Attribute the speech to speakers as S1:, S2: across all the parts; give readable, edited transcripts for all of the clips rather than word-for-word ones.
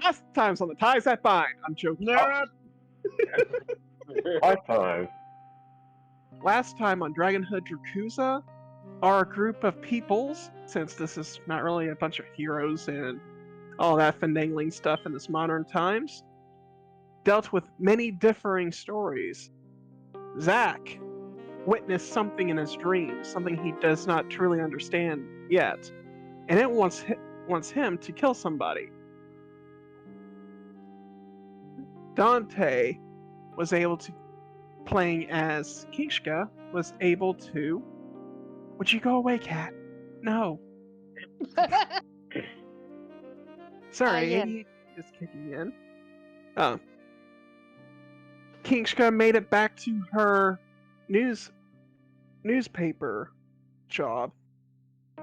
S1: Last times on the Ties That Bind. I'm joking.
S2: High five.
S1: Last time on Dragonhood Drakuza, our group of peoples, since this is not really a bunch of heroes and all that finagling stuff in this modern times, dealt with many differing stories. Zack witnessed something in his dreams, something he does not truly understand yet, and it wants him to kill somebody. Dante was able to, playing as Kinska, was able to... Would you go away, cat? No. Sorry, ADHD is kicking in. Kinska made it back to her newspaper job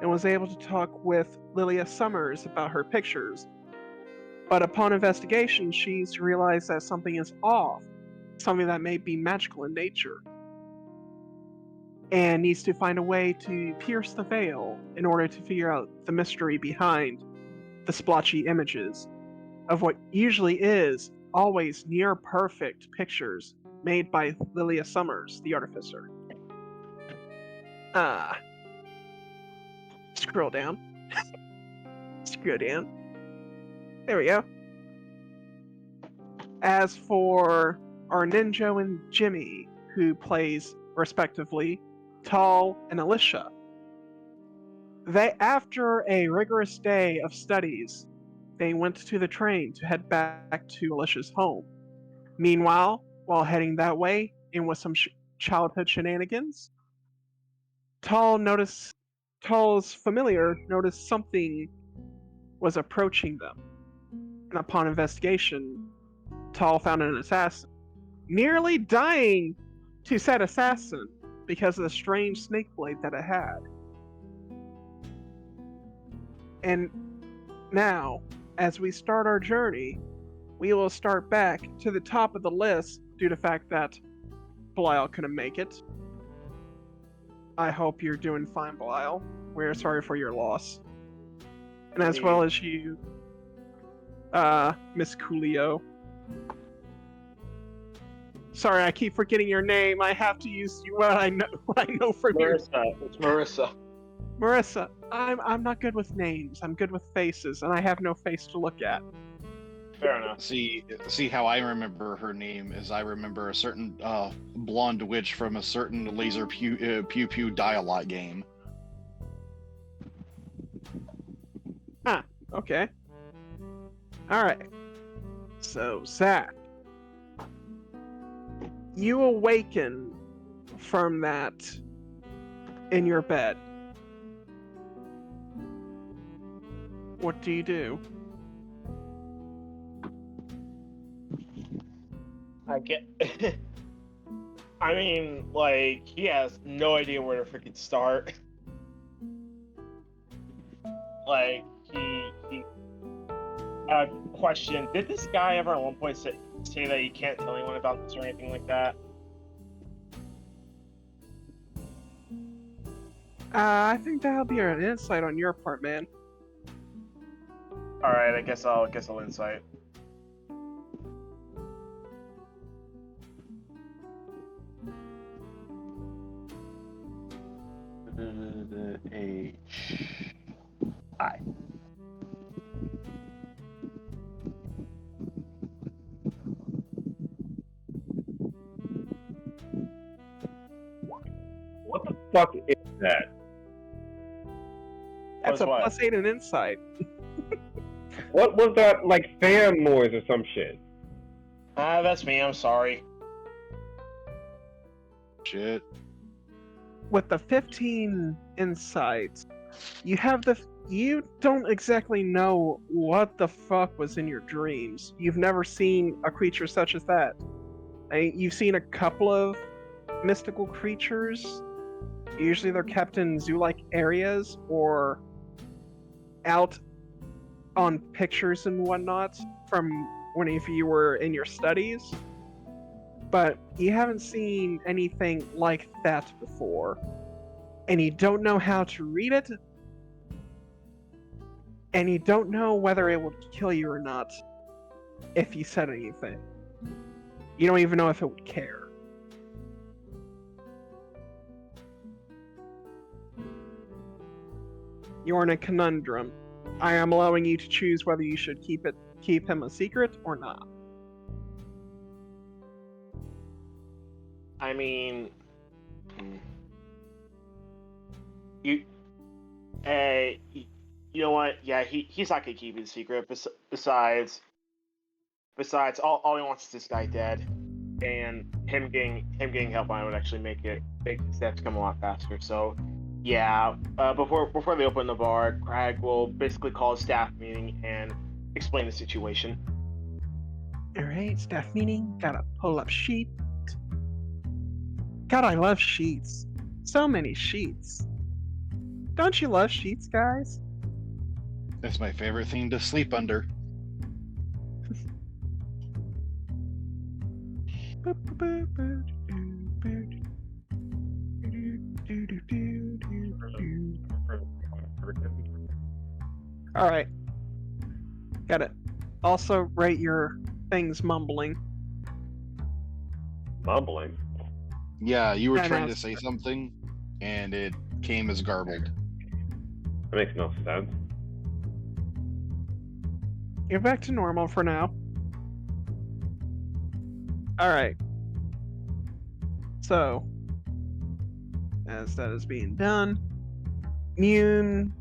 S1: and was able to talk with Lilia Summers about her pictures. But upon investigation, she's realized that something is off, something that may be magical in nature, and needs to find a way to pierce the veil in order to figure out the mystery behind the splotchy images of what usually is always near perfect pictures made by Lilia Summers, the artificer. Scroll down. Scroll down. There we go. As for our Ninjo and Jimmy, who plays, respectively, Taul and Allyssha, after a rigorous day of studies, they went to the train to head back to Alyssa's home. Meanwhile, while heading that way, and with some childhood shenanigans, Taul's familiar noticed something was approaching them. And upon investigation, Taul found an assassin, nearly dying to said assassin because of the strange snake blade that it had. And now, as we start our journey, we will start back to the top of the list due to the fact that Belial couldn't make it. I hope you're doing fine, Belial. We're sorry for your loss. And as well as you, Miss Coolio. Sorry, I keep forgetting your name. I have to use what I know from you.
S2: It's Marissa.
S1: Marissa, I'm not good with names. I'm good with faces, and I have no face to look at.
S2: Fair enough.
S3: See how I remember her name is I remember a certain blonde witch from a certain laser pew pew dialogue game.
S1: Ah, okay. Alright. So, Zack, you awaken from that in your bed. What do you do?
S2: I mean, like, he has no idea where to freaking start. Like, he question, did this guy ever at one point say that you can't tell anyone about this or anything like that?
S1: I think that'll be an insight on your part, man.
S2: Alright, I guess I'll insight.
S3: H-I.
S4: What the fuck is that?
S1: That's a +8 in insight.
S4: What was that, like, fan noise or some shit?
S2: That's me, I'm sorry.
S3: Shit.
S1: With the 15 insights, you don't exactly know what the fuck was in your dreams. You've never seen a creature such as that. You've seen a couple of mystical creatures. Usually they're kept in zoo-like areas or out on pictures and whatnot from if you were in your studies. But you haven't seen anything like that before. And you don't know how to read it. And you don't know whether it will kill you or not. if you said anything. You don't even know if it would care. You're in a conundrum. I am allowing you to choose whether you should keep him a secret or not.
S2: I mean, you know what? Yeah, he's not gonna keep it a secret. Besides, all he wants is this guy dead, and him getting help on it would actually make the steps come a lot faster. So, yeah, before they open the bar, Crag will basically call a staff meeting and explain the situation.
S1: All right, staff meeting. Gotta pull up sheet. God, I love sheets. So many sheets. Don't you love sheets, guys?
S3: That's my favorite thing to sleep under.
S1: Alright. Got it. Also, rate your things mumbling.
S4: Mumbling.
S3: Yeah, you were
S1: Yeah,
S3: trying
S1: no.
S3: to say something, and it came as garbled.
S4: That makes no sense.
S1: You're back to normal for now. Alright. So, as that is being done, Mune,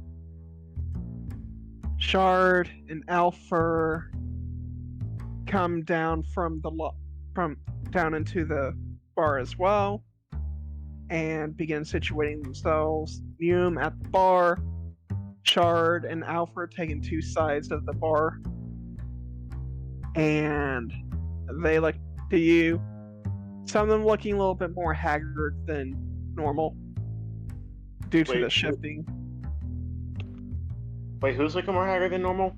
S1: Shard, and Alpha come down from down into the bar as well, and begin situating themselves. Mune at the bar, Shard and Alpha taking two sides of the bar, and they look to you. Some of them looking a little bit more haggard than normal due to the shifting.
S2: Wait, who's looking more haggard than normal?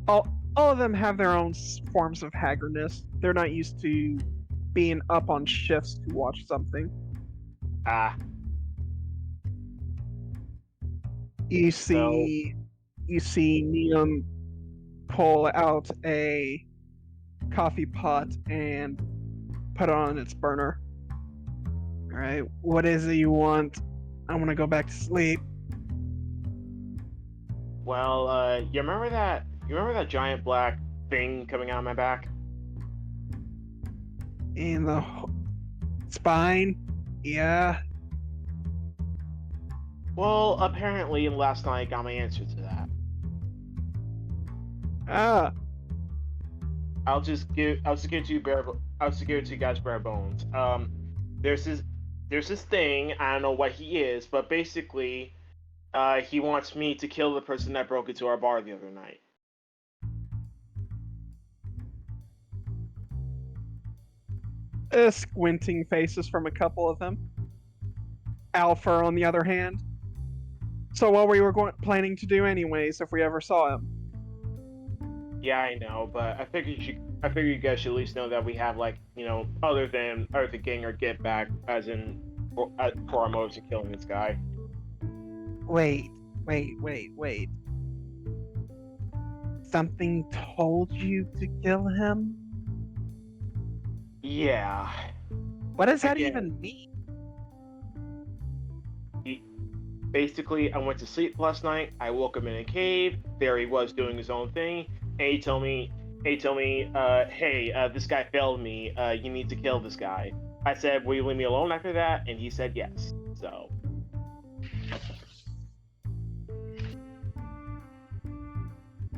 S1: All of them have their own forms of haggardness. They're not used to being up on shifts to watch something.
S2: Ah,
S1: You see Neum pull out a coffee pot and put it on its burner. All right, what is it you want? I want to go back to sleep.
S2: well, you remember that giant black thing coming out of my back?
S1: In the spine? Yeah.
S2: Well, apparently last night I got my answer to that.
S1: Ah.
S2: I'll just give it to you guys bare bones. There's this thing, I don't know what he is, but basically, he wants me to kill the person that broke into our bar the other night.
S1: Squinting faces from a couple of them. Alpha, on the other hand. So what we were planning to do anyways if we ever saw him?
S2: Yeah, I know, but I figured you guys should at least know that we have, like, you know, other than getting our get back, as in for our motives in killing this guy.
S1: Wait. Something told you to kill him?
S2: Yeah.
S1: What does that
S2: Again.
S1: even mean?
S2: Basically, I went to sleep last night. I woke him in a cave. There he was doing his own thing, and he told me, hey, this guy failed me. You need to kill this guy. I said, will you leave me alone after that? And he said yes.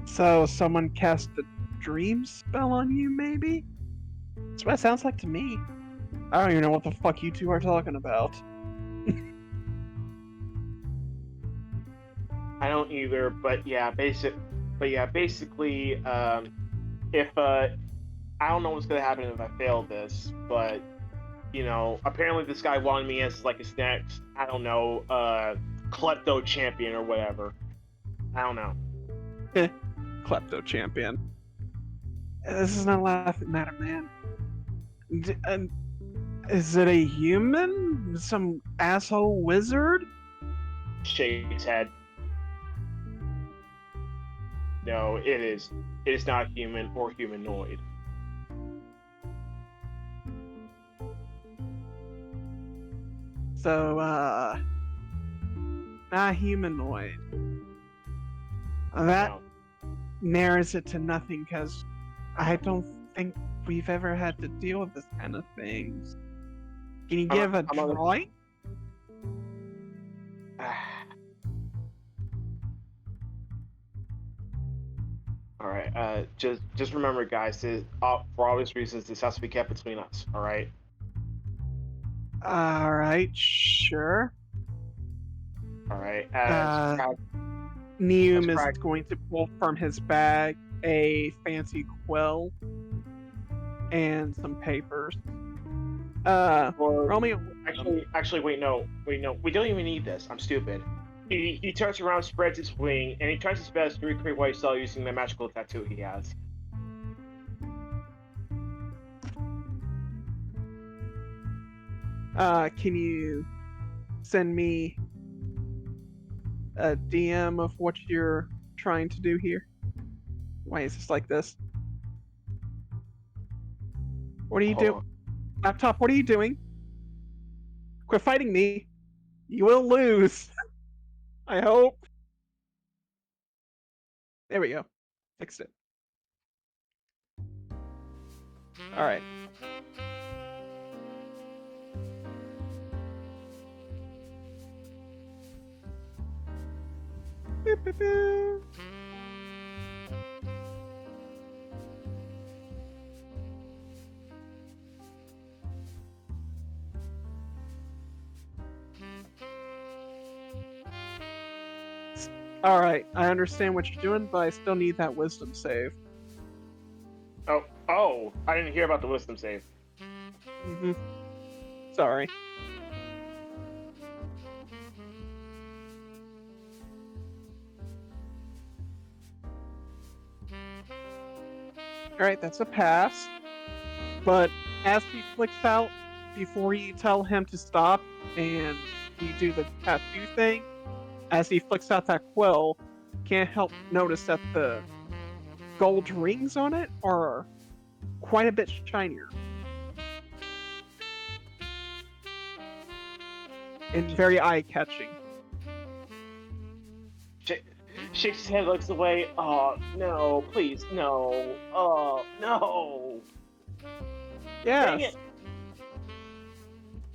S1: So someone cast a dream spell on you, maybe? That's what it sounds like to me. I don't even know what the fuck you two are talking about.
S2: I don't either, but yeah, basically, if I don't know what's gonna happen if I fail this, but you know, apparently this guy wanted me as like his next, I don't know, klepto champion or whatever. I don't know.
S1: Klepto champion. This is not a laughing matter, man. Is it a human? Some asshole wizard?
S2: Shake his head. No, it is it is not human or humanoid.
S1: So, not humanoid. That
S2: No.
S1: narrows it to nothing because I don't think we've ever had to deal with this kind of things. Can you give a drawing?
S2: All right. Just remember, guys. For obvious reasons, this has to be kept between us. All right.
S1: All right, sure.
S2: All right.
S1: Neum is
S2: Crag-
S1: going to pull from his bag a fancy quill and some papers. Roll me.
S2: Actually, wait, no. We don't even need this. I'm stupid. He turns around, spreads his wing, and he tries his best to recreate what he saw using the magical tattoo he has.
S1: Can you send me a DM of what you're trying to do here? Why is this like this? What are you doing? Laptop, what are you doing? Quit fighting me. You will lose. I hope. There we go. Fixed it. Alright. Boop, boop, boop. Alright, I understand what you're doing, but I still need that wisdom save.
S2: Oh, I didn't hear about the wisdom save.
S1: Mm-hmm. Sorry. Alright, that's a pass. But as he flicks out, before you tell him to stop and you do the tattoo thing, as he flicks out that quill, can't help notice that the gold rings on it are quite a bit shinier. And very eye-catching.
S2: Shakes his head, looks away. Oh, no, please, no. Oh, no. Dang
S1: Yes.
S2: it.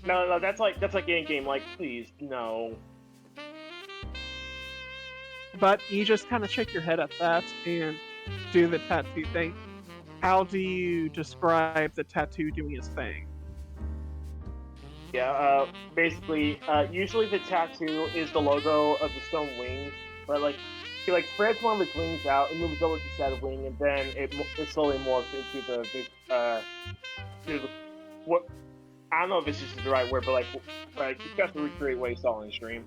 S2: No, that's like in-game, like, please, no.
S1: But you just kind of shake your head at that and do the tattoo thing. How do you describe the tattoo doing its thing?
S2: Yeah, basically, usually the tattoo is the logo of the stone wings, but he spreads one of his wings out and moves over to the side wing, and then it slowly morphs into what I don't know if it's just the right word, but you have to recreate what he saw on the stream.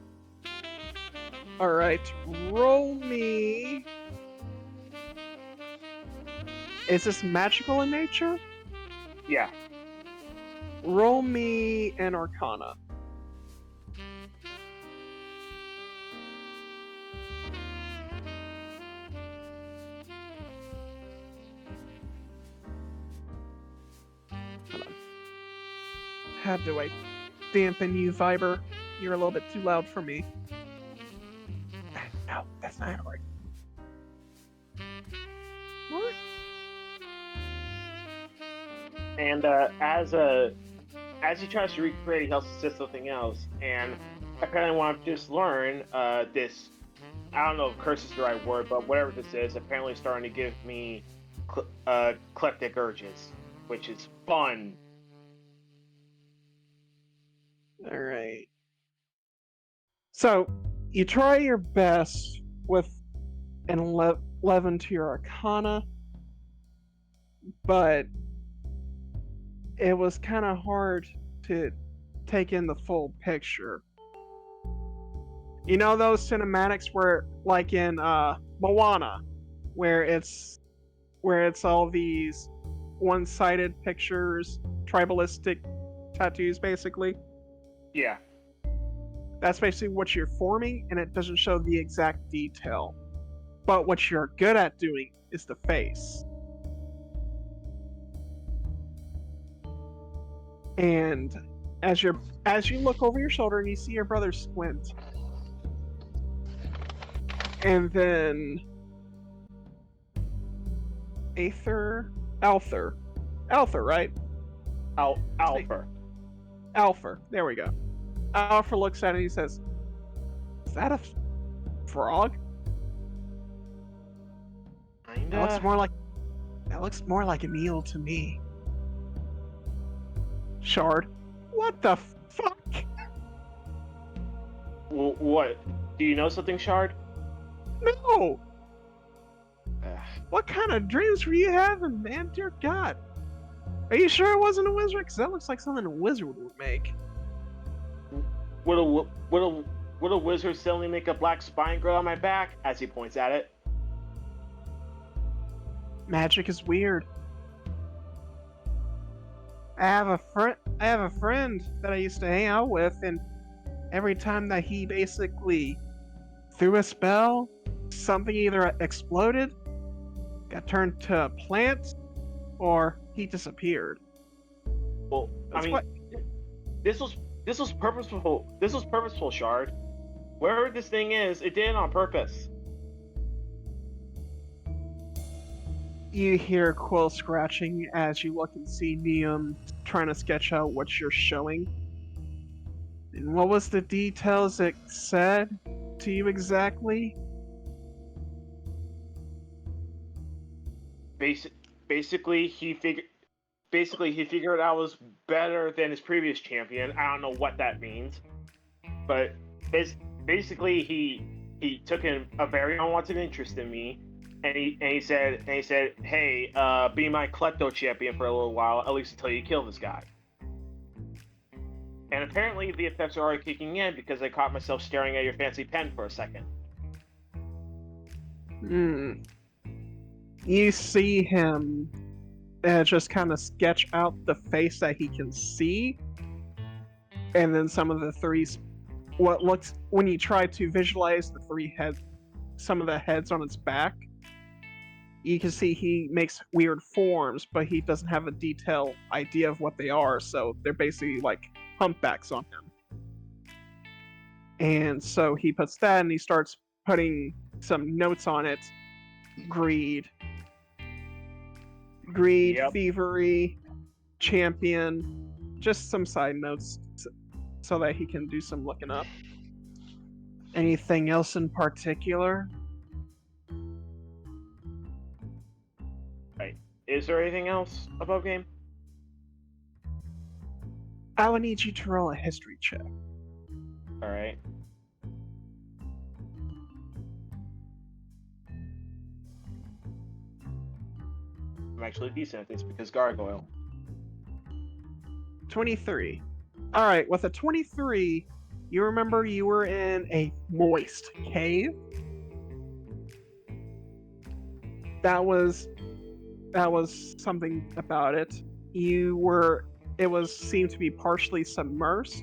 S1: Alright, roll me. Is this magical in nature?
S2: Yeah.
S1: Roll me an Arcana. Hold on. How do I dampen you, Viber? You're a little bit too loud for me. No, that's not how it works. What?
S2: And as he tries to recreate, he also says something else, and apparently when I've just learned this, I don't know if curse is the right word, but whatever this is, apparently starting to give me kleptic urges, which is fun.
S1: Alright. So, you try your best with an 11 to your Arcana, but it was kind of hard to take in the full picture. You know those cinematics where, like in Moana, where it's all these one-sided pictures, tribalistic tattoos, basically?
S2: Yeah.
S1: That's basically what you're forming, and it doesn't show the exact detail. But what you're good at doing is the face. And as you look over your shoulder and you see your brother squint, and then Alther, right?
S2: Alpha.
S1: Alpha. There we go. Alpha looks at it and he says, "Is that a frog?
S2: Kinda.
S1: That looks more like an eel to me." Shard, what the fuck?
S2: What? Do you know something, Shard?
S1: No. What kind of dreams were you having, man? Dear God. Are you sure it wasn't a wizard? Because that looks like something a wizard would make.
S2: Would a wizard suddenly make a black spine grow on my back? As he points at it.
S1: Magic is weird. I have a friend that I used to hang out with, and every time that he basically threw a spell, something either exploded, got turned to a plant, or he disappeared.
S2: Well, this was purposeful. This was purposeful, Shard. Wherever this thing is, it did it on purpose.
S1: You hear quill scratching as you look and see Neum trying to sketch out what you're showing. And what was the details it said to you exactly?
S2: Basically, he figured I was better than his previous champion. I don't know what that means, but basically he took a very unwanted interest in me, and he said, "Hey, be my klepto champion for a little while, at least until you kill this guy." And apparently the effects are already kicking in because I caught myself staring at your fancy pen for a second.
S1: You see him just kind of sketch out the face that he can see, and then some of the when you try to visualize the three heads, some of the heads on its back, you can see he makes weird forms, but he doesn't have a detailed idea of what they are, so they're basically like humpbacks on him. And so he puts that, and he starts putting some notes on it. Greed,
S2: Yep.
S1: thievery, champion, just some side notes so that he can do some looking up. Anything else in particular?
S2: Right. Is there anything else above game?
S1: I would need you to roll a history check.
S2: All right. I'm actually decent at this because gargoyle.
S1: 23. Alright, with a 23, you remember you were in a moist cave? That was something about it. Seemed to be partially submersed.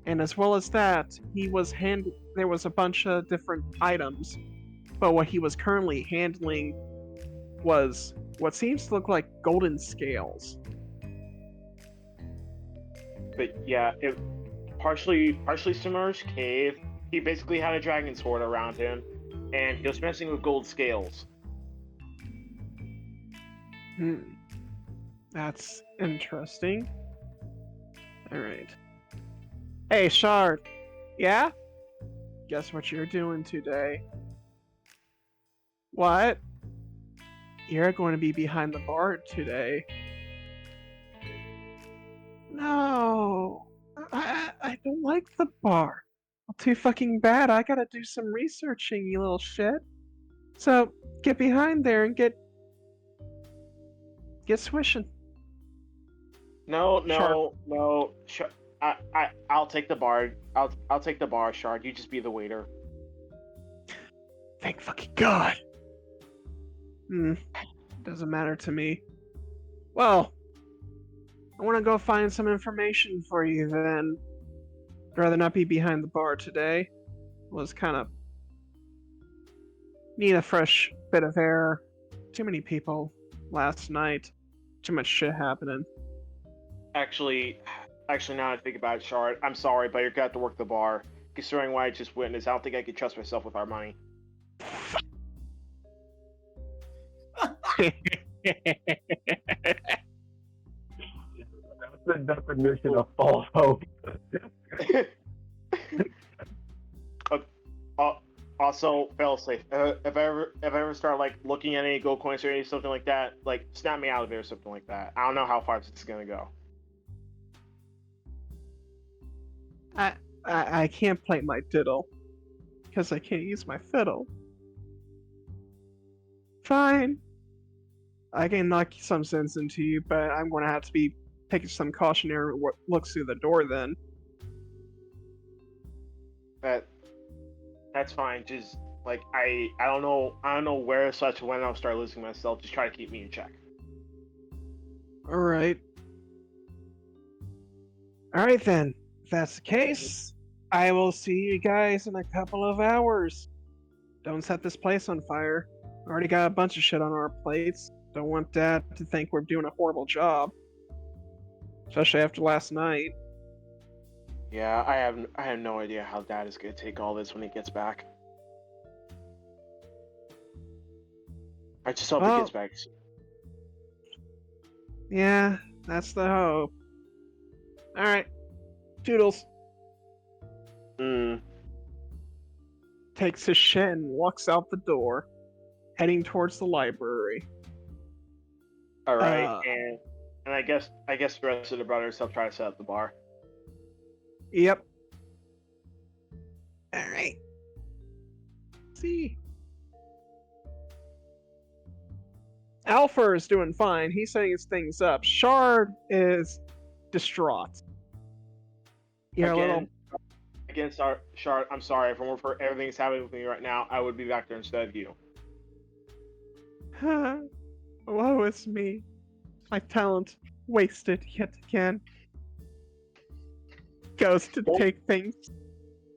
S1: And as well as that, there was a bunch of different items, but what he was currently handling was what seems to look like golden scales.
S2: But yeah, it partially submerged cave. He basically had a dragon sword around him, and he was messing with gold scales.
S1: That's interesting. Alright. Hey, Shard. Yeah? Guess what you're doing today? What? You're going to be behind the bar today. No. I don't like the bar. Too fucking bad. I gotta do some researching, you little shit. So, get behind there and get swishing.
S2: No. I'll take the bar. I'll take the bar, Shard. You just be the waiter.
S1: Thank fucking God. Doesn't matter to me. Well, I want to go find some information for you then. I'd rather not be behind the bar today. Was kind of Need a fresh bit of air. Too many people last night. Too much shit happening.
S2: Actually, now I think about it, Shard, I'm sorry, but you're gonna have to work the bar. Considering what I just witnessed, I don't think I can trust myself with our money.
S4: That's the definition of false hope.
S2: Also, fail safe. If I ever start like looking at any gold coins or any something like that, like snap me out of there or something like that. I don't know how far this is gonna go.
S1: I can't play my diddle because I can't use my fiddle. Fine. I can knock some sense into you, but I'm going to have to be taking some cautionary looks through the door then.
S2: That's fine. Just like I don't know where such when I'll start losing myself. Just try to keep me in check.
S1: All right then. If that's the case, I will see you guys in a couple of hours. Don't set this place on fire. Already got a bunch of shit on our plates. Don't want Dad to think we're doing a horrible job. Especially after last night.
S2: Yeah, I have no idea how Dad is gonna take all this when he gets back. I just hope he gets back.
S1: Yeah, that's the hope. Alright. Toodles. Takes his shit and walks out the door, heading towards the library.
S2: All right, and I guess the rest of the brothers will try to set up the bar.
S1: Yep. All right. See. Alpha is doing fine. He's setting his things up. Shard is distraught.
S2: Again, Shard, I'm sorry for everything that's happening with me right now. I would be back there instead of you.
S1: Woe is me. My talent wasted yet again. Goes to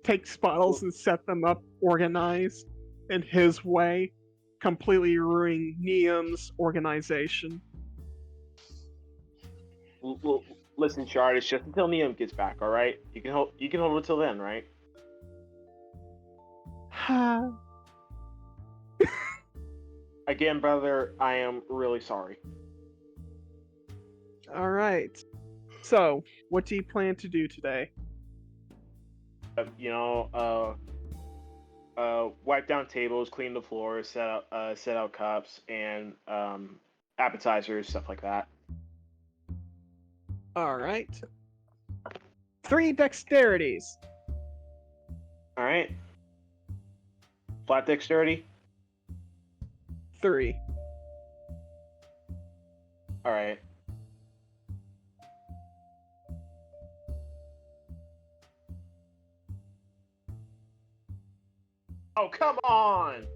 S1: takes bottles and set them up organized in his way, completely ruining Neum's organization.
S2: Listen, Shard, it's just until Neum gets back, all right? You can hold it till then, right? Again, brother, I am really sorry.
S1: All right. So, what do you plan to do today?
S2: Wipe down tables, clean the floors, set out cups, and appetizers, stuff like that.
S1: All right. 3 dexterities.
S2: All right. Flat dexterity.
S1: 3.
S2: All right. Oh, come on!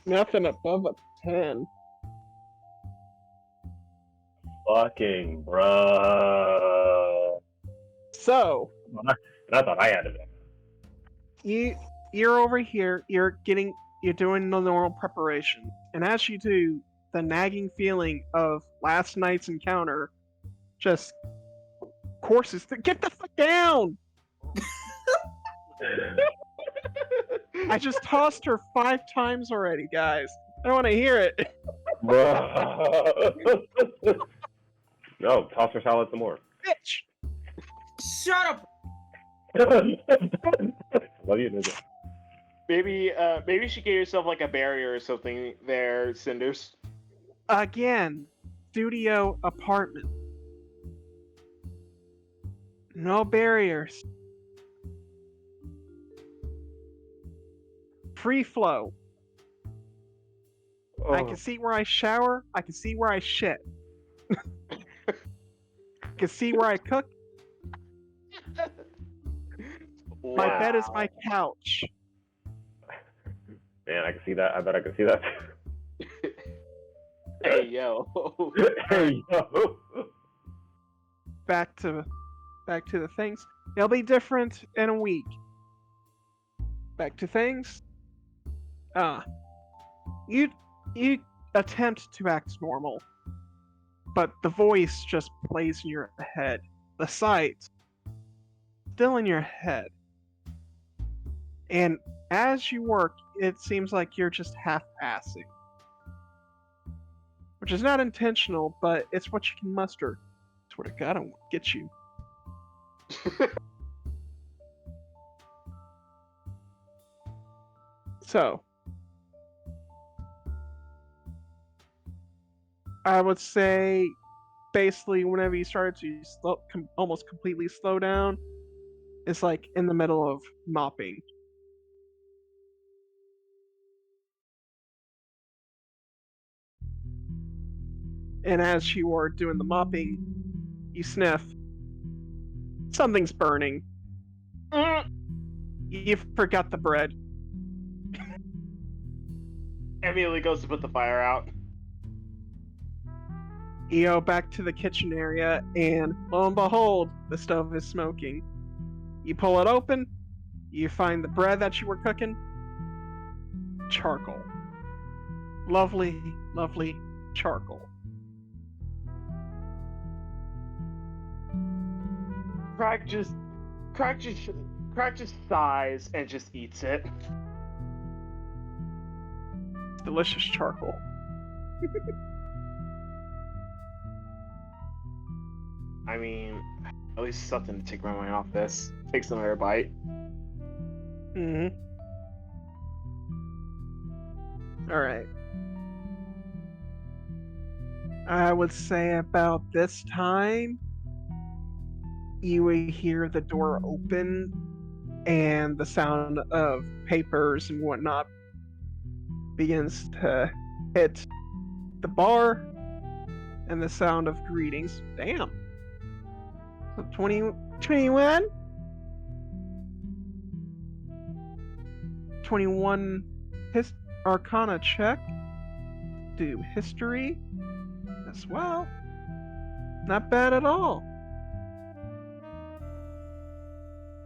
S1: Nothing above a 10.
S4: Fucking bruh.
S1: So,
S4: I thought I had it.
S1: You're over here, you're doing the normal preparation. And as you do, the nagging feeling of last night's encounter just courses to get the fuck down! I just tossed her 5 times already, guys. I don't want to hear it.
S4: Bruh. No, toss her salad some more.
S1: Bitch!
S5: Shut up!
S4: Love you, Ninja.
S2: Maybe you should get yourself like a barrier or something there, Cinders.
S1: Again, studio apartment. No barriers. Free flow.
S4: Oh.
S1: I can see where I shower. I can see where I shit. I can see where I cook.
S2: Wow.
S1: My bed is my couch.
S4: Man, I can see that. I bet I can see that.
S2: Hey, yo.
S4: Hey, yo.
S1: Back to the things. It'll be different in a week. Back to things. You attempt to act normal, but the voice just plays in your head. The sight still in your head. And as you work, it seems like you're just half-assing. Which is not intentional, but it's what you can muster. Swear to God, I won't get you. So, I would say, basically, whenever you start to almost completely slow down, it's like in the middle of mopping. And as you are doing the mopping, you sniff. Something's burning. You forgot the bread.
S2: Immediately goes to put the fire out.
S1: You go back to the kitchen area, and lo and behold, the stove is smoking. You pull it open, you find the bread that you were cooking. Charcoal. Lovely, lovely charcoal.
S2: Crag just sighs and just eats it.
S1: Delicious charcoal.
S2: I mean, at least something to take my mind off this. Takes another bite.
S1: Mm-hmm. Alright. I would say about this time, you will hear the door open and the sound of papers and whatnot begins to hit the bar, and the sound of greetings. Damn. So 21? 21 Arcana check. Do history as well. Not bad at all.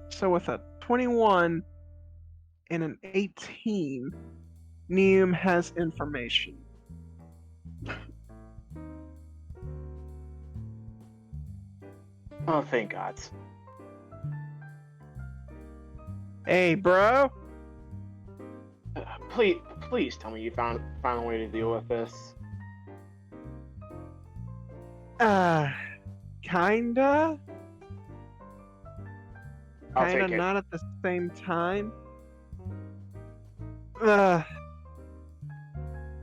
S1: So with a 21 and an 18, Neum has information.
S2: Oh, thank God.
S1: Hey, bro.
S2: Please tell me you found a way to deal with this.
S1: Kinda?
S2: I'll
S1: Kinda
S2: take it.
S1: not at the same time.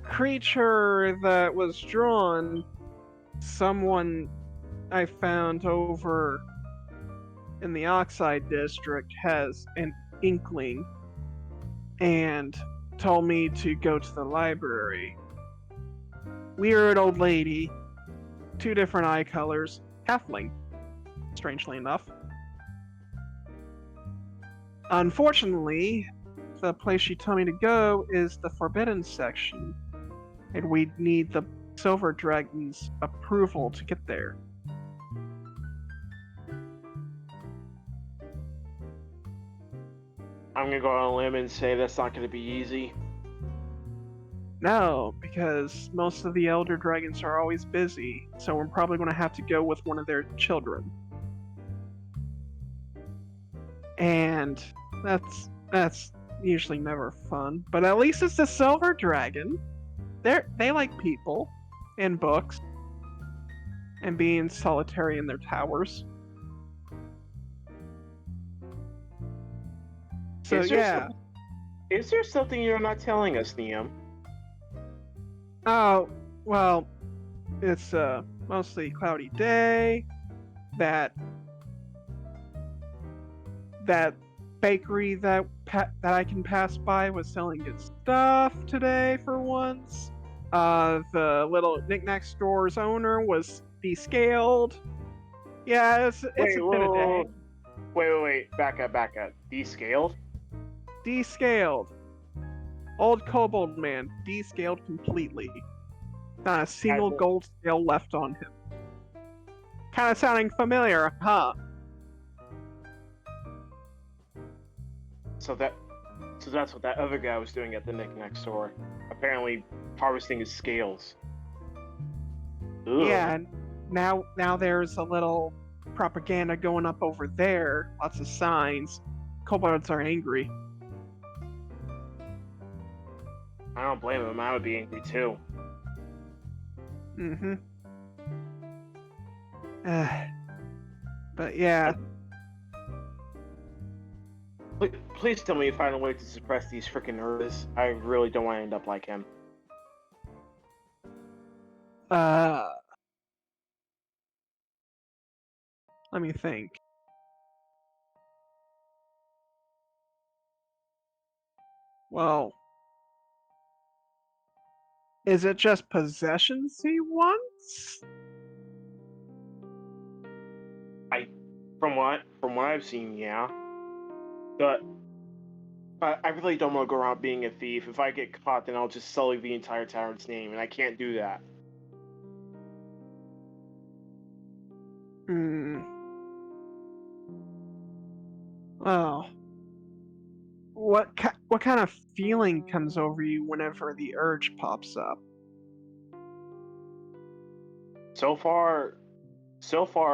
S1: Creature that was drawn, someone I found over in the Oxide District has an inkling and told me to go to the library. Weird old lady, 2 different eye colors, halfling, strangely enough. Unfortunately, the place she told me to go is the Forbidden section, and we'd need the Silver Dragon's approval to get there.
S2: I'm gonna go on a limb and say that's not gonna be easy.
S1: No, because most of the Elder Dragons are always busy, so we're probably going to have to go with one of their children. And that's usually never fun, but at least it's the Silver Dragon. They like people and books and being solitary in their towers. So yeah.
S2: Is there something you're not telling us, Neum?
S1: Oh, well, it's a mostly cloudy day. That bakery that I can pass by was selling good stuff today for once. The little knickknack store's owner was descaled. Yeah, it's been a day.
S2: Wait. Back up. Descaled?
S1: Descaled. Old kobold man, descaled completely. Not a single gold scale left on him. Kinda sounding familiar, huh?
S2: So So that's what that other guy was doing at the knick-knack store. Apparently harvesting his scales. Ugh.
S1: Yeah, and now there's a little propaganda going up over there. Lots of signs. Kobolds are angry.
S2: I don't blame him. I would be angry too.
S1: Mm-hmm. But yeah.
S2: Please tell me you find a way to suppress these freaking nerds. I really don't want to end up like him.
S1: Let me think. Well, is it just possessions he wants?
S2: From what I've seen, yeah. But I really don't want to go around being a thief. If I get caught, then I'll just sully the entire tavern's name, and I can't do that.
S1: Well, what kind of feeling comes over you whenever the urge pops up?
S2: So far,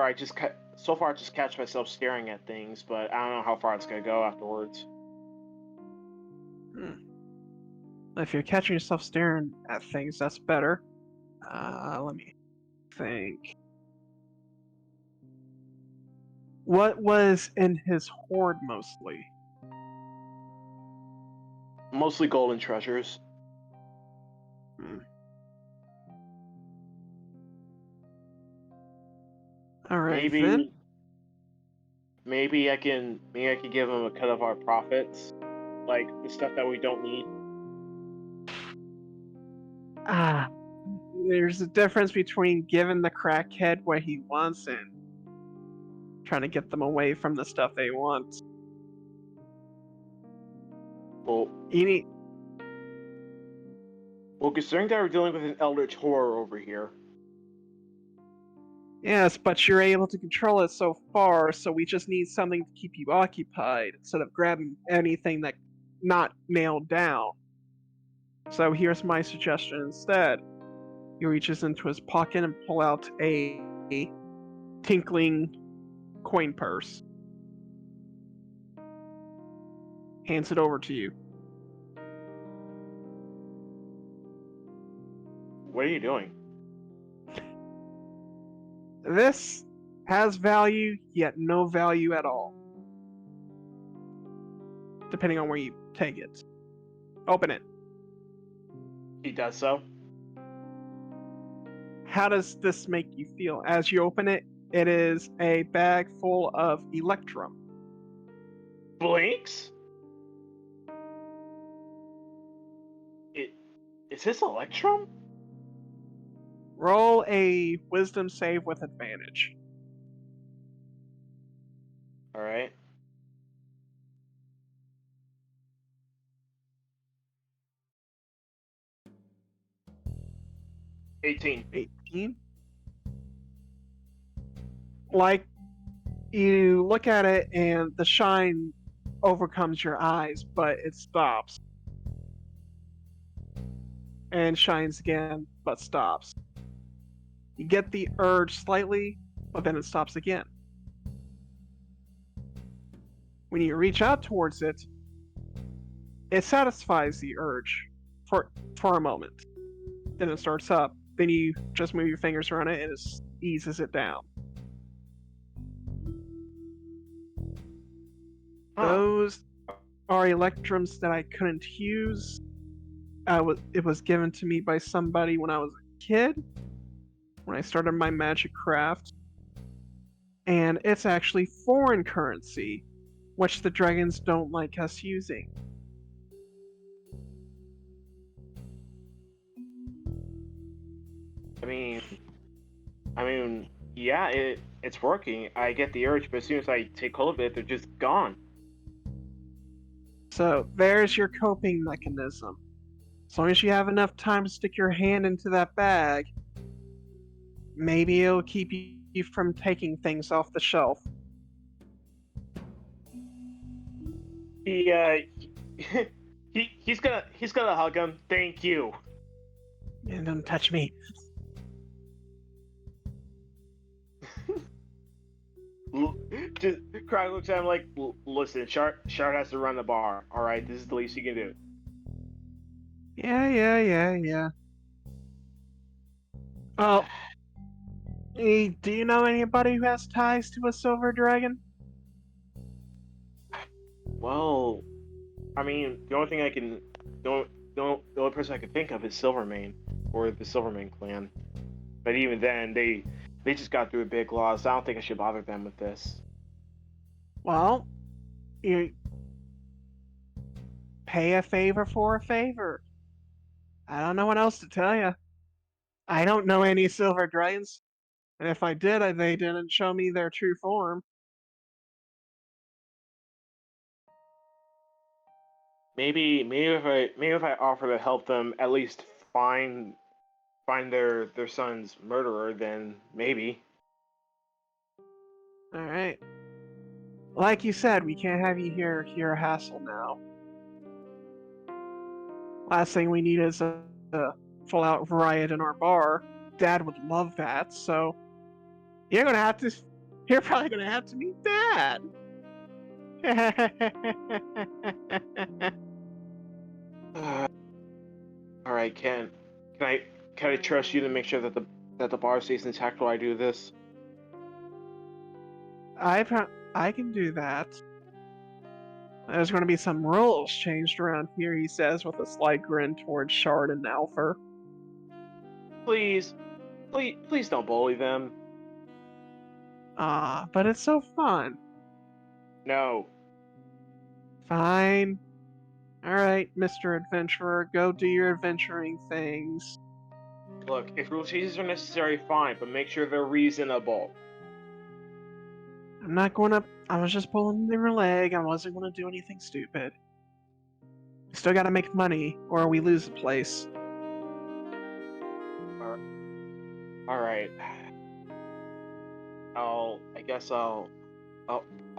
S2: I just catch myself staring at things, but I don't know how far it's gonna go afterwards.
S1: If you're catching yourself staring at things, that's better. Let me think. What was in his hoard mostly?
S2: Mostly golden treasures.
S1: All right, then.
S2: Maybe I can give him a cut of our profits, like the stuff that we don't need.
S1: There's a difference between giving the crackhead what he wants and trying to get them away from the stuff they want.
S2: Well, considering that we're dealing with an eldritch horror over here.
S1: Yes, but you're able to control it so far, so we just need something to keep you occupied instead of grabbing anything that not nailed down. So here's my suggestion instead. He reaches into his pocket and pull out a tinkling coin purse. Hands it over to you.
S2: What are you doing?
S1: This has value, yet no value at all. Depending on where you take it. Open it.
S2: He does so.
S1: How does this make you feel? As you open it, it is a bag full of electrum.
S2: Blinks? Is this electrum?
S1: Roll a wisdom save with advantage.
S2: Alright. $18.
S1: 18. Like, you look at it and the shine overcomes your eyes, but it stops. And shines again, but stops. You get the urge slightly, but then it stops again. When you reach out towards it, it satisfies the urge for a moment. Then it starts up. Then you just move your fingers around it and it eases it down. Those are electrums that I couldn't use. It was given to me by somebody when I was a kid, when I started my magic craft. And it's actually foreign currency, which the dragons don't like us using.
S2: I mean, yeah, it's working. I get the urge, but as soon as I take hold of it, they're just gone.
S1: So there's your coping mechanism. As long as you have enough time to stick your hand into that bag, maybe it'll keep you from taking things off the shelf.
S2: He's gonna hug him. Thank you.
S1: Man, don't touch me.
S2: Just Crag looks at him like, listen, Shard has to run the bar. All right, this is the least you can do.
S1: Yeah. Oh, hey, do you know anybody who has ties to a silver dragon?
S2: Well, I mean, the only person I can think of is Silvermane, or the Silvermane clan. But even then, they just got through a big loss. I don't think I should bother them with this.
S1: Well, you pay a favor for a favor. I don't know what else to tell you. I don't know any silver dragons, and if I did, they didn't show me their true form.
S2: Maybe if I offer to help them at least find their son's murderer, then maybe.
S1: All right. Like you said, we can't have you here hassle now. Last thing we need is a full-out riot in our bar. Dad would love that, so you're probably gonna have to meet Dad.
S2: All right, can I trust you to make sure that the bar stays intact while I do this?
S1: I can do that. There's going to be some rules changed around here, he says with a slight grin towards Shard and Alpher.
S2: Please don't bully them.
S1: But it's so fun.
S2: No.
S1: Fine. Alright, Mr. Adventurer, go do your adventuring things.
S2: Look, if rule changes are necessary, fine, but make sure they're reasonable.
S1: I'm not going up. I was just pulling their leg. I wasn't going to do anything stupid. We still got to make money, or we lose the place.
S2: All right. I'll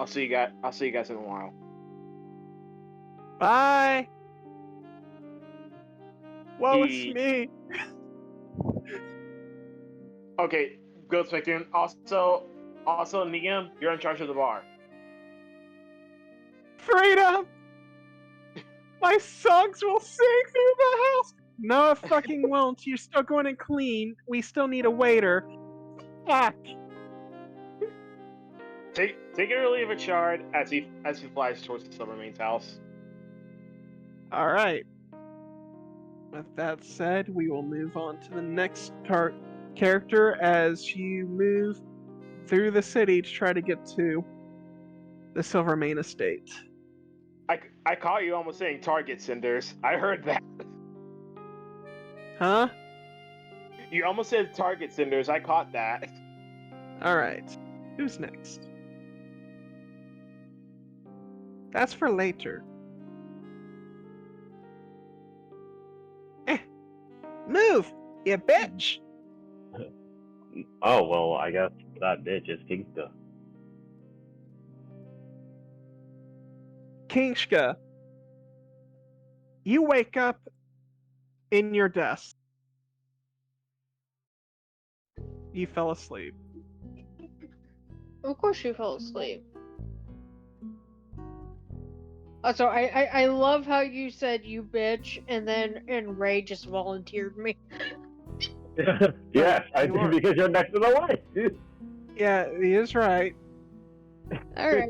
S2: see you guys. I'll see you guys in a while.
S1: Bye. Woe is me.
S2: Okay, go Spectrum. Also, Neum, you're in charge of the bar.
S1: Freedom! My songs will sing through the house! No, it fucking won't. You're still going to clean. We still need a waiter. Fuck.
S2: Take it or leave it, Shard, as he flies towards the Silvermane's house.
S1: Alright. With that said, we will move on to the next character as you move through the city to try to get to the Silvermane estate.
S2: I caught you almost saying target cinders. I heard that.
S1: Huh?
S2: You almost said target cinders. I caught that.
S1: Alright. Who's next? That's for later. Move, you bitch!
S4: Oh, well, I guess that bitch is Kinska.
S1: Kinska, you wake up in your desk. You fell asleep.
S6: Of course you fell asleep. Also, I love how you said you bitch and Ray just volunteered me.
S4: Yes, I do, because you're next to the wife.
S1: Yeah, he is right.
S6: Alright.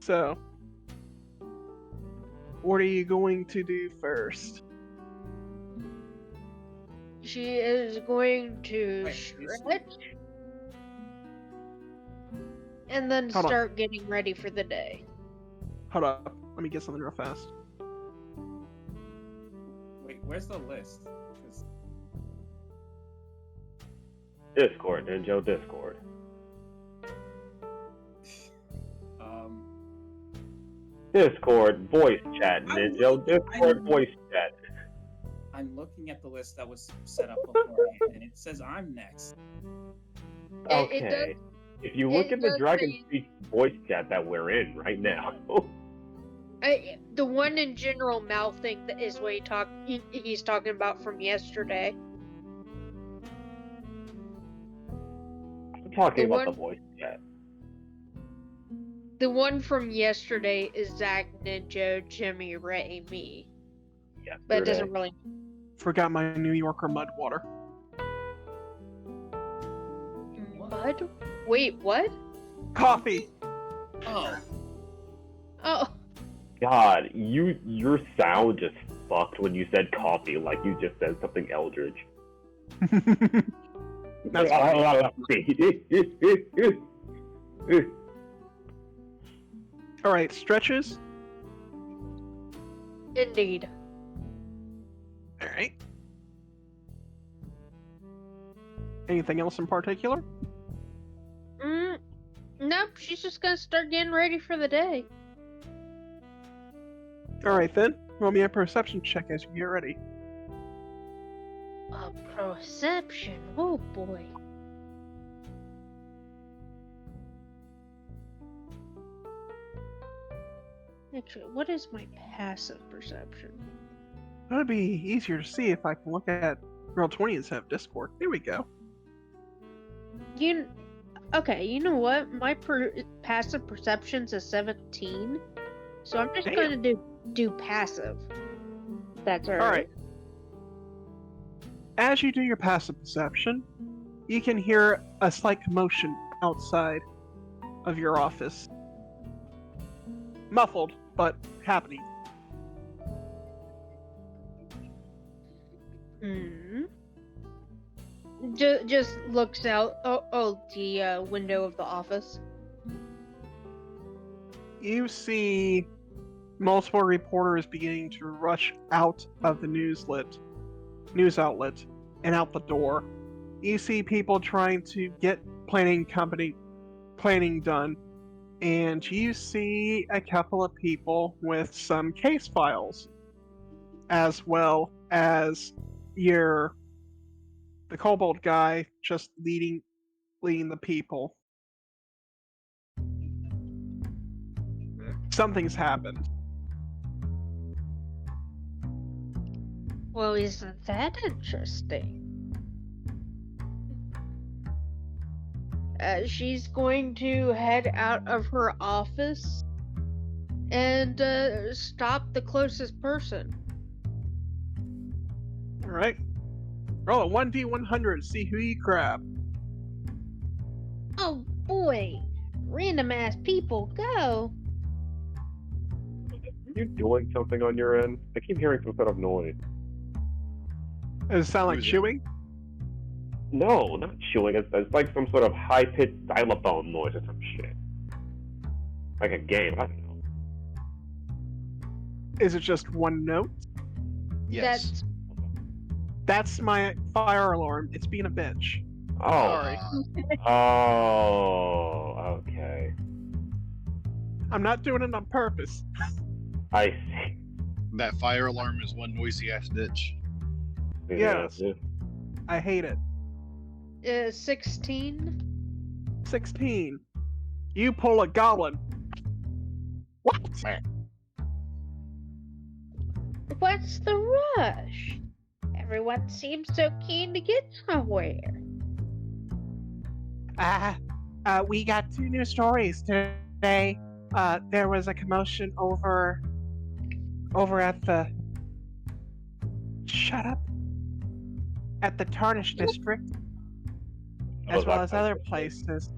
S1: So, what are you going to do first?
S6: She is going to stretch and then
S1: Hold on.
S6: start getting ready for the day.
S1: Hold up. Let me get something real fast.
S5: Wait, where's the list? 'Cause
S4: Discord, Ninjo, Discord. Discord, voice chat, Ninjo. Discord, voice chat.
S5: I'm looking at the list that was set up beforehand, and it says I'm next.
S4: Okay. If you look
S6: It
S4: at the
S6: does
S4: Dragon
S6: say-
S4: Speech voice chat that we're in right now,
S6: The one in general mouthing that is what he's talking about from yesterday.
S4: I'm talking
S6: The
S4: about the
S6: one-
S4: voice chat.
S6: The one from yesterday is Zach, Ninjo, Jimmy, Ray, me. But it doesn't really.
S1: Forgot my New Yorker mud water.
S6: Mud? Wait, what?
S1: Coffee!
S5: Oh,
S6: Oh,
S4: God, your sound just fucked when you said coffee, like you just said something eldritch.
S1: That's Alright, stretches.
S6: indeed.
S1: Alright. Anything else in particular?
S6: Nope, she's just gonna start getting ready for the day.
S1: Alright then, roll me a perception check as you get ready.
S6: A perception, oh boy. Actually, what is my passive perception?
S1: That'd be easier to see if I can look at Roll20 instead of Discord. Here we go.
S6: Okay, you know what? My passive perception's a 17, so I'm just
S1: Damn.
S6: gonna do passive. That's alright.
S1: Alright. As you do your passive perception, you can hear a slight commotion outside of your office. Muffled, but happening.
S6: Just looks out. The window of the office.
S1: You see multiple reporters beginning to rush out of the news outlet and out the door. You see people trying to get planning done, and you see a couple of people with some case files, as well as the kobold guy just leading the people. Something's happened.
S6: Well, isn't that interesting? She's going to head out of her office and stop the closest person.
S1: Alright. Roll a 1d100, see who you grab.
S6: Oh boy! Random ass people, go!
S4: Are you doing something on your end? I keep hearing some sort of noise.
S1: Does it sound like
S3: Who's it?
S1: chewing?
S4: No, not chewing. It's like some sort of high-pitched xylophone noise or some shit. Like a game. I don't know.
S1: Is it just one note?
S3: Yes.
S1: That's my fire alarm. It's being a bitch.
S4: Oh.
S1: Sorry.
S4: Oh. Okay.
S1: I'm not doing it on purpose.
S4: I see.
S3: That fire alarm is one noisy ass bitch.
S1: Yes.
S4: Yeah.
S1: I hate it.
S6: 16?
S1: 16. You pull a goblin. What?
S6: What's the rush? Everyone seems so keen to get somewhere.
S1: We got 2 new stories today. There was a commotion over at the... Shut up. At the Tarnish District, as well as other places.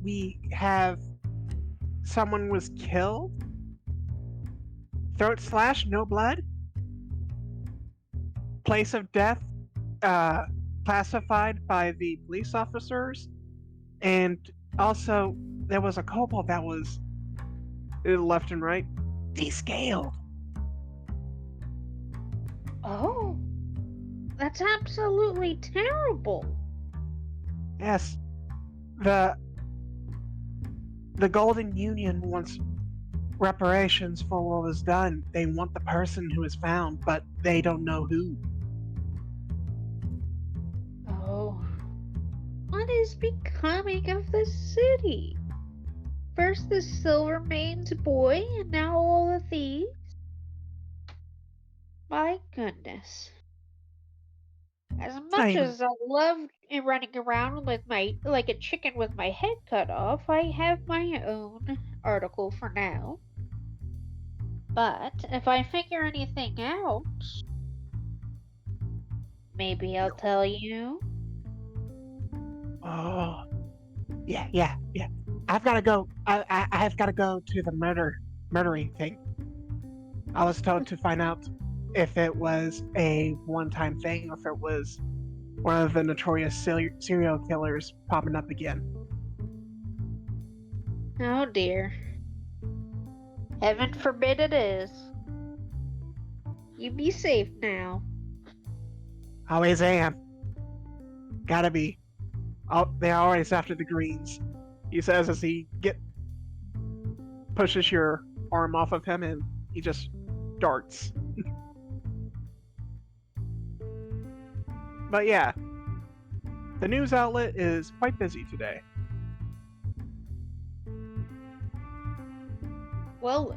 S1: We have... Someone was killed? Throat slash, no blood? Place of death, classified by the police officers. And also, there was a kobold that was left and right descaled.
S6: Oh, that's absolutely terrible.
S1: Yes, the Golden Union wants reparations for what was done. They want the person who is found, but they don't know who.
S6: Oh. what is becoming of the city? First the Silvermane's boy, and now all of these? My goodness. As much
S1: Same.
S6: as I love running around with like a chicken with my head cut off, I have my own article for now. But if I figure anything out, maybe I'll tell you.
S1: Oh, yeah. I've got to go. I've got to go to the murdering thing. I was told to find out if it was a one-time thing or if it was one of the notorious serial killers popping up again.
S6: Oh dear. Heaven forbid it is. You be safe now.
S1: Always am. Gotta be. Oh, they're always after the greens. He says as he pushes your arm off of him and he just darts. But yeah, the news outlet is quite busy today.
S6: Well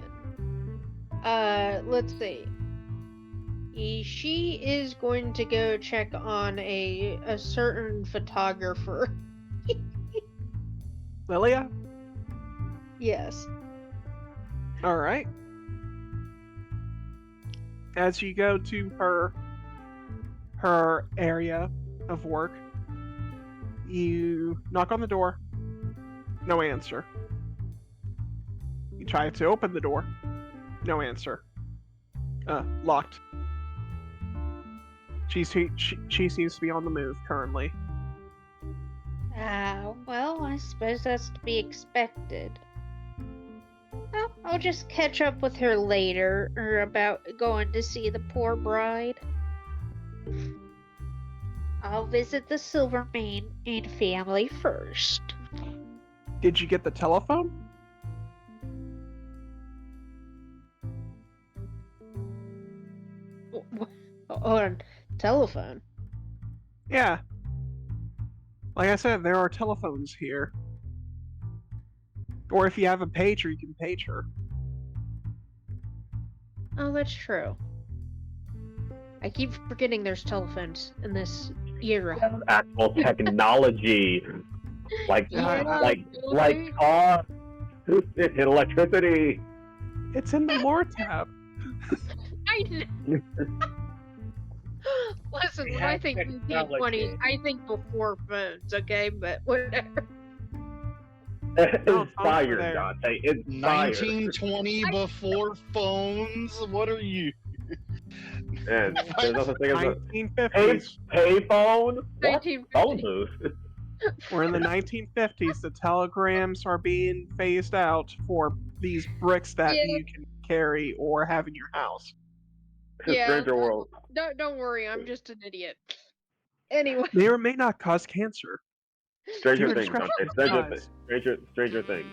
S6: then. Let's see. She is going to go check on a certain photographer.
S1: Lilia?
S6: Yes.
S1: Alright. As you go to her area of work, you knock on the door. No answer. You try to open the door. No answer. Locked. She seems to be on the move currently.
S6: Well, I suppose that's to be expected. Well, I'll just catch up with her later, or about going to see the poor bride. I'll visit the Silvermane and family first.
S1: Did you get the telephone?
S6: On telephone?
S1: Yeah. Like I said, there are telephones here. Or if you have a pager, you can page her.
S6: Oh, that's true. I keep forgetting there's telephones in this era.
S4: Actual technology, like
S6: Yeah,
S4: like cars, electricity.
S1: It's in the lore tab.
S6: I know. Listen,
S5: We
S6: when I
S5: have
S6: think
S5: technology.
S6: 1920s, I think before phones, okay? But whatever.
S4: Inspired,
S1: there.
S4: Dante. Inspired.
S3: 1920 before phones. What are you?
S4: And there's no such thing as a
S1: 1950s.
S4: payphone. What?
S6: 1950.
S4: Phone booth.
S1: We're in the 1950s. The telegrams are being phased out for these bricks that
S6: Yeah.
S1: you can carry or have in your house.
S6: Yeah.
S4: Stranger world.
S6: Don't worry, I'm just an idiot. Anyway.
S1: May or may not cause cancer.
S4: Stranger
S1: Dude,
S4: Things,
S1: scratch
S4: Dante.
S1: my eyes.
S4: Stranger Things.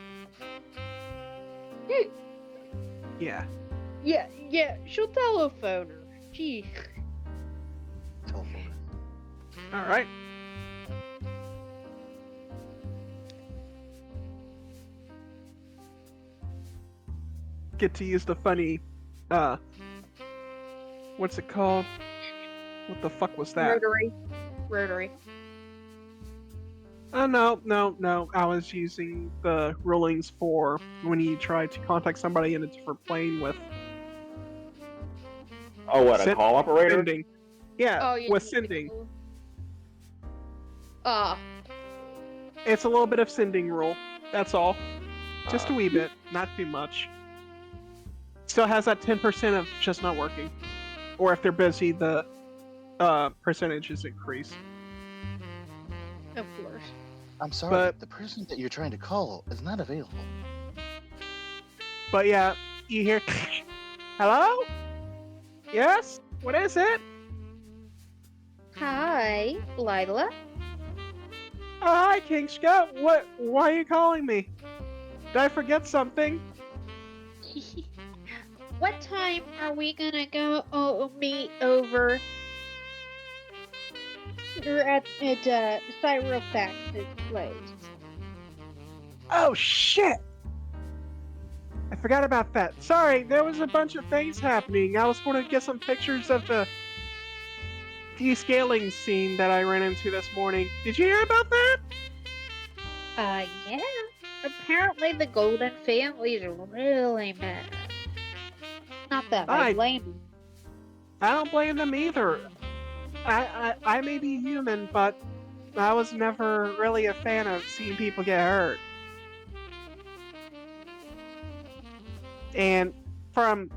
S1: Yeah.
S6: Yeah, she'll telephone her. Gee.
S3: Telephone.
S1: All right. Get to use the funny, what's it called? What the fuck was that?
S6: Rotary.
S1: No. I was using the rulings for when you try to contact somebody in a different plane with
S4: Oh, what, a
S1: Send-
S4: call operator?
S1: sending. Yeah,
S6: Oh, yeah.
S1: with sending.
S6: Ah.
S1: It's a little bit of sending rule. That's all. Just a wee bit, not too much. Still has that 10% of just not working. Or if they're busy, the percentage is increased.
S6: Of course.
S3: I'm sorry,
S1: But-
S3: the person that you're trying to call is not available.
S1: But yeah, you hear, hello? Yes? What is it?
S6: Hi, Lila.
S1: Oh, hi, Kinska. Why are you calling me? Did I forget something?
S6: What time are we gonna go meet over You're at Cyrofax's place.
S1: Oh shit! I forgot about that. Sorry, there was a bunch of things happening. I was going to get some pictures of the descaling scene that I ran into this morning. Did you hear about that?
S6: Yeah. Apparently the Golden family's really mad. Not that I blame them.
S1: I don't blame them either. I may be human, but I was never really a fan of seeing people get hurt. And from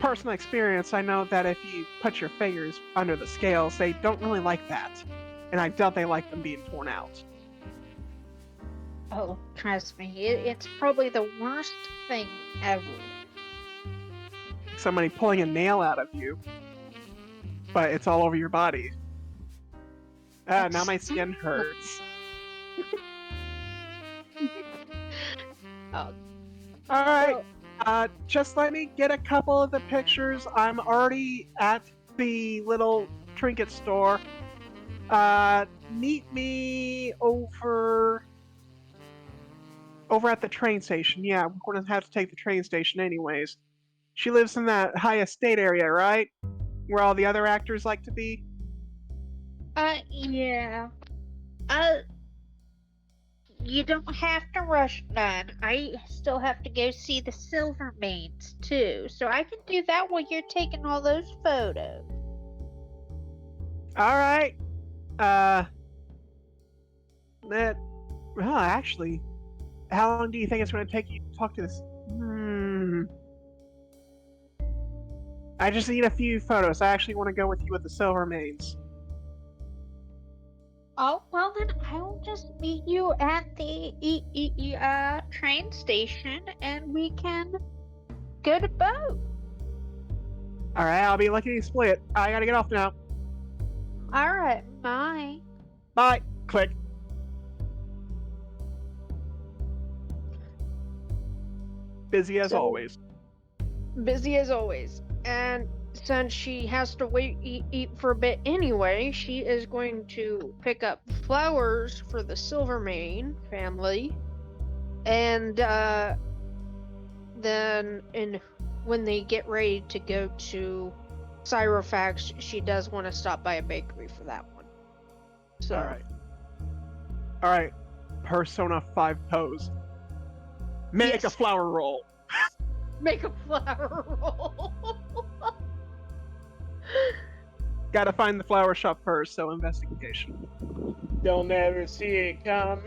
S1: personal experience, I know that if you put your fingers under the scales, they don't really like that. And I doubt they like them being torn out.
S6: Oh, trust me, it's probably the worst thing ever.
S1: Somebody pulling a nail out of you, but it's all over your body. Now my skin hurts.
S6: Oh.
S1: Alright, just let me get a couple of the pictures. I'm already at the little trinket store. Meet me over at the train station. Yeah, we're gonna have to take the train station anyways. She lives in that high estate area, right? Where all the other actors like to be?
S6: Yeah. You don't have to rush none. I still have to go see the Silvermanes, too. So I can do that while you're taking all those photos.
S1: Alright. Well, actually, how long do you think it's going to take you to talk to this? I just need a few photos. I actually want to go with you with the Silvermanes.
S6: Oh, well then I'll just meet you at the train station and we can go to boat.
S1: Alright, I'll be lucky to split. I gotta get off now.
S6: Alright, bye.
S1: Bye. Click. Busy as always.
S7: Busy as always. And since she has to eat for a bit anyway, she is going to pick up flowers for the Silvermane family. And then when they get ready to go to Cyrofax, she does want to stop by a bakery for that one. So
S1: Alright. Persona 5 pose. Make a flower roll.
S7: Make a flower roll.
S1: Gotta find the flower shop first, so investigation.
S2: Don't ever see it coming.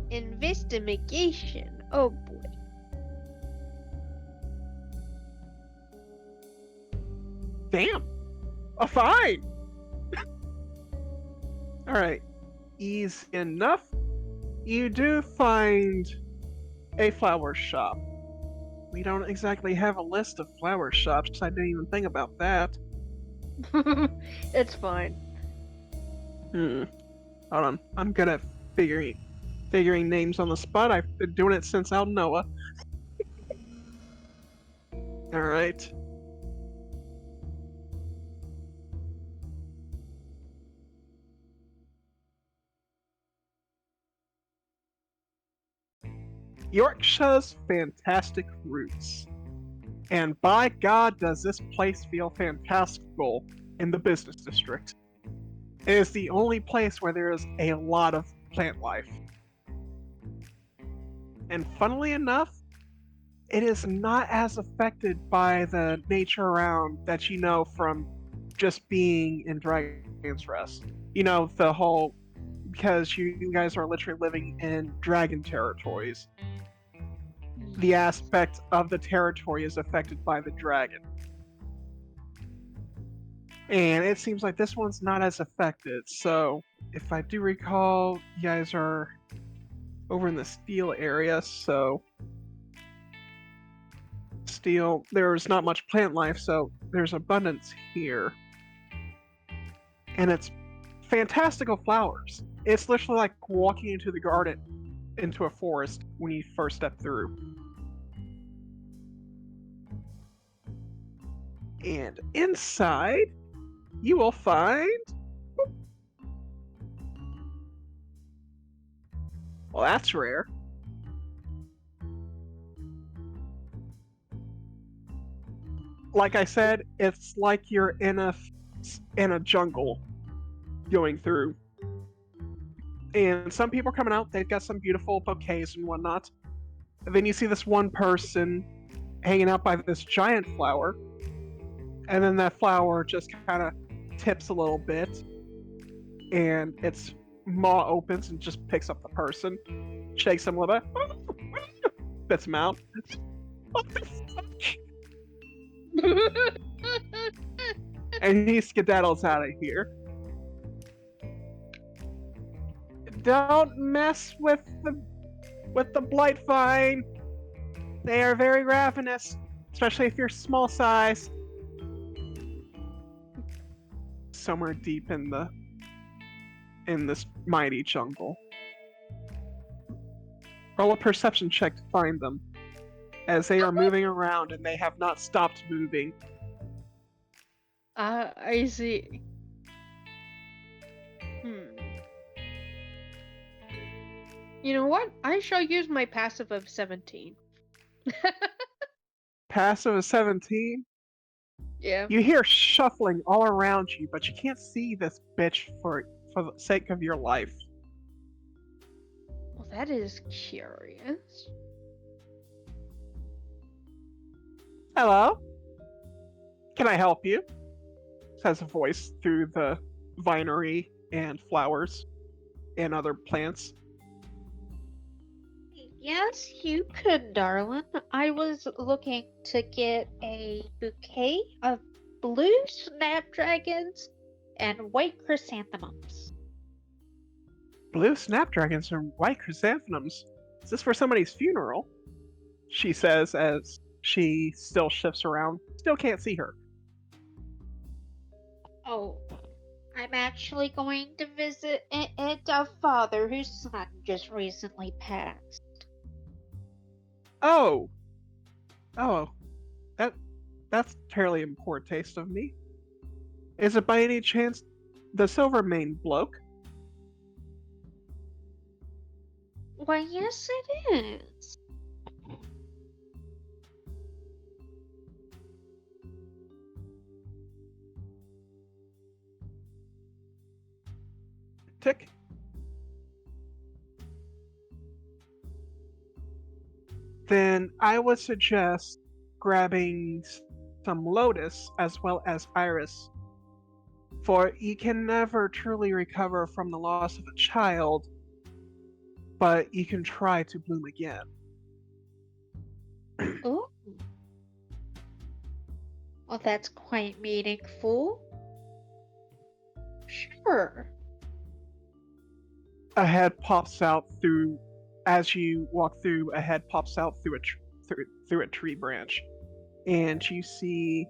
S7: Investigation. Oh boy.
S1: Damn! A fine! Alright. Easy enough. You do find a flower shop. We don't exactly have a list of flower shops. I didn't even think about that.
S7: It's fine.
S1: Hold on. I'm good at figuring names on the spot. I've been doing it since Al Noah. Alright. Yorkshire's fantastic roots. And by God, does this place feel fantastical in the business district. It is the only place where there is a lot of plant life. And funnily enough, it is not as affected by the nature around that you know from just being in Dragon's Rest. You know, the whole, because you guys are literally living in dragon territories. The aspect of the territory is affected by the dragon. And it seems like this one's not as affected, so if I do recall, you guys are over in the steel area, so steel, there's not much plant life, so there's abundance here. And it's fantastical flowers. It's literally like walking into the garden, into a forest when you first step through. And inside, you will find... Well, that's rare. Like I said, it's like you're in a jungle going through. And some people are coming out, they've got some beautiful bouquets and whatnot. And then you see this one person hanging out by this giant flower. And then that flower just kind of tips a little bit. And its maw opens and just picks up the person. Shakes him a little bit. Spits him out. What the fuck? And he skedaddles out of here. Don't mess with the blight vine. They are very ravenous, especially if you're small size. Somewhere deep in this mighty jungle. Roll a perception check to find them, as they are moving around and they have not stopped moving.
S7: I see. You know what? I shall use my passive of 17.
S1: Passive of 17?
S7: Yeah.
S1: You hear shuffling all around you, but you can't see this bitch for the sake of your life.
S7: Well, that is curious.
S1: Hello? Can I help you? Says a voice through the vinery and flowers and other plants.
S6: Yes, you could, darling. I was looking to get a bouquet of blue snapdragons and white chrysanthemums.
S1: Blue snapdragons and white chrysanthemums? Is this for somebody's funeral? She says as she still shifts around. Still can't see her.
S6: Oh, I'm actually going to visit a father whose son just recently passed.
S1: Oh, that's fairly in poor taste of me. Is it by any chance the Silvermane bloke?
S6: Why, yes, it is.
S1: Tick. Then I would suggest grabbing some Lotus as well as Iris, for you can never truly recover from the loss of a child, but you can try to bloom again.
S6: Ooh. Well, that's quite meaningful. Sure.
S1: A head pops out through, as you walk through, a head pops out through a tree branch, and you see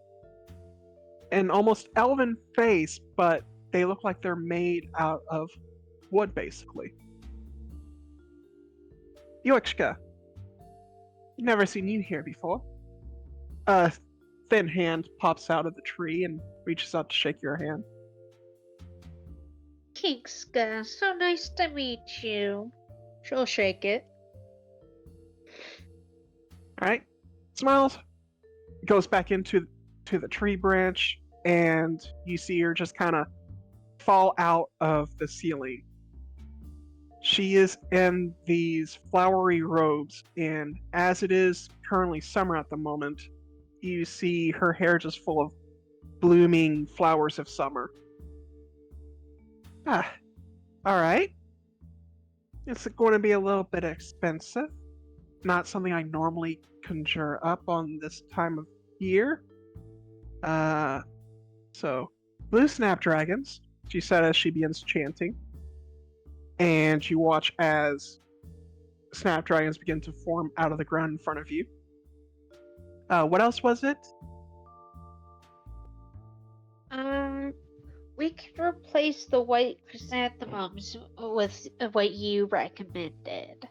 S1: an almost elven face, but they look like they're made out of wood, basically. Allyssha, never seen you here before. A thin hand pops out of the tree and reaches out to shake your hand.
S6: Kinska, so nice to meet you.
S7: She'll shake it.
S1: Alright, smiles, goes back into the tree branch, and you see her just kind of fall out of the ceiling. She is in these flowery robes, and as it is currently summer at the moment, you see her hair just full of blooming flowers of summer. Alright. It's going to be a little bit expensive. Not something I normally conjure up on this time of year. So, blue snapdragons, she said as she begins chanting. And you watch as snapdragons begin to form out of the ground in front of you. What else was it?
S6: We could replace the white chrysanthemums with what you recommended.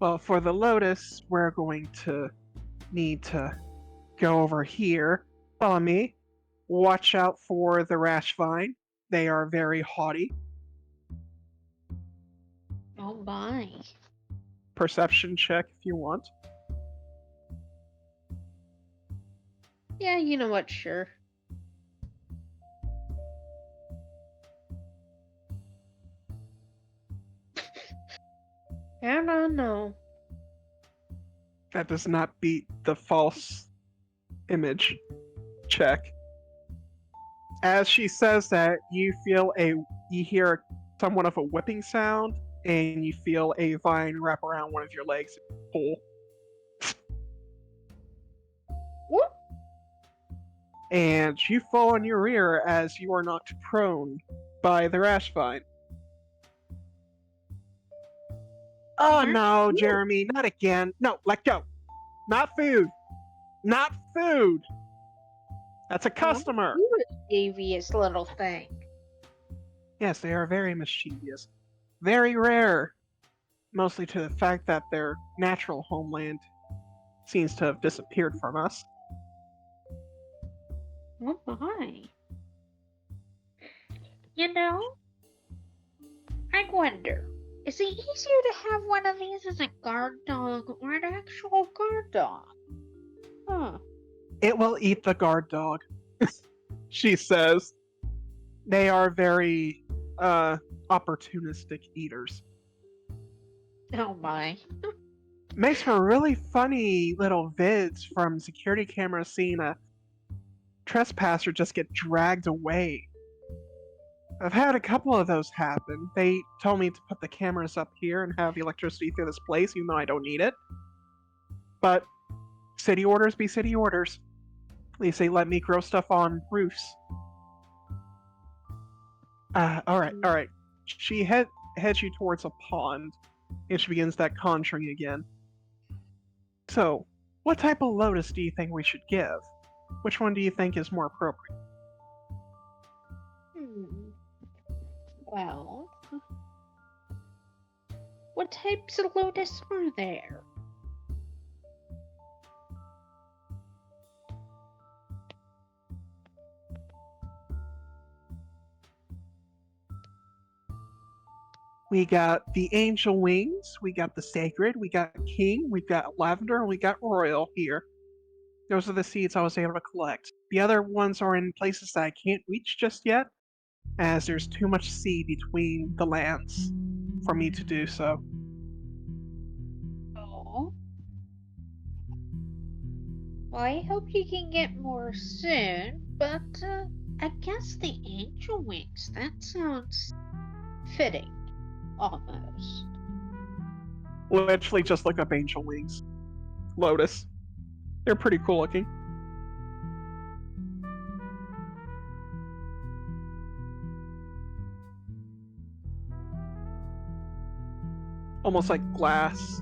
S1: Well, for the Lotus, we're going to need to go over here. Follow me. Watch out for the rash vine. They are very haughty.
S6: Oh my.
S1: Perception check if you want.
S7: Yeah, you know what? Sure. I don't know.
S1: That does not beat the false image check. As she says that, you hear somewhat of a whipping sound, and you feel a vine wrap around one of your legs and pull.
S7: Whoop.
S1: And you fall on your rear as you are knocked prone by the rash vine. Oh no, Jeremy, not again. No, let go. Not food. Not food. That's a customer.
S6: You devious little thing.
S1: Yes, they are very mischievous. Very rare. Mostly to the fact that their natural homeland seems to have disappeared from us.
S6: Oh my. You know, I wonder, is it easier to have one of these as a guard dog or an actual guard dog? Huh.
S1: It will eat the guard dog, she says. They are very opportunistic eaters.
S6: Oh my.
S1: Makes for really funny little vids from security cameras seeing a trespasser just get dragged away. I've had a couple of those happen. They told me to put the cameras up here and have electricity through this place, even though I don't need it. But city orders be city orders. At least they let me grow stuff on roofs. Alright. She heads you towards a pond, and she begins that conjuring again. So, what type of lotus do you think we should give? Which one do you think is more appropriate?
S6: Well, what types of lotus are there?
S1: We got the angel wings, we got the sacred, we got king, we got lavender, and we got royal here. Those are the seeds I was able to collect. The other ones are in places that I can't reach just yet, as there's too much sea between the lands for me to do so.
S6: Oh. Well, I hope you can get more soon, but I guess the angel wings, that sounds fitting, almost.
S1: Literally just look up angel wings. Lotus. They're pretty cool looking. Almost like glass.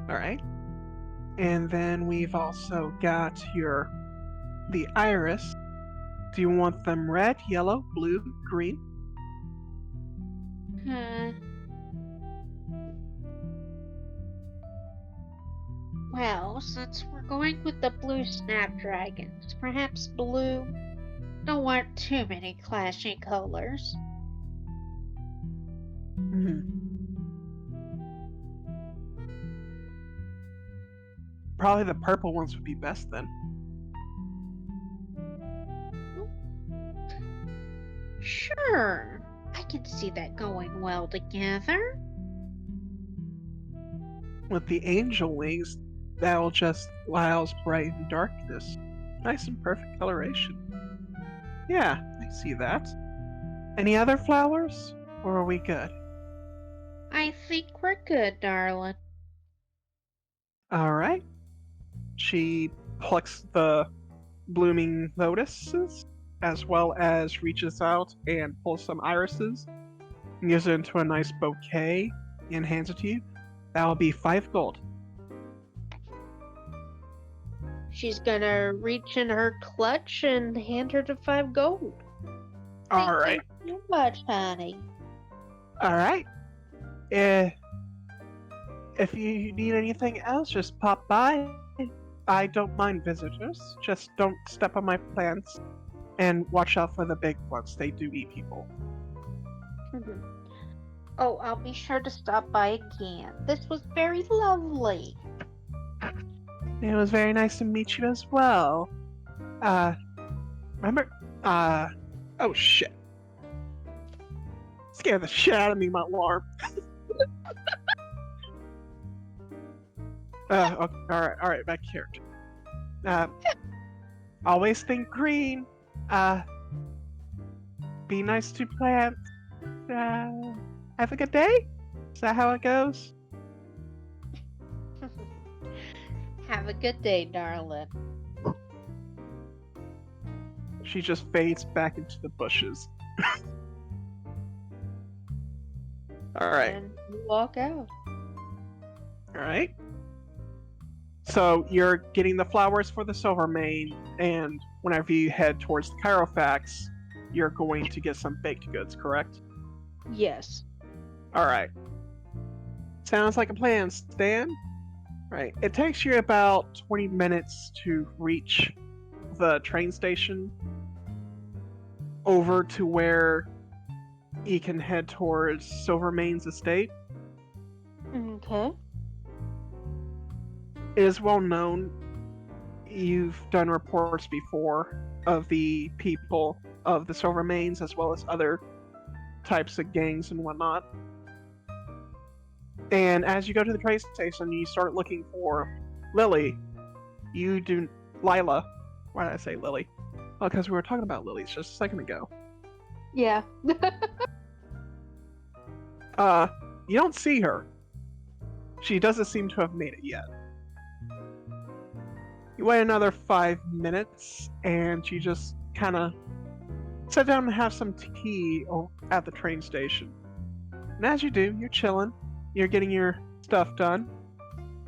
S1: Alright. And then we've also got the iris. Do you want them red, yellow, blue, green?
S6: Well, since we're going with the blue snapdragons, perhaps blue. Don't want too many clashing colors.
S1: Probably the purple ones would be best then.
S6: Sure, I can see that going well together.
S1: With the angel wings, that'll just allows bright and darkness. Nice and perfect coloration. Yeah, I see that. Any other flowers? Or are we good?
S6: I think we're good, darling.
S1: Alright. She plucks the blooming lotuses, as well as reaches out and pulls some irises, and gives it into a nice bouquet, and hands it to you. That'll be 5 gold.
S7: She's gonna reach in her clutch and hand her the 5 gold.
S1: Alright.
S6: Thank you so much, honey.
S1: Alright. if you need anything else, just pop by. I don't mind visitors. Just don't step on my plants. And watch out for the big ones. They do eat people.
S6: Oh, I'll be sure to stop by again. This was very lovely.
S1: It was very nice to meet you as well. Remember? Oh shit. Scared the shit out of me, my alarm. Okay, alright, back to character. Always think green. Be nice to plants. Have a good day? Is that how it goes?
S6: Have a good day, darling.
S1: She just fades back into the bushes. Alright.
S6: And you walk out.
S1: Alright. So you're getting the flowers for the Silvermane, and whenever you head towards the Chirofax, you're going to get some baked goods, correct?
S7: Yes.
S1: Alright. Sounds like a plan, Stan. Right. It takes you about 20 minutes to reach the train station over to where you can head towards Silvermane's estate.
S6: Okay.
S1: It is well known, you've done reports before of the people of the Silvermanes as well as other types of gangs and whatnot. And as you go to the train station, you start looking for Lily. Lila. Why did I say Lily? Well, because we were talking about lilies just a second ago.
S7: Yeah.
S1: You don't see her. She doesn't seem to have made it yet. You wait another 5 minutes, and you just kind of sit down and have some tea at the train station. And as you do, you're chilling. You're getting your stuff done.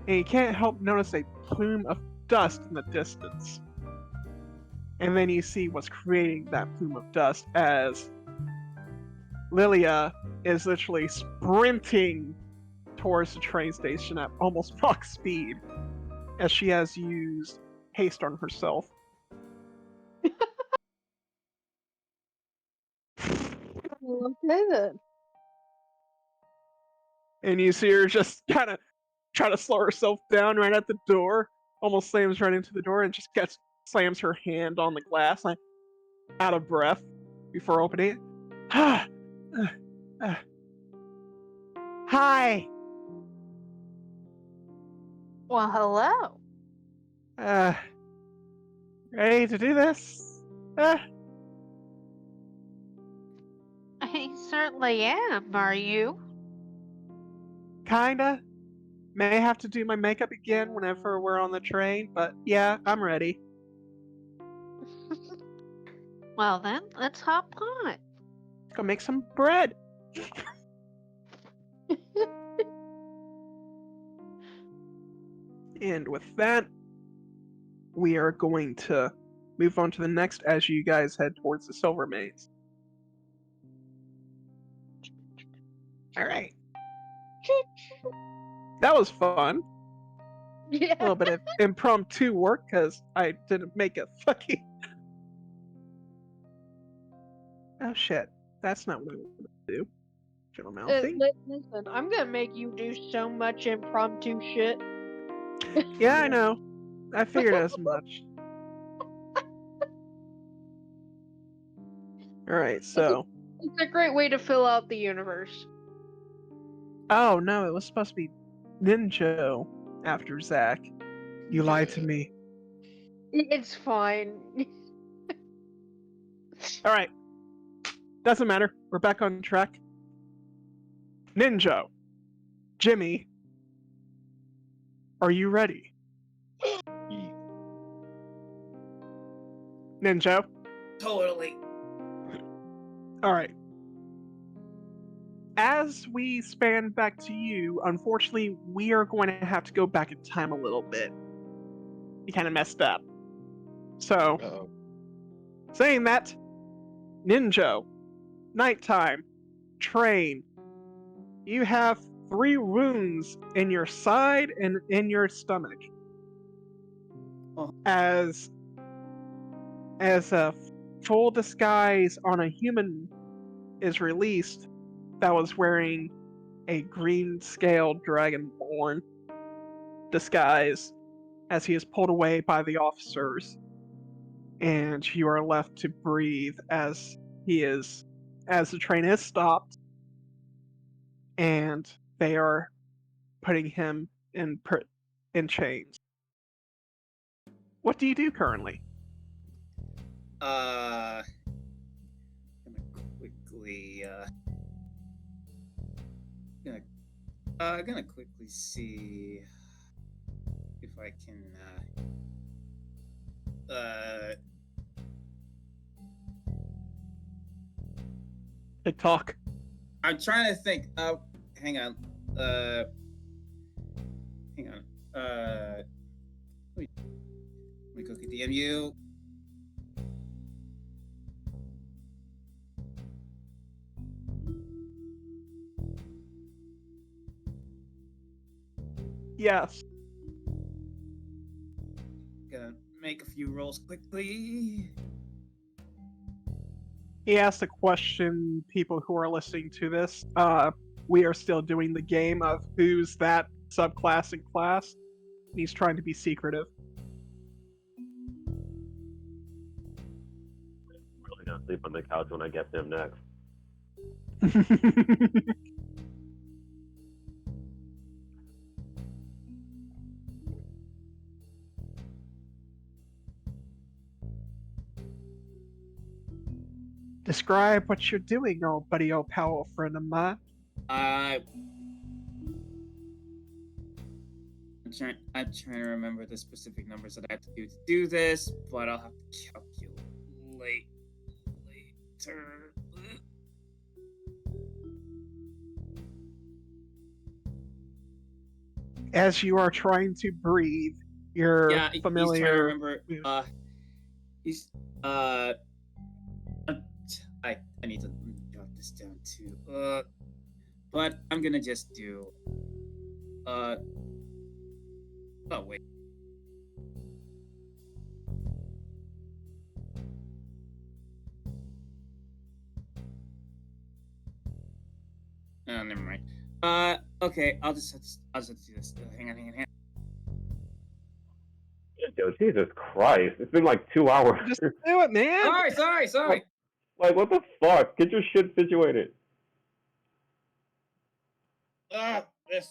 S1: And you can't help notice a plume of dust in the distance. And then you see what's creating that plume of dust as Lilia is literally sprinting towards the train station at almost Mach speed, as she has used haste on herself.
S7: Okay then.
S1: And you see her just kind of try to slow herself down right at the door, almost slams right into the door, and just slams her hand on the glass, like out of breath before opening it. Hi.
S6: Well, hello.
S1: Ready to do this?
S6: I certainly am, are you?
S1: Kinda. May have to do my makeup again whenever we're on the train, but yeah, I'm ready.
S6: Well then, let's hop on.
S1: Let's go make some bread. And with that, we are going to move on to the next as you guys head towards the Silvermanes. Alright. That was fun.
S7: Yeah.
S1: A little bit of impromptu work because I didn't make a fucking. Oh shit. That's not what I wanted to do. General Mousing.
S7: Listen, I'm gonna make you do so much impromptu shit.
S1: Yeah, I know. I figured as much. Alright, so.
S7: It's a great way to fill out the universe.
S1: Oh no, it was supposed to be Ninjo after Zach. You lied to me.
S7: It's fine.
S1: Alright. Doesn't matter. We're back on track. Ninjo. Jimmy. Are you ready? Ninjo.
S5: Totally.
S1: Alright. As we span back to you, unfortunately, we are going to have to go back in time a little bit. You kind of messed up. So,
S3: Uh-oh.
S1: saying that, Ninjo, nighttime, train. You have 3 wounds in your side and in your stomach.
S5: Oh.
S1: As a full disguise on a human is released that was wearing a green scaled dragonborn disguise, as he is pulled away by the officers, and you are left to breathe as the train is stopped, and they are putting him in chains. What do you do currently?
S5: Gonna quickly gonna quickly see if I can
S1: TikTok.
S5: I'm trying to think. Hang on. Hang on. Let me quickly DM you.
S1: Yes.
S5: Gonna make a few rolls quickly.
S1: He asked a question, people who are listening to this. We are still doing the game of who's that subclass and class. He's trying to be secretive.
S4: Really gonna sleep on the couch when I get them next.
S1: Describe what you're doing, old buddy, old pal, friend of mine.
S5: I'm trying to remember the specific numbers that I have to do this, but I'll have to calculate later.
S1: As you are trying to breathe, your
S5: Yeah,
S1: familiar.
S5: he's trying to remember. I need to jot this down too. But I'm gonna just do. Oh wait. Oh, never mind. Okay, I'll just do this. Hang on.
S4: Yo, Jesus Christ! It's been like 2 hours.
S1: Just do it, man.
S5: Sorry.
S4: Like, what the fuck? Get your shit situated.
S5: This.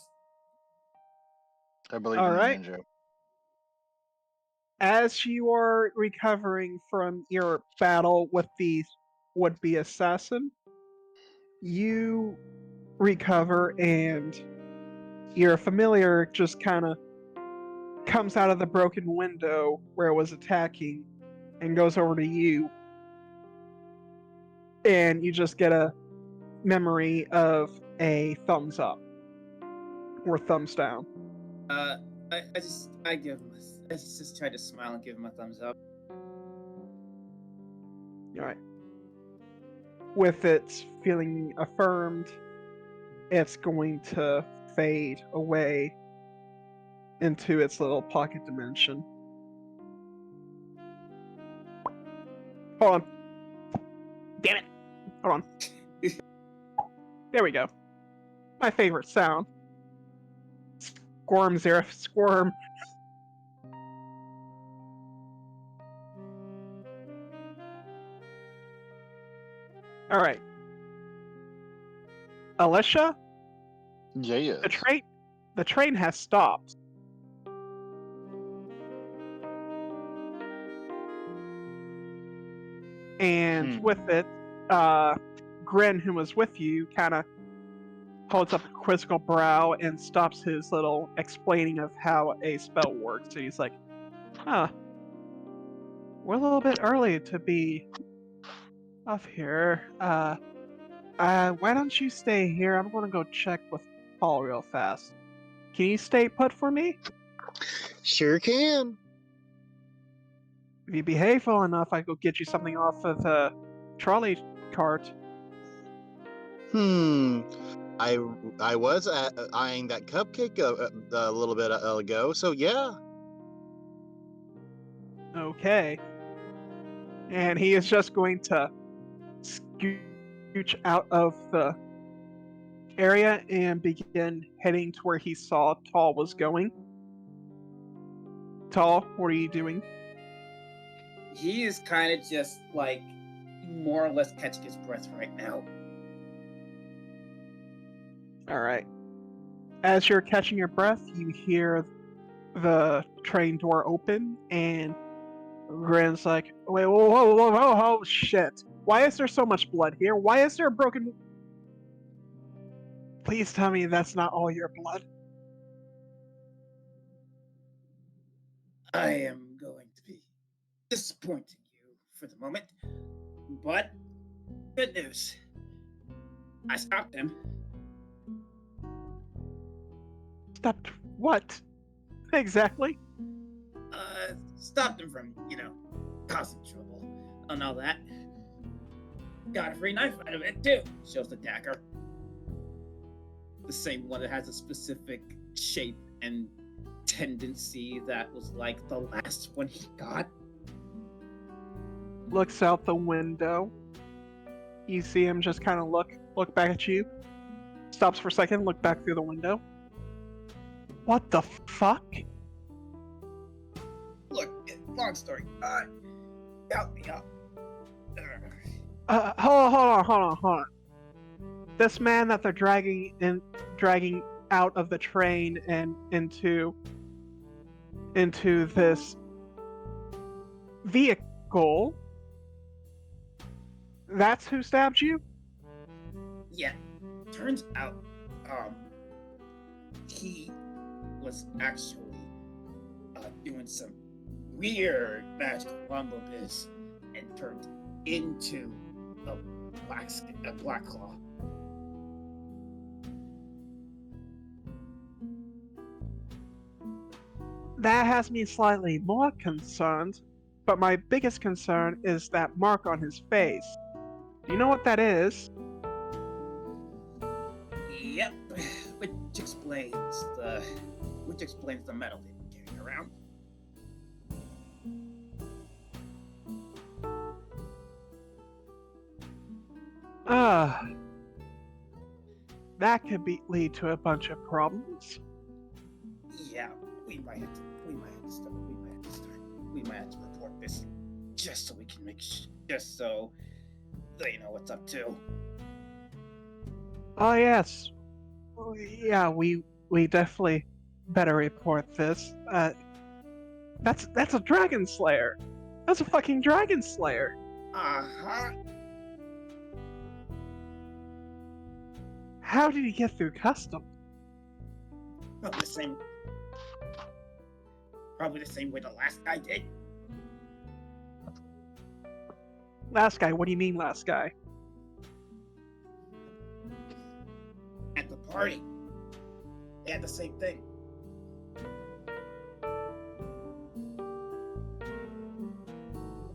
S3: I believe
S1: All
S3: in
S1: right.
S3: Ninjo.
S1: As you are recovering from your battle with the would-be assassin, you recover, and your familiar just kind of comes out of the broken window where it was attacking and goes over to you, and you just get a memory of a thumbs up or thumbs down.
S5: I just try to smile and give him a thumbs up.
S1: Alright. With it feeling affirmed, it's going to fade away into its little pocket dimension. Hold on. Damn it. Hold on. There we go. My favorite sound. Squirm, Zerif, squirm. Alright. Allyssha,
S3: Yeah.
S1: the train has stopped. And with it, Grin, who was with you, kind of holds up a quizzical brow and stops his little explaining of how a spell works. And he's like, we're a little bit early to be off here. Why don't you stay here? I'm gonna go check with Paul real fast. Can you stay put for me?
S8: Sure can.
S1: If you behave well enough, I go get you something off of the trolley cart.
S8: I was eyeing that cupcake a little bit ago, so yeah.
S1: Okay. And he is just going to scooch out of the area and begin heading to where he saw Taul was going. Taul, what are you doing?
S5: He is kind of just like more or less catching his breath right now.
S1: Alright. As you're catching your breath, you hear the train door open, and Grin's like, wait, whoa, shit. Why is there so much blood here? Why is there a broken... Please tell me that's not all your blood.
S5: I am going to be disappointing you for the moment, but good news. I stopped him.
S1: Stopped what? Exactly?
S5: Stopped him from, causing trouble and all that. Got a free knife out of it, too. Shows the dagger. The same one that has a specific shape and tendency that was like the last one he got.
S1: Looks out the window. You see him just kind of look back at you. Stops for a second, look back through the window. What the fuck?
S5: Look, long story. Help me out.
S1: Hold on. This man that they're dragging out of the train and into this vehicle. That's who stabbed you?
S5: Yeah. Turns out, he was actually doing some weird magical rumble biz and turned into a black claw.
S1: That has me slightly more concerned, but my biggest concern is that mark on his face. Do you know what that is?
S5: Yep, which explains the metal they've been carrying around.
S1: That could lead to a bunch of problems.
S5: Yeah, we might have to report this just so we can just so they know what's up to.
S1: Oh yes. Yeah, we definitely better report this. That's a dragon slayer. That's a fucking dragon slayer.
S5: Uh-huh.
S1: How did he get through custom?
S5: Probably the same way the last guy did.
S1: Last guy? What do you mean last guy?
S5: At the party, they had the same thing.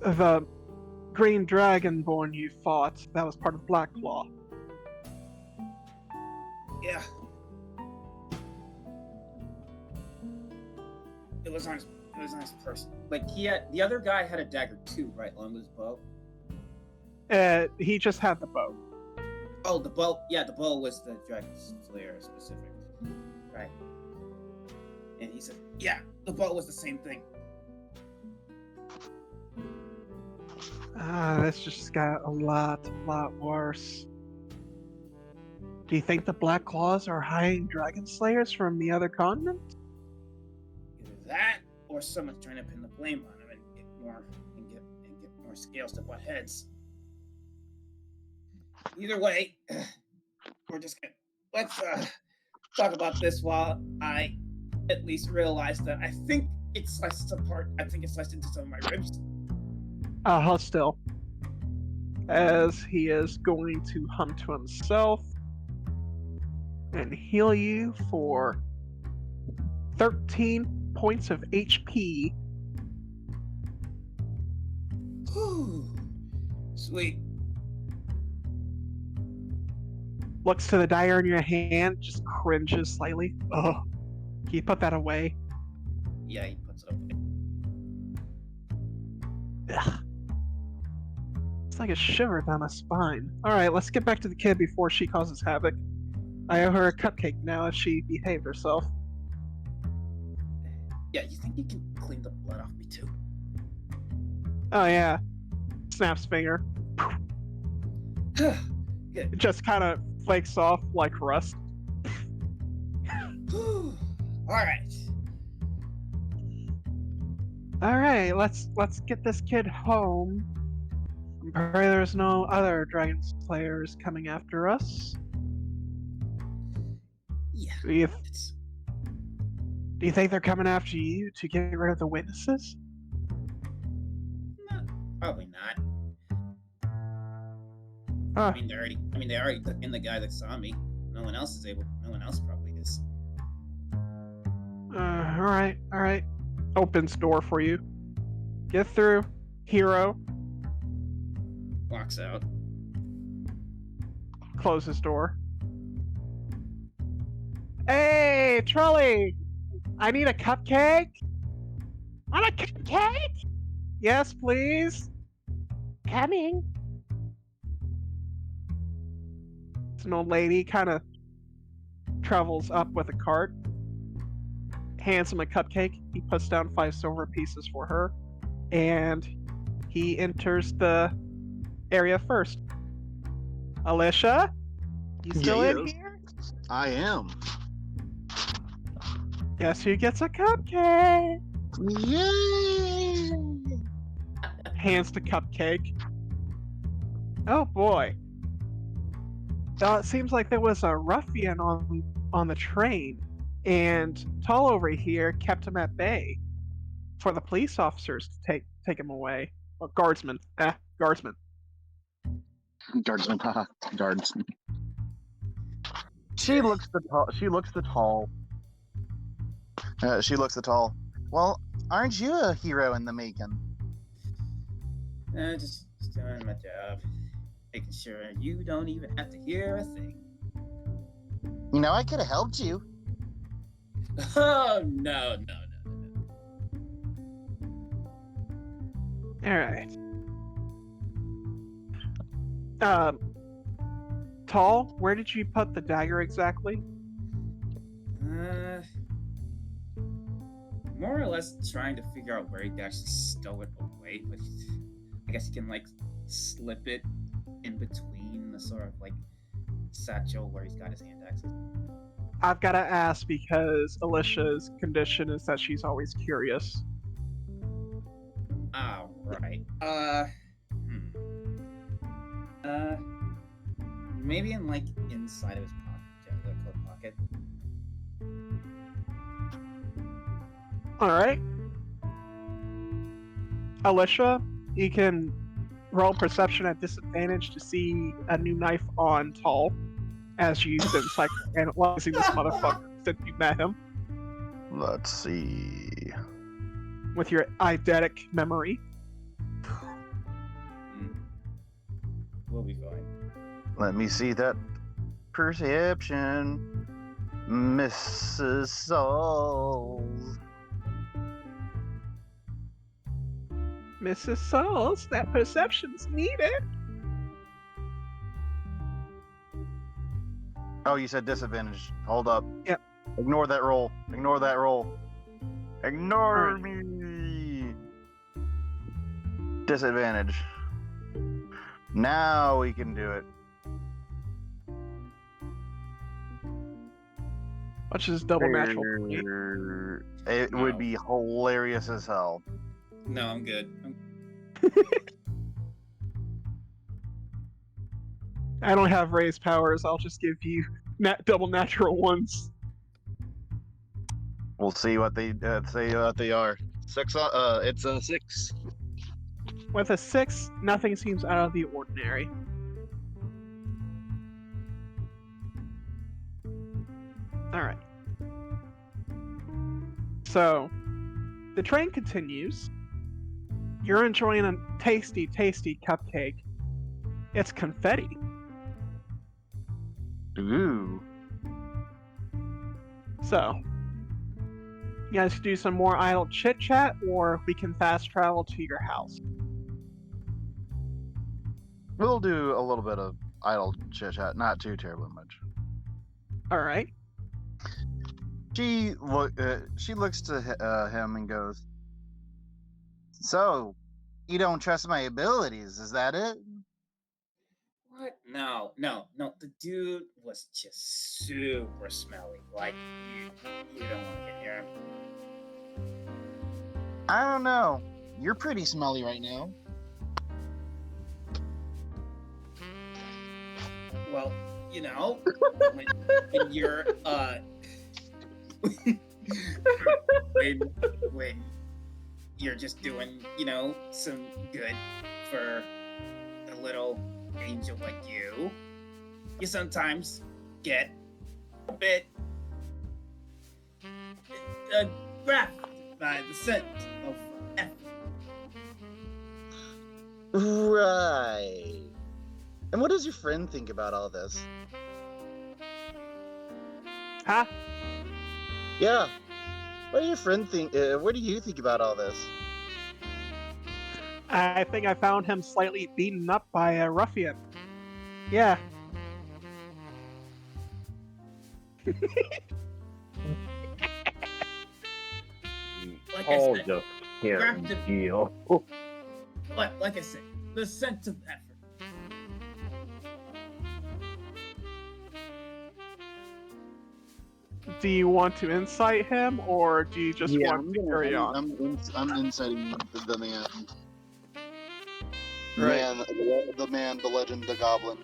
S1: The green dragonborn you fought, that was part of Black Claw.
S5: Yeah. It was on his person. Like the other guy had a dagger too, right, along with his bow.
S1: He just had the bow.
S5: Oh, the bow. Yeah, the bow was the dragon slayer specific, right? And he said, "Yeah, the bow was the same thing."
S1: This just got a lot worse. Do you think the Black Claws are hiding dragon slayers from the other continent?
S5: Either that, or someone's trying to pin the blame on him and get more scales to butt heads. Either way, we're just gonna let's talk about this while I at least realize that I think it's sliced apart. I think it's sliced into some of my ribs.
S1: Hold still. As he is going to hum to himself and heal you for 13 points of HP.
S5: Whew. Sweet.
S1: looks to the dagger in your hand, just cringes slightly. Oh, can you put that away?
S5: Yeah, he puts it away.
S1: Ugh. It's like a shiver down my spine. Alright, let's get back to the kid before she causes havoc. I owe her a cupcake now if she behaved herself.
S5: Yeah, you think you can clean the blood off me too?
S1: Oh yeah. Snaps finger.
S5: Good.
S1: It just kind of flakes off like rust.
S5: Alright.
S1: Alright, let's get this kid home. I'm pray there's no other Dragons players coming after us.
S5: Yeah.
S1: Do you
S5: It's...
S1: think they're coming after you to get rid of the witnesses?
S5: Probably not.
S1: Huh.
S5: They already took in the guy that saw me. No one else probably is.
S1: Alright. Opens door for you. Get through. Hero.
S5: Walks out.
S1: Closes door. Hey, trolley! I need a cupcake? Want a cupcake? Yes, please. Coming. It's an old lady, kind of travels up with a cart. Hands him a cupcake. He puts down 5 silver pieces for her. And he enters the area first. Allyssha? You still in
S8: Yes.
S1: here?
S8: I am.
S1: Guess who gets a cupcake?
S8: Yay!
S1: Hands the cupcake. Oh boy. It seems like there was a ruffian on the train, and Taul over here kept him at bay for the police officers to take him away. Or guardsmen. Guardsmen.
S3: Guardsman, haha, guards. She looks the tall. She looks the tall. She looks the tall. Well, aren't you a hero in the making?
S5: Just doing my job. Making sure you don't even have to hear a thing.
S3: You know, I could have helped you.
S5: Oh, no.
S1: Alright. Taul, where did you put the dagger exactly?
S5: More or less trying to figure out where he actually stole it away, but I guess he can, like, slip it in between the sort of, like, satchel where he's got his hand axes.
S1: I've got to ask because Alyssa's condition is that she's always curious.
S5: Ah, right. Maybe in, like, inside of his pocket, the coat pocket.
S1: Alright. Allyssha, you can roll perception at disadvantage to see a new knife on Taul as you've been psychoanalyzing this motherfucker since you met him
S3: Let's see.
S1: with your eidetic memory.
S5: We'll be fine.
S3: Let me see that perception, Mrs. Souls.
S1: Mrs. Sauls, that perception's needed.
S3: Oh, you said disadvantage. Hold up.
S1: Yep.
S3: Ignore that roll. Ignore that roll. Ignore
S1: Alright.
S3: me. Disadvantage. Now we can do it.
S1: Which is double natural. for me.
S3: It
S5: No.
S3: would be hilarious as hell.
S5: No, I'm good.
S1: I don't have raised powers. I'll just give you double natural ones.
S3: We'll see what they say what they are. It's a 6.
S1: With a 6, nothing seems out of the ordinary. Alright. So, the train continues. You're enjoying a tasty, tasty cupcake. It's confetti.
S9: Ooh.
S1: So, you guys do some more idle chit chat, or we can fast travel to your house.
S9: We'll do a little bit of idle chit chat, not too terribly much.
S1: All right.
S9: She looks to him and goes, "So, you don't trust my abilities, is that it?"
S5: What? No. The dude was just super smelly. Like, you don't want to get near him.
S9: I don't know. You're pretty smelly right now.
S5: Well, when you're when you're just doing, some good for a little angel like you sometimes get a bit grabbed by the scent of effort.
S9: Right. And what does your friend think about all this?
S1: Huh?
S9: Yeah. What do your friend think? What do you think about all this?
S1: I think I found him slightly beaten up by a ruffian. Yeah.
S5: Like I
S4: Paul
S5: said,
S4: just can't
S5: grabbed
S4: deal.
S5: like I said, the scent of effort.
S1: Do you want to incite him, or do you just want to carry on?
S9: I'm inciting the man.
S1: Right.
S9: The man, the legend, the goblin.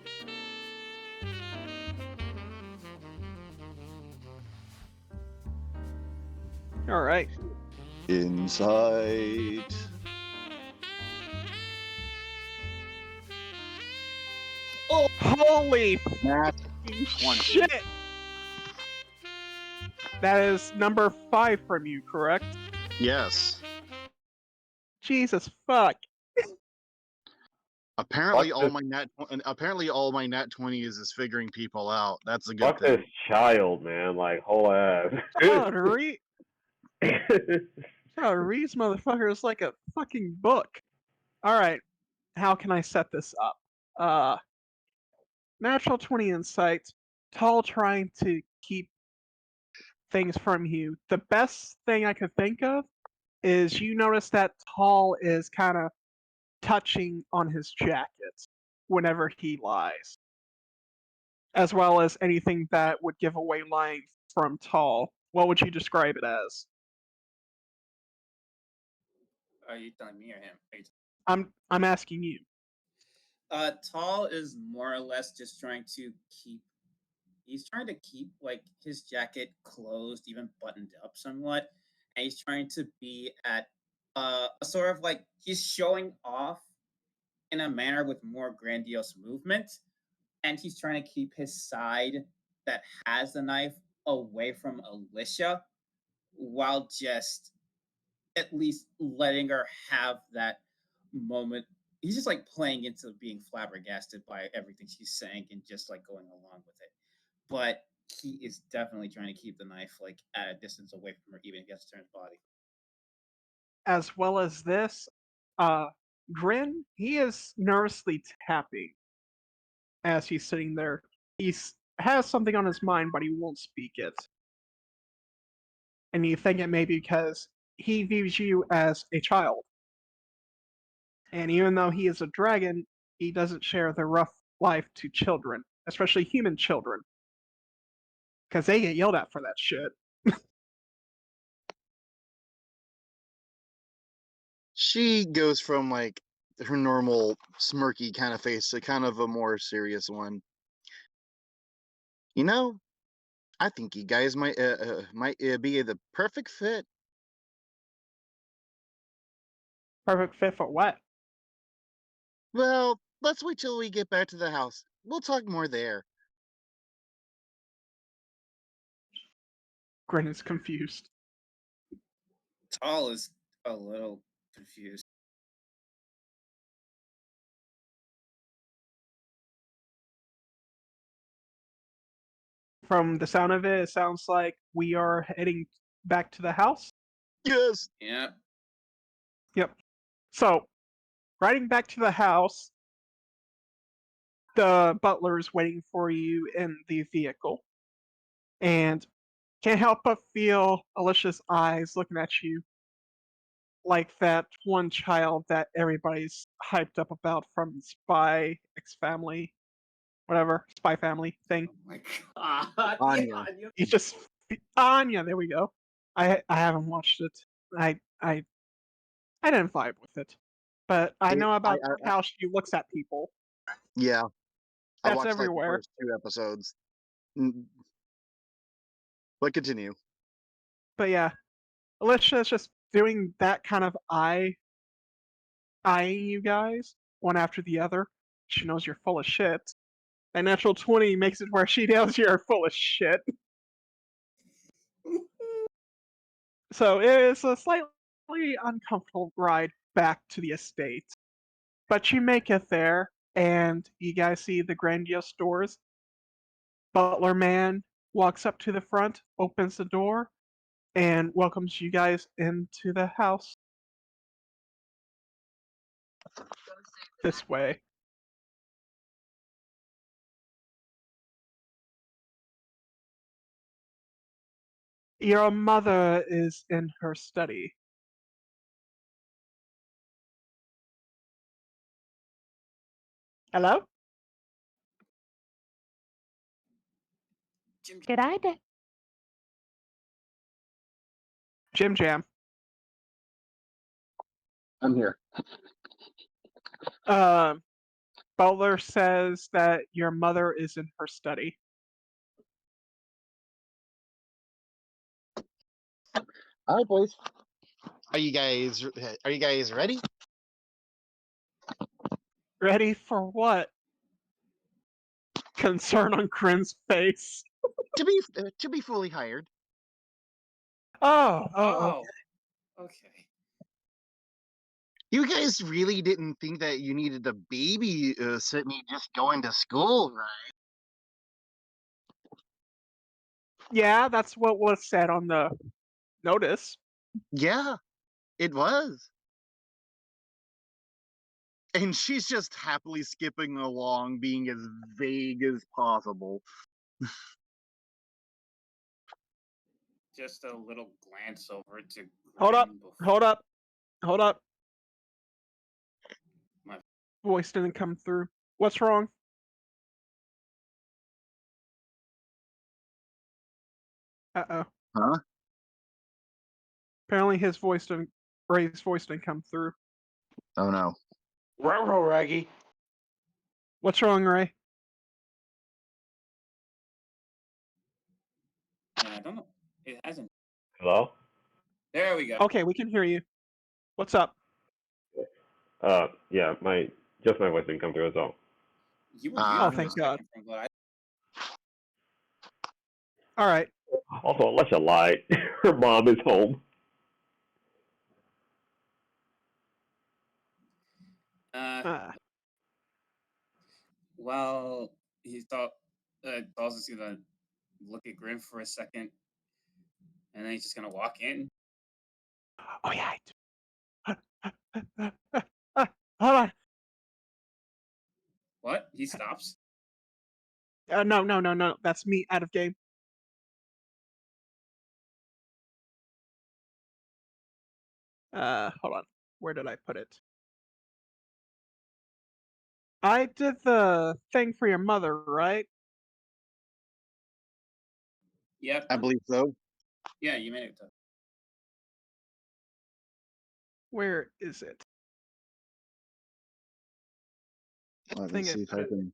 S1: All right.
S9: Insight.
S1: Oh, holy
S9: Nat
S1: shit! That is number 5 from you, correct?
S9: Yes.
S1: Jesus fuck.
S9: Apparently
S4: Fuck
S9: all my nat 20s is figuring people out. That's a good
S4: Fuck
S9: thing.
S4: this child, man. Like, whole ass.
S1: God, read motherfucker is like a fucking book. Alright. How can I set this up? Natural 20 insight. Taul trying to keep things from you. The best thing I could think of is you notice that Taul is kind of touching on his jacket whenever he lies, as well as anything that would give away lying from Taul. What would you describe it as?
S5: Are you telling me or him?
S1: I'm asking you.
S5: Taul is more or less just trying to keep. He's trying to keep like his jacket closed, even buttoned up somewhat, and he's trying to be at a sort of like he's showing off in a manner with more grandiose movement, and he's trying to keep his side that has the knife away from Allyssha, while just at least letting her have that moment. He's just like playing into being flabbergasted by everything she's saying and just like going along with it. But he is definitely trying to keep the knife like at a distance away from her, even against her body.
S1: As well as this, Grin, he is nervously tapping as he's sitting there. He has something on his mind, but he won't speak it. And you think it may be because he views you as a child. And even though he is a dragon, he doesn't share the rough life to children, especially human children. Because they get yelled at for that shit.
S9: She goes from like her normal smirky kind of face to kind of a more serious one. You know, I think you guys might be the perfect fit.
S1: Perfect fit for what?
S9: Well, let's wait till we get back to the house. We'll talk more there.
S1: Grin is confused.
S5: Taul is a little confused.
S1: From the sound of it, it sounds like we are heading back to the house.
S9: Yes.
S5: Yeah.
S1: Yep. So, riding back to the house, the butler is waiting for you in the vehicle. And can't help but feel Alyssa's eyes looking at you like that one child that everybody's hyped up about from Spy X Family, whatever, Spy Family thing.
S5: Oh my god.
S9: Anya.
S5: Yeah,
S1: You just Anya, there we go. I haven't watched it. I didn't vibe with it. But I know about how she looks at people.
S9: Yeah. I
S1: That's
S9: watched like the
S1: everywhere.
S9: first 2 episodes. Mm. But continue.
S1: But yeah, Alysha is just doing that kind of eyeing you guys one after the other. She knows you're full of shit. A natural 20 makes it where she knows you're full of shit. So it is a slightly uncomfortable ride back to the estate. But you make it there, and you guys see the grandiose doors. Butler man walks up to the front, opens the door, and welcomes you guys into the house. This way. Your mother is in her study. Hello?
S5: Jim,
S6: Did I?
S1: Jim Jam.
S9: I'm here.
S1: Butler says that your mother is in her study.
S9: All right, boys. Are you guys ready?
S1: Ready for what? Concern on Grin's face.
S9: To be fully hired.
S1: Oh.
S5: Oh. Okay.
S9: You guys really didn't think that you needed a baby sit me just going to school, right?
S1: Yeah, that's what was said on the notice.
S9: Yeah, it was. And she's just happily skipping along, being as vague as possible.
S5: Just a little glance over to
S1: Hold up,
S5: Grim before-
S1: hold up.
S5: My-
S1: Voice didn't come through. What's wrong? Uh-oh.
S9: Huh?
S1: Apparently Ray's voice didn't come through.
S9: Oh no.
S2: Ruh-roh, Raggy.
S1: What's wrong, Ray?
S5: I don't know. It hasn't.
S4: Hello?
S5: There we go.
S1: Okay, we can hear you. What's up?
S4: Yeah, my voice didn't come through as well.
S5: You were
S1: Oh,
S5: muted for a
S1: thank God.
S5: second from what I-
S1: All right.
S4: Also, Alysha lied. Her mom is home.
S5: Well, he thought Dawes is gonna look at Grim for a second, and then he's just gonna walk in.
S1: Oh yeah, I do. Hold on.
S5: What? He stops.
S1: No. That's me out of game. Hold on. Where did I put it? I did the thing for your mother, right?
S5: Yep.
S9: I believe so.
S5: Yeah, you made it.
S1: Where is it?
S9: Let me
S1: Think
S9: see
S1: it-
S9: if I can.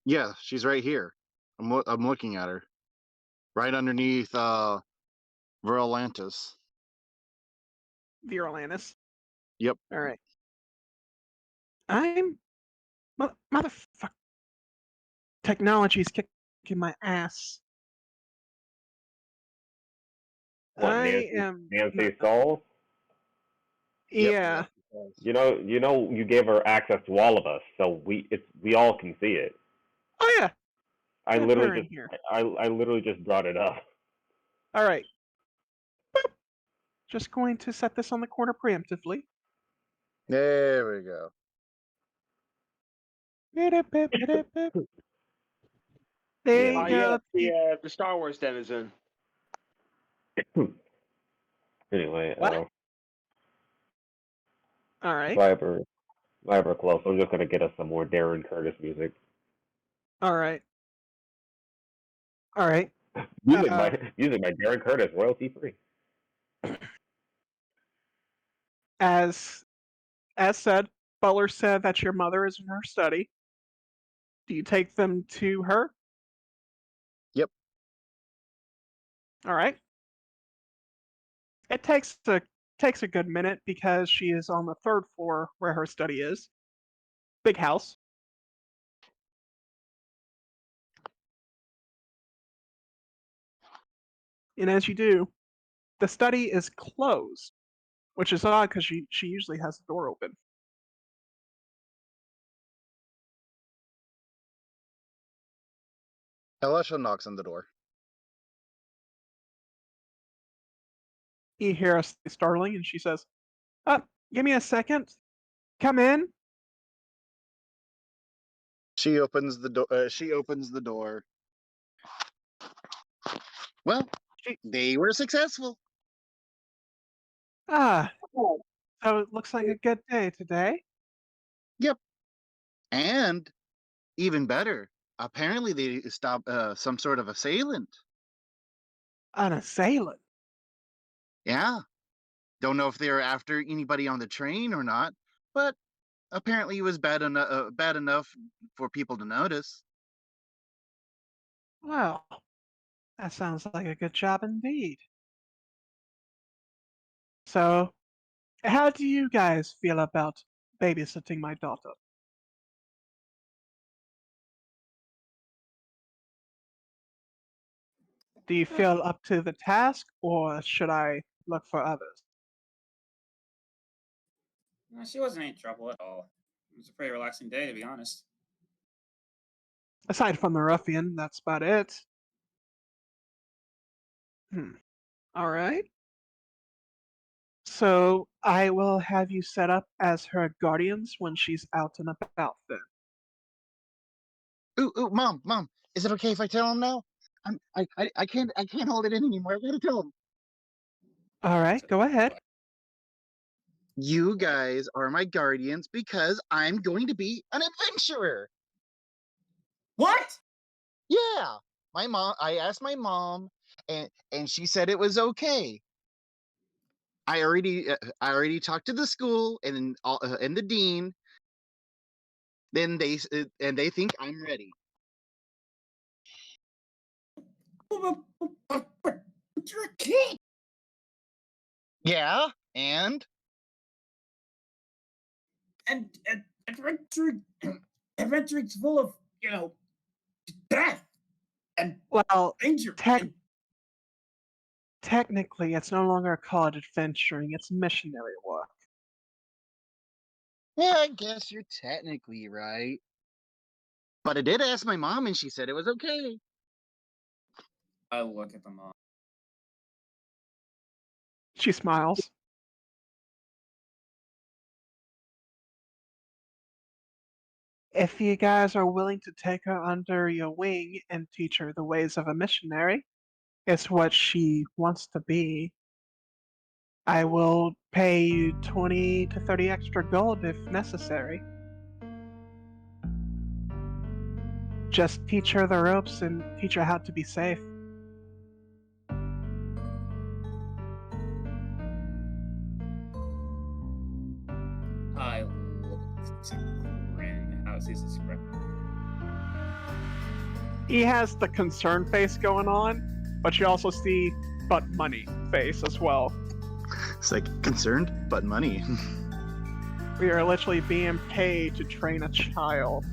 S9: Yeah, she's right here. I'm looking at her. Right underneath Verolantis.
S1: Virolanus.
S9: Yep.
S1: All right. I'm motherfucker. Technology's kicking my ass.
S4: What,
S1: I
S4: Nancy,
S1: am.
S4: Nancy Saul?
S1: Yeah.
S4: You know, you gave her access to all of us, so we all can see it.
S1: Oh yeah.
S4: I
S1: Yeah, put
S4: literally
S1: her in
S4: just
S1: here.
S4: I literally just brought it up.
S1: All right. Boop. Just going to set this on the corner preemptively.
S9: There we go.
S1: Beep, beep, beep, beep.
S4: Yeah,
S1: There you
S2: Oh
S1: go.
S2: yeah, the Star Wars denizen.
S4: Anyway,
S1: What? All right.
S4: Viber close. I'm just gonna get us some more Darren Curtis music.
S1: All right. All right.
S4: Music by Darren Curtis, royalty free.
S1: As said, Butler said that your mother is in her study. Do you take them to her?
S9: Yep.
S1: All right. It takes a good minute because she is on the 3rd floor where her study is. Big house. And as you do, the study is closed, which is odd because she usually has the door open.
S9: Allyssha knocks on the door.
S1: You hear us startling, and she says, give me a second. Come in.
S9: She opens the door. She opens the door. Well, they were successful.
S1: Ah, so it looks like a good day today.
S9: Yep. And even better, apparently they stopped some sort of assailant.
S1: An assailant.
S9: Yeah. Don't know if they were after anybody on the train or not, but apparently it was bad enough for people to notice.
S1: Well, that sounds like a good job indeed. So, how do you guys feel about babysitting my daughter? Do you feel up to the task, or should I look for others?
S5: No, she wasn't any trouble at all. It was a pretty relaxing day, to be honest.
S1: Aside from the ruffian, that's about it. All right. So I will have you set up as her guardians when she's out and about then.
S9: Ooh, mom, is it okay if I tell him now? I can't hold it in anymore. I gotta tell him.
S1: All right, go ahead.
S9: You guys are my guardians because I'm going to be an adventurer.
S5: What?
S9: Yeah, I asked my mom, and she said it was okay. I already talked to the school and the dean. Then they think I'm ready.
S5: But you're a kid.
S9: Yeah, and
S5: adventuring's full of, death and
S1: Well,
S5: danger.
S1: technically, it's no longer called adventuring, it's missionary work.
S9: yeah, I guess you're technically right. But I did ask my mom, and she said it was okay.
S5: I look at the mom.
S1: She smiles. If you guys are willing to take her under your wing and teach her the ways of a missionary, it's what she wants to be. I will pay you 20 to 30 extra gold if necessary. Just teach her the ropes and teach her how to be safe.
S5: I look to Crag. How's his expression?
S1: He has the concerned face going on, but you also see but money face as well.
S9: It's like concerned, but money.
S1: We are literally being paid to train a child.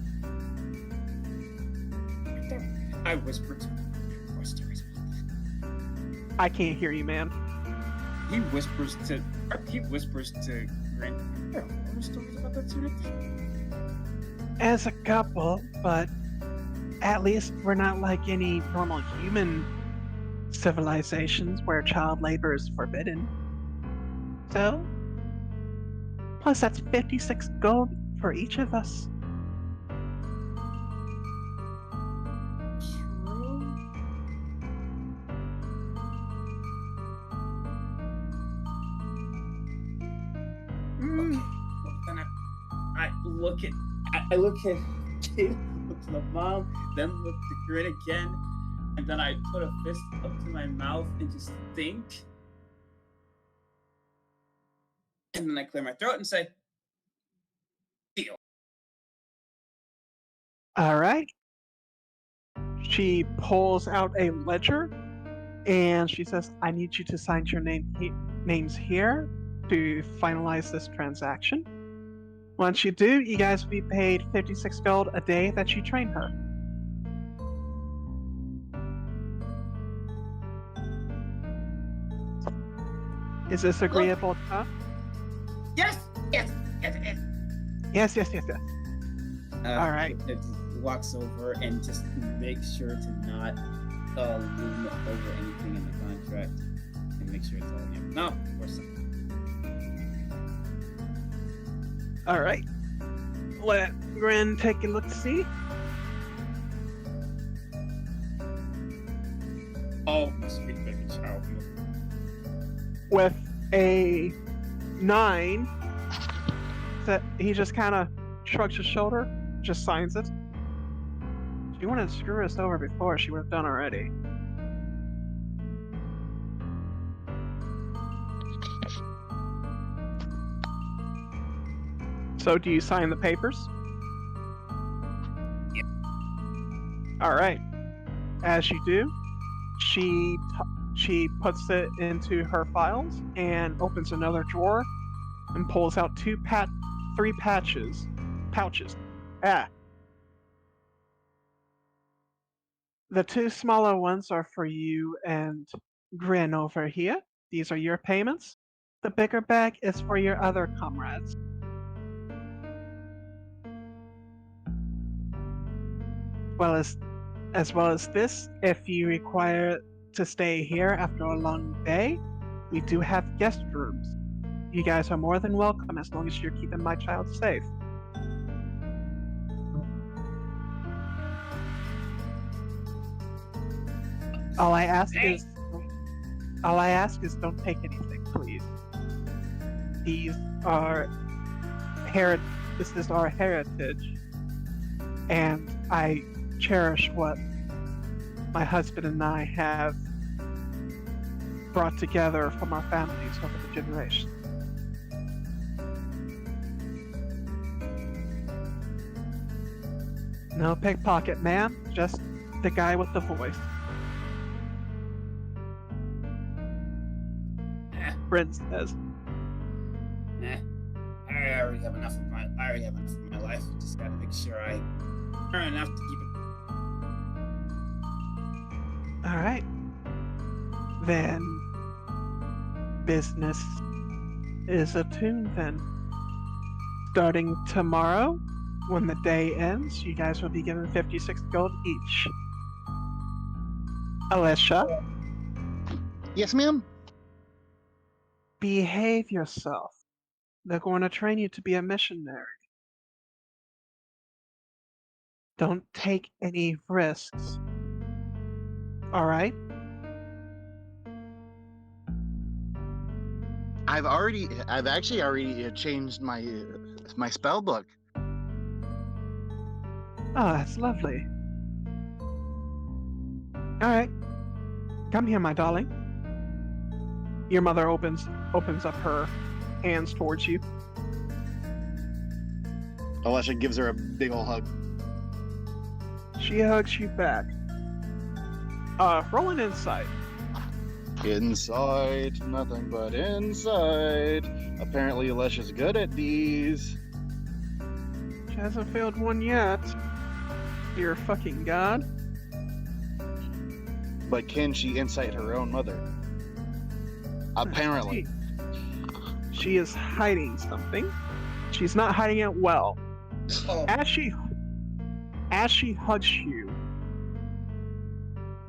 S5: I whispered to
S1: I can't hear you, man.
S5: He whispers to Grin. There are more stories about that sort of thing.
S1: As a couple, but At least we're not like any normal human civilizations where child labor is forbidden. So, plus that's 56 gold for each of us.
S5: True.
S1: Mm.
S5: Then I look at Kate, look to the mom, then look to Grit again, and then I put a fist up to my mouth and just think. And then I clear my throat and say, deal.
S1: All right. She pulls out a ledger and she says, I need you to sign your names here to finalize this transaction. Once you do, you guys will be paid 56 gold a day that you train her. Is this agreeable, huh?
S5: Yes, it is.
S1: Yes. All right.
S5: It walks over and just makes sure to not loom over anything in the contract and make sure it's all him. No, of course not.
S1: All right. Let Gren take a look see.
S5: Oh, my sweet baby child.
S1: With a 9, that he just kind of shrugs his shoulder, just signs it. She wanted to screw us over before, she would have done already. So, do you sign the papers?
S5: Yeah.
S1: All right. As you do, she puts it into her files and opens another drawer and pulls out 3 pouches. The 2 smaller ones are for you and Grin over here. These are your payments. The bigger bag is for your other comrades. As well as this, if you require to stay here after a long day, we do have guest rooms. You guys are more than welcome as long as you're keeping my child safe. All I ask is don't take anything, please. This is our heritage, and I cherish what my husband and I have brought together from our families over the generations. No pickpocket, ma'am. Just the guy with the voice. Brent says.
S5: I already have enough of my life. Just gotta make sure I earn enough to keep it.
S1: All right. Then business is attuned then. Starting tomorrow, when the day ends, you guys will be given 56 gold each. Allyssha,
S9: Yes, ma'am.
S1: behave yourself. They're going to train you to be a missionary. Don't take any risks. All right?
S9: I've actually already changed my spell book.
S1: Oh, that's lovely. All right. Come here, my darling. Your mother opens up her hands towards you.
S3: Allyssha gives her a big ol' hug.
S1: She hugs you back. Roll an insight.
S9: Inside, nothing but inside. Apparently, Alyssa's good at these.
S1: She hasn't failed one yet. Dear fucking god.
S9: But can she incite her own mother? Apparently.
S1: She is hiding something. She's not hiding it well.
S5: Oh,
S1: As she hugs you,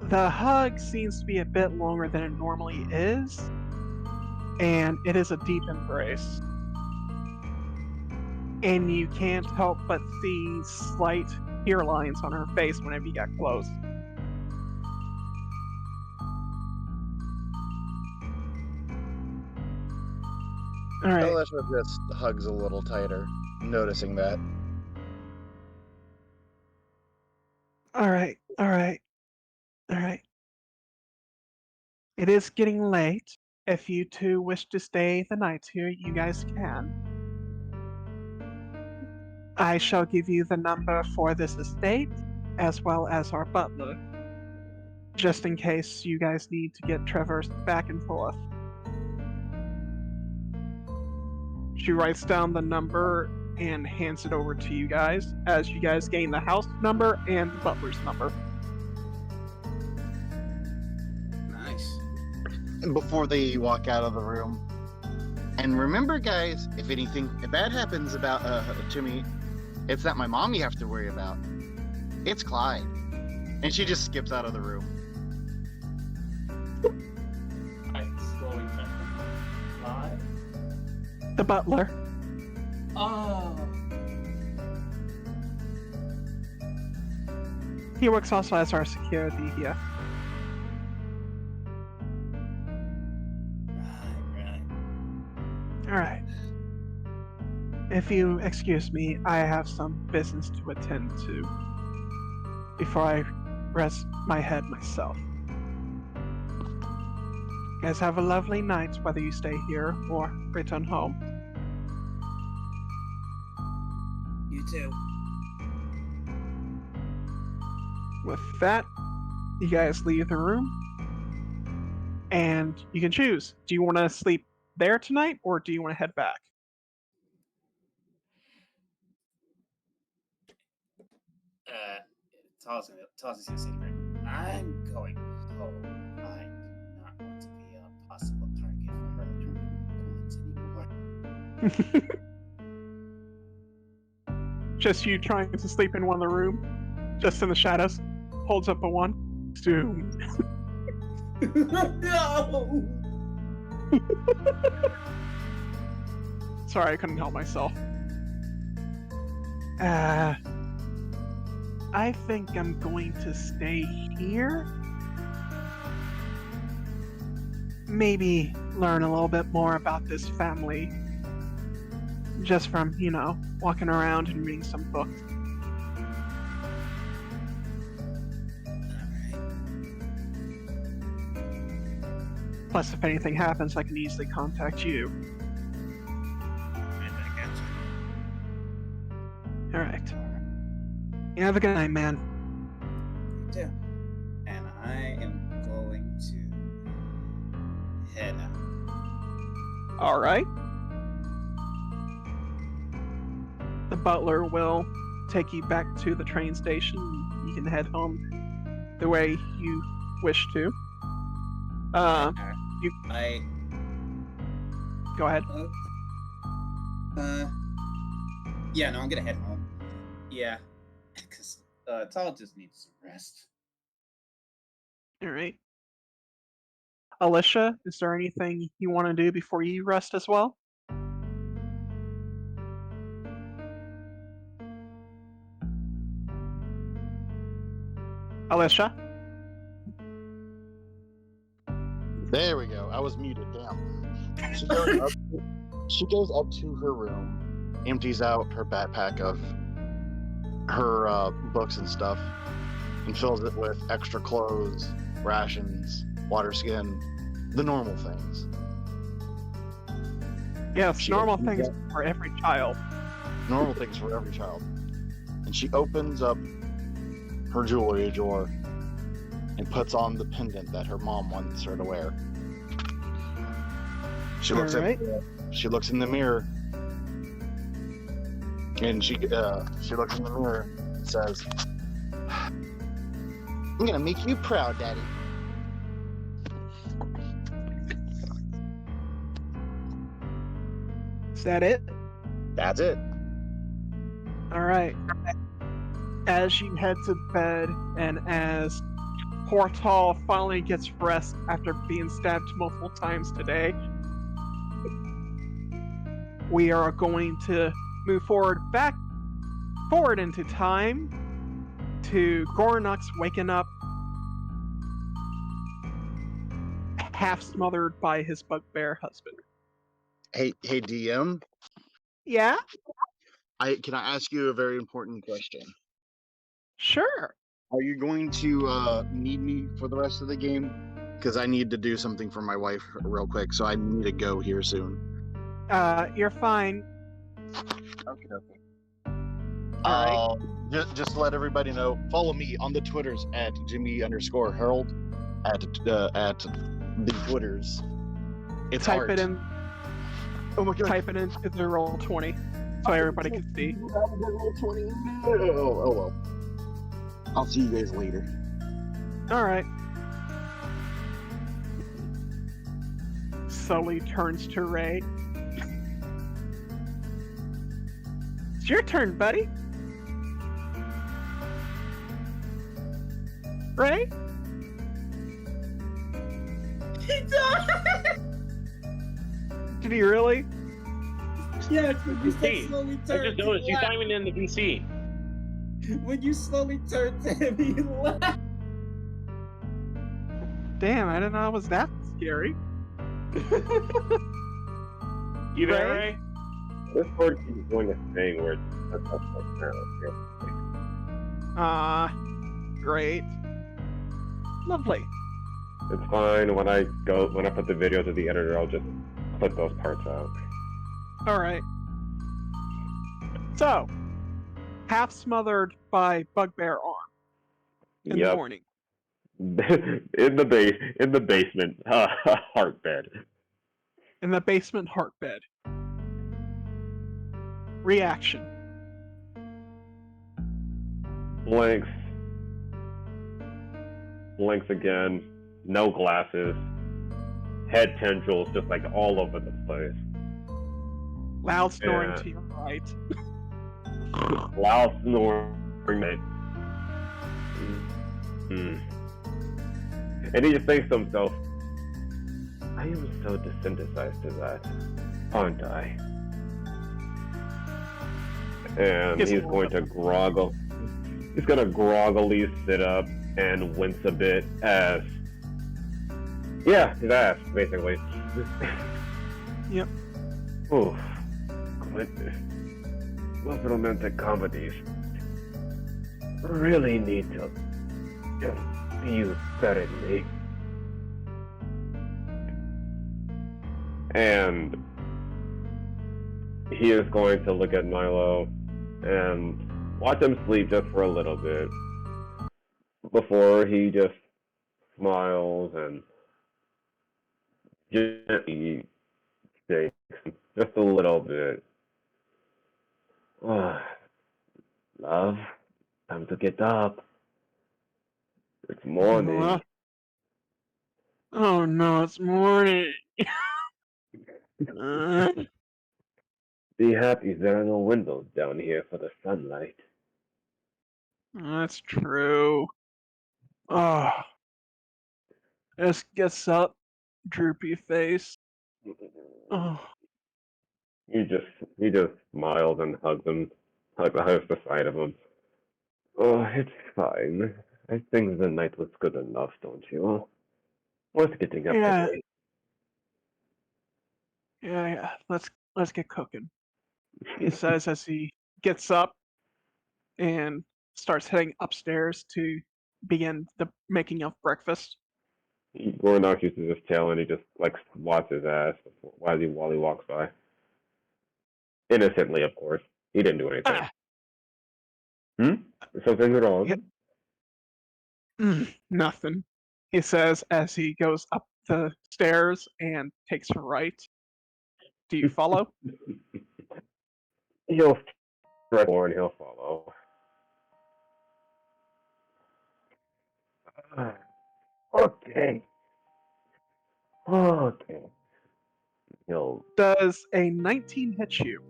S1: The hug seems to be a bit longer than it normally is, and it is a deep embrace. And you can't help but see slight tear lines on her face whenever you get close. Alright.
S8: Allyssha just hugs a little tighter, noticing that.
S1: Alright. It is getting late. If you two wish to stay the night here, you guys can. I shall give you the number for this estate, as well as our butler, just in case you guys need to get traversed back and forth. She writes down the number and hands it over to you guys, as you guys gain the house number and the butler's number.
S5: Nice.
S8: And before they walk out of the room, and remember, guys, if anything bad happens about to me, it's not my mom you have to worry about. It's Clyde. And she just skips out of the room.
S5: I slowly turn. Clyde?
S1: The butler.
S5: Oh.
S1: He works also as our security here.
S5: Right.
S1: Alright. If you excuse me, I have some business to attend to before I rest my head myself. You guys have a lovely night, whether you stay here or return home.
S5: You too.
S1: With that, you guys leave the room, and you can choose. Do you want to sleep there tonight, or do you want to head back?
S5: Taul's a secret. I'm going home. I do not want to be a possible target for her anymore.
S1: Just you trying to sleep in one of the room, just in the shadows. Holds up a 1. Soon.
S5: No!
S1: Sorry, I couldn't help myself. I think I'm going to stay here. Maybe learn a little bit more about this family. Just from, walking around and reading some books. Plus, if anything happens, I can easily contact you. Alright. You have a good night, man.
S5: You too. And I am going to head out.
S1: Alright. The butler will take you back to the train station. You can head home the way you wish to. Go ahead.
S5: Yeah, no, I'm gonna head home. Yeah, because Taul just needs some rest.
S1: Alright. Allyssha, is there anything you want to do before you rest as well? Allyssha?
S8: There we go. I was muted. Damn. She goes up to her room, empties out her backpack of her books and stuff, and fills it with extra clothes, rations, water skin, the normal things.
S1: Yes, normal things for every child.
S8: Normal things for every child. And she opens up her jewelry drawer and puts on the pendant that her mom wants her to wear. She looks she looks in the mirror, and she looks in the mirror and says, "I'm gonna make you proud, Daddy."
S1: Is that it?
S8: That's it.
S1: Alright. As you head to bed, and as Poor Taul finally gets rest after being stabbed multiple times today. We are going to move forward into time to Gorinox waking up half smothered by his bugbear husband.
S8: Hey, DM.
S1: Yeah?
S8: Can I ask you a very important question?
S1: Sure.
S8: Are you going to need me for the rest of the game? Because I need to do something for my wife real quick, so I need to go here soon.
S1: You're fine.
S8: Okay.
S1: All
S8: Just to let everybody know, follow me on the Twitters at Jimmy_Harold at the Twitters. It's
S1: Type
S8: art.
S1: it in.
S8: Oh my god.
S1: Type it into the Roll20 so everybody can see.
S8: Oh well. I'll see you guys later.
S1: All right. Sully turns to Ray. It's your turn, buddy. Ray?
S5: He died!
S1: Did he really?
S5: Yes, when you
S2: Hey,
S5: slowly
S2: I
S5: turned.
S2: just noticed
S5: he
S2: he's not
S5: laughed.
S2: even in the PC.
S5: When you slowly turned to him, he laughed.
S1: Damn, I didn't know it was that scary.
S2: You there,
S1: Ray?
S2: Ray?
S4: This bird keeps doing a thing where it's
S1: Ah, great. Lovely.
S4: It's fine. When I put the video to the editor, I'll just put those parts out.
S1: All right. So, half smothered by bugbear arm in the morning.
S4: in the basement, heart bed.
S1: In the basement heart bed. Reaction.
S4: Blinks again. No glasses. Head tendrils just like all over the place.
S1: Loud snoring
S4: Yeah.
S1: to your right.
S4: Loud snoring. And he just thinks to himself, I am so desensitized to that, aren't I? And
S1: Yes,
S4: he's
S1: a
S4: going to
S1: little
S4: he's going to groggily sit up and wince a bit as, yeah, his ass, basically.
S1: Yep.
S4: Oof. Goodness. Those romantic comedies really need to just feel sparingly. And he is going to look at Milo and watch him sleep just for a little bit before he just smiles and gently shakes just a little bit. Love, time to get up. It's morning.
S1: Oh no, it's morning.
S4: Be happy there are no windows down here for the sunlight.
S1: That's true. Oh. Just gets up, droopy face. Oh.
S4: He just smiles and hugs the side of him. Oh, it's fine. I think the night was good enough, don't you? Worth getting up
S1: Yeah.
S4: today.
S1: Yeah. Let's get cooking. He says as he gets up and starts heading upstairs to begin the making of breakfast.
S4: Gorinox uses his tail and he just like swats his ass while he walks by. Innocently, of course. He didn't do anything. Something wrong?
S1: Nothing. He says as he goes up the stairs and takes a right. Do you follow?
S4: He'll strike more and he'll follow. Okay. He'll.
S1: Does a 19 hit you?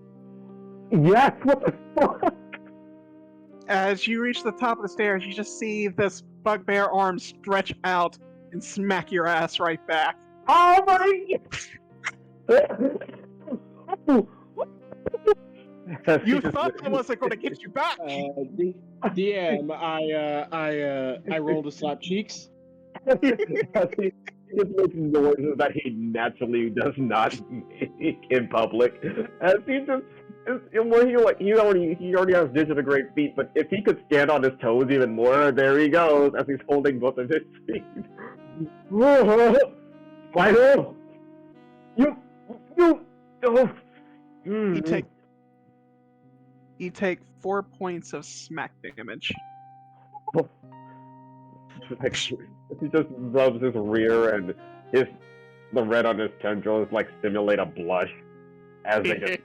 S4: Yes. What the fuck?
S1: As you reach the top of the stairs, you just see this bugbear arms stretch out and smack your ass right back.
S4: Oh my!
S1: You thought that wasn't going to get you back.
S10: DM, I rolled to slap cheeks.
S4: He just makes noises that he naturally does not make in public. As he just, well, he already has disintegrate feet, but if he could stand on his toes even more, there he goes as he's holding both of his feet. Michael, you, oh.
S1: You take 4 points of smack damage.
S4: He just rubs his rear and the red on his tendrils simulate a blush as they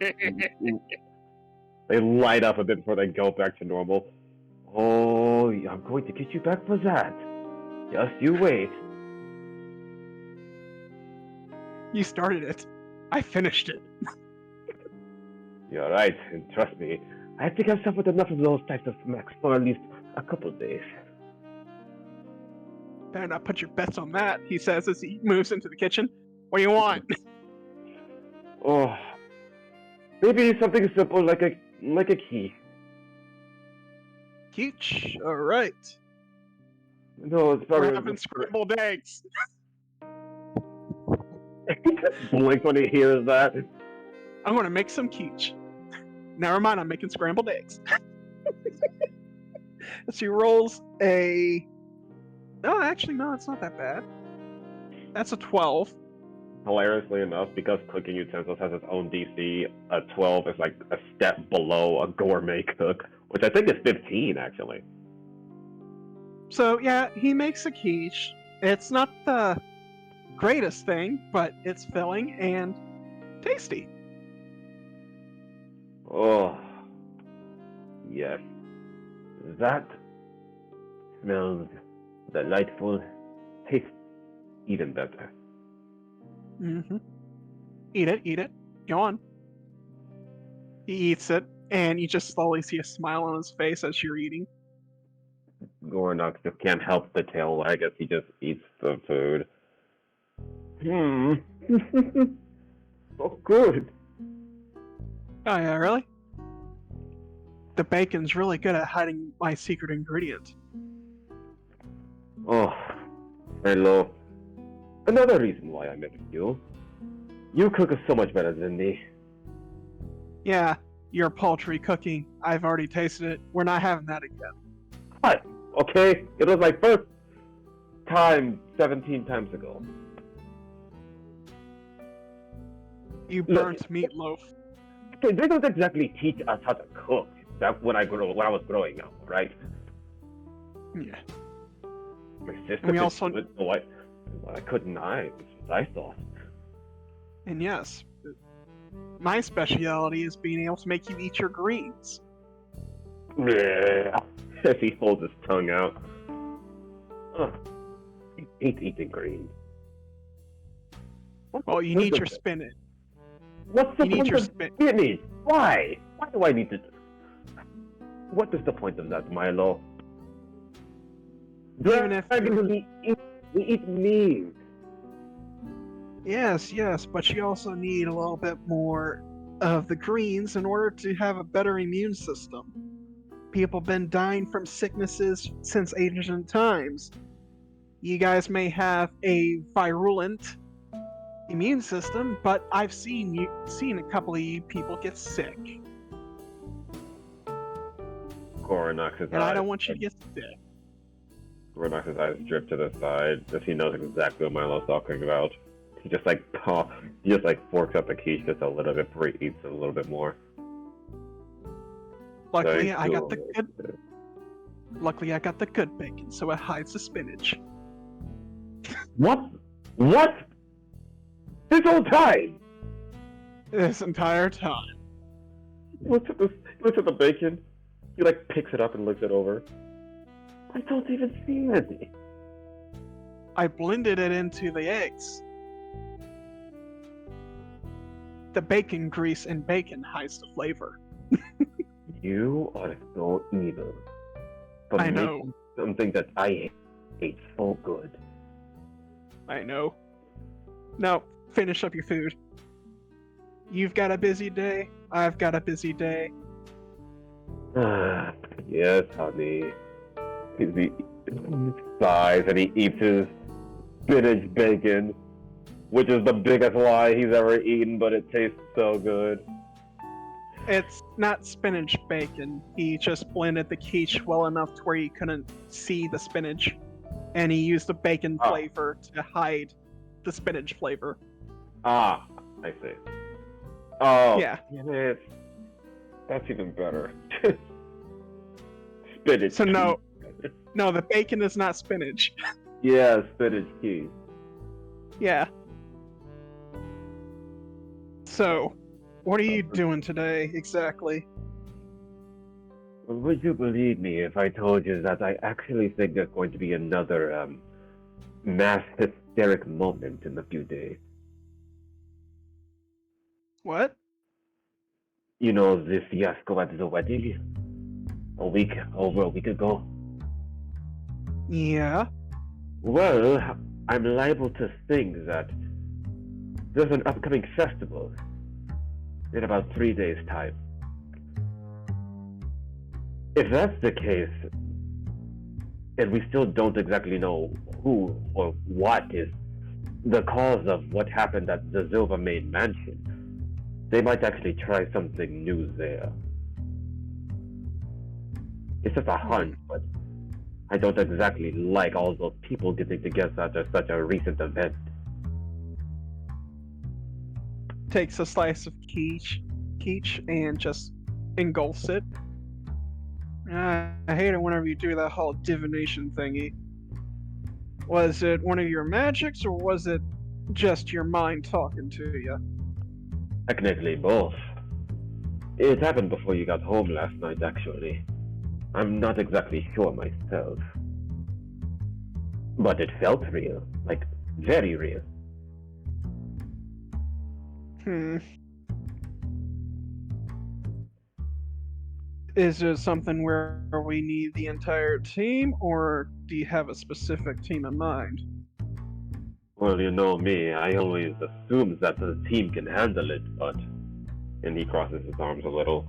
S4: light up a bit before they go back to normal. Oh, I'm going to get you back for that. Just you wait.
S1: You started it. I finished it.
S4: You're right, and trust me, I think I've suffered enough of those types of smacks for at least a couple of days.
S1: Better not put your bets on that, he says as he moves into the kitchen. What do you want?
S4: Oh, maybe something simple like a key.
S1: Keech, all right.
S4: No, it's
S1: We're
S4: probably
S1: having scrambled eggs.
S4: He just blinks when he hears that.
S1: I'm going to make some quiche. Never mind, I'm making scrambled eggs. She rolls a... No, actually, no, it's not that bad. That's a 12.
S4: Hilariously enough, because cooking utensils has its own DC, a 12 is like a step below a gourmet cook, which I think is 15, actually.
S1: So, yeah, he makes a quiche. It's not the greatest thing, but it's filling and tasty.
S4: Oh, yes. That smells delightful. Tastes even better.
S1: Mm-hmm. Eat it. Go on. He eats it, and you just slowly see a smile on his face as you're eating.
S4: Gorinox just can't help the tail wag as he just eats the food. So good.
S1: Oh yeah, really? The bacon's really good at hiding my secret ingredient.
S4: Oh, hello. Another reason why I met you. You cook so much better than me.
S1: Yeah, your poultry cooking. I've already tasted it. We're not having that again.
S4: What? Okay, it was my first time 17 times ago.
S1: You burnt meatloaf.
S4: Okay, they don't exactly teach us how to cook back when I was growing up, right?
S1: Yeah.
S4: My sister
S1: And we
S4: could
S1: also-
S4: do it, so I couldn't I? That's what I thought.
S1: And yes, my speciality is being able to make you eat your greens.
S4: Yeah. As he holds his tongue out. Ugh. I hate eating greens.
S1: Well, you need your spinach.
S4: What's the
S1: You need
S4: point
S1: your
S4: of
S1: spin.
S4: spinach? Why? Why do I need to? What is the point of that, Milo?
S1: Even if-
S4: we eat meat.
S1: Yes, but you also need a little bit more of the greens in order to have a better immune system. People have been dying from sicknesses since ancient times. You guys may have a virulent immune system, but I've seen a couple of you people get sick,
S4: Gorinox's
S1: and I
S4: eyes.
S1: don't want you to get sick.
S4: Gorinox's eyes drip to the side as he knows exactly what Milo's talking about. He just forks up the quiche just a little bit before he eats it a little bit more.
S1: Luckily,
S4: Thank
S1: I got the
S4: you.
S1: good. Luckily, I got the good bacon, so it hides the spinach.
S4: What? What? This whole time?
S1: This entire time.
S4: Looks at the bacon. He picks it up and looks it over. I don't even see any.
S1: I blended it into the eggs. The bacon grease in bacon hides the flavor.
S4: You are so evil. For
S1: I know.
S4: making something that I hate ate so good.
S1: I know. Now, finish up your food. You've got a busy day. I've got a busy day.
S4: Yes, honey. He sighs and he eats his spinach bacon, which is the biggest lie he's ever eaten, but it tastes so good.
S1: It's not spinach bacon. He just blended the quiche well enough to where you couldn't see the spinach. And he used the bacon flavor to hide the spinach flavor.
S4: Ah, I see. Oh,
S1: Yeah.
S4: damn it. That's even better. Spinach.
S1: So no, the bacon is not spinach.
S4: Yeah, spinach quiche.
S1: Yeah. So, what are you doing today exactly?
S4: Well, would you believe me if I told you that I actually think there's going to be another mass hysteric moment in a few days?
S1: What?
S4: You know, the fiasco at the wedding? Over a week ago?
S1: Yeah.
S4: Well, I'm liable to think that there's an upcoming festival in about 3 days' time. If that's the case, and we still don't exactly know who or what is the cause of what happened at the Silvermane Mansion, they might actually try something new there. It's just a hunch, but I don't exactly like all those people getting together after such a recent event.
S1: Takes a slice of quiche and just engulfs it. I hate it whenever you do that whole divination thingy. Was it one of your magics, or was it just your mind talking to you?
S4: Technically both. It happened before you got home last night, actually. I'm not exactly sure myself. But it felt real. Like, very real.
S1: Is it something where we need the entire team, or do you have a specific team in mind?
S4: Well, you know me, I always assume that the team can handle it, but... And he crosses his arms a little.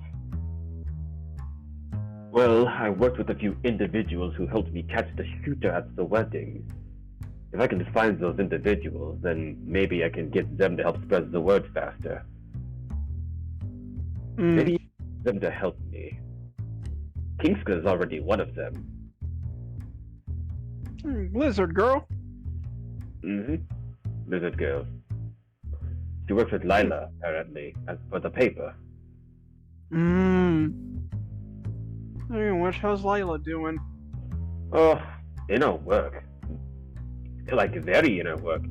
S4: Well, I worked with a few individuals who helped me catch the shooter at the wedding. If I can find those individuals, then maybe I can get them to help spread the word faster. Maybe them to help me. Kinska is already one of them.
S1: Lizard girl?
S4: Mm-hmm. Lizard girl. She works with Lila, apparently, for the paper.
S1: Hey, how's Lila doing?
S4: Oh, inner work. Like, very inner work.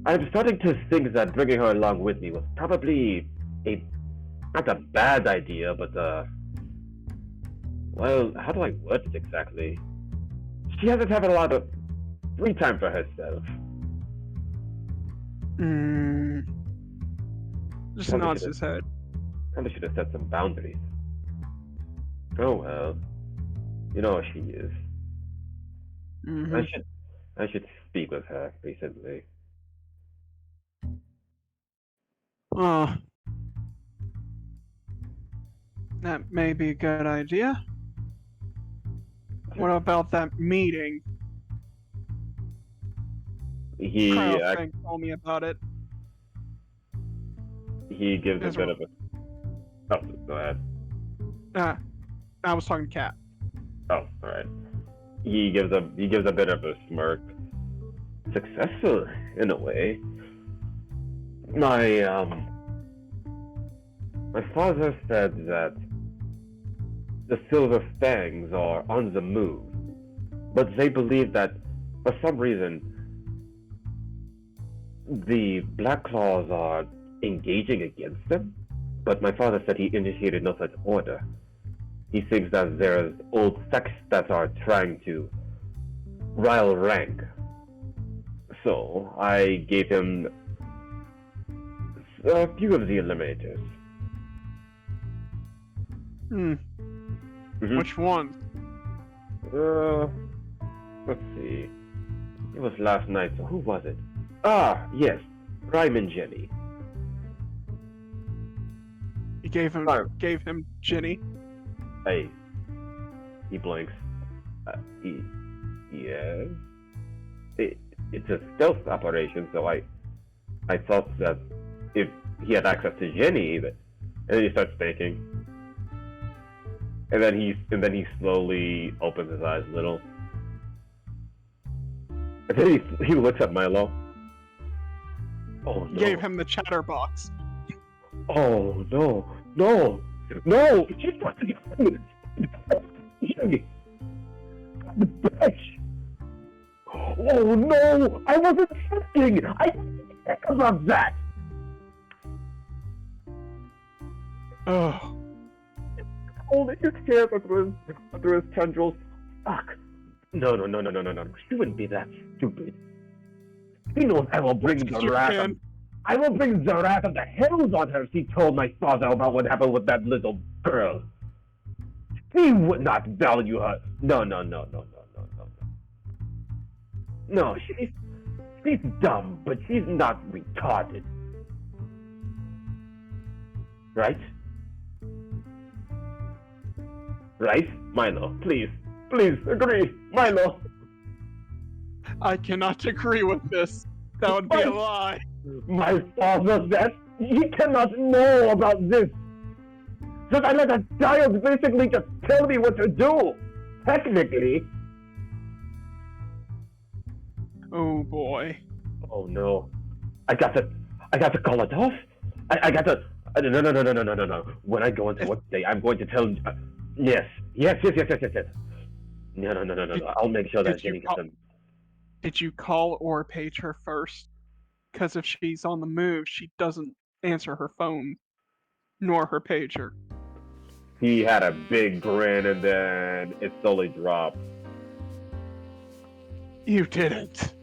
S4: I'm starting to think that bringing her along with me was probably not a bad idea, but, well, how do I word it exactly? She hasn't had a lot of free time for herself.
S1: Just nods his head.
S4: Probably should have set some boundaries. Oh well. You know how she is. I should speak with her recently.
S1: Oh. That may be a good idea. What about that meeting? Frank told me about it.
S4: He gives a bit of a... Oh, go ahead.
S1: I was talking to Cat.
S4: Oh, alright. He gives a bit of a smirk. Successful, in a way. My father said that the Silver Fangs are on the move, but they believe that, for some reason, the Black Claws are engaging against them, but my father said he initiated no such order. He thinks that there's old sects that are trying to rile rank. So, I gave him a few of the eliminators.
S1: Which ones?
S4: Let's see. It was last night, so who was it? Ah, yes, Rhyme and Jenny.
S1: You gave
S4: Fine.
S1: him Ginny.
S4: He blinks. Yes. It's a stealth operation, so I thought that if he had access to Jenny, and then he starts thinking. And then he slowly opens his eyes a little. And then he looks at Milo. Oh no.
S1: Gave him the chatterbox.
S4: Oh no. No! She's fucking the bitch! Oh no! I wasn't thinking! I didn't think about that!
S1: Oh.
S4: Holding his hair through his tendrils. Fuck. No. She wouldn't be that stupid. He knows I will bring the wrath. I will bring the wrath of the hills on her if she told my father about what happened with that little girl. He would not value her. No. No, she's dumb, but she's not retarded. Right? Right? Milo, please agree. Milo.
S1: I cannot agree with this. That would be a lie.
S4: My father said he cannot know about this. Just I let a child basically just tell me what to do. Technically.
S1: Oh boy.
S4: Oh no. I got to call it off. I got to. No. When I go into work today, I'm going to tell. Yes. No. I'll make sure that Jenny gets them.
S1: Did you call or page her first? Because if she's on the move, she doesn't answer her phone, nor her pager.
S4: He had a big grin and then it slowly dropped.
S1: You didn't.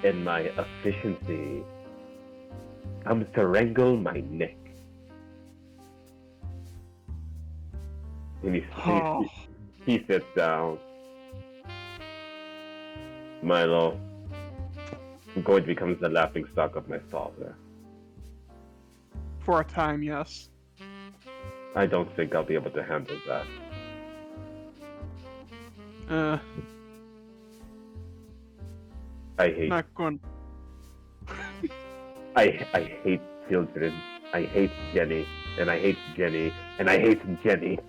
S4: In my efficiency comes to wrangle my neck. And he sits down. Milo, I'm going to become the laughingstock of my father.
S1: For a time, yes.
S4: I don't think I'll be able to handle that. I hate.
S1: Not going.
S4: I hate children. I hate Jenny, and I hate Jenny, and I hate Jenny.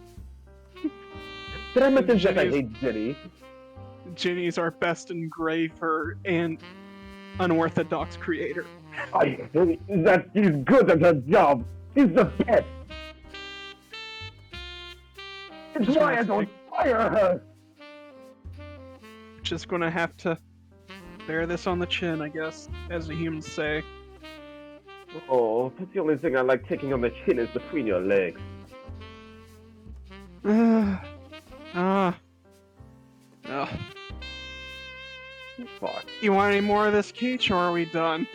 S4: Did I mention that I hate Jenny?
S1: Ginny's our best engraver and unorthodox creator.
S4: I hate that she's good at her job. She's the best. It's why I don't fire her.
S1: Just gonna have to bear this on the chin, I guess, as the humans say.
S4: Oh, that's the only thing I like taking on the chin is between your legs. Fuck.
S1: You want any more of this, Keech, or are we done?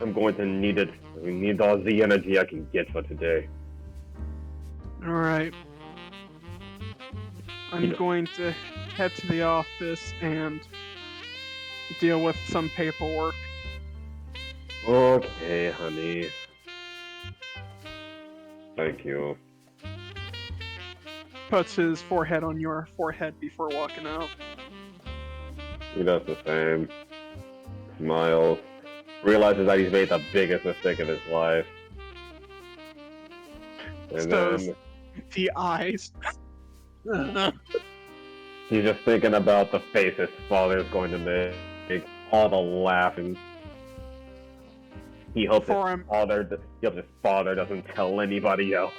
S4: I'm going to need it. I need all the energy I can get for today.
S1: Alright. I'm going to head to the office and deal with some paperwork.
S4: Okay, honey. Thank you.
S1: Puts his forehead on your forehead before walking out.
S4: He does the same. Smiles. Realizes that he's made the biggest mistake of his life. And then
S1: the eyes.
S4: he's just thinking about the face his father is going to make. All the laughing. He hopes his father doesn't tell anybody else.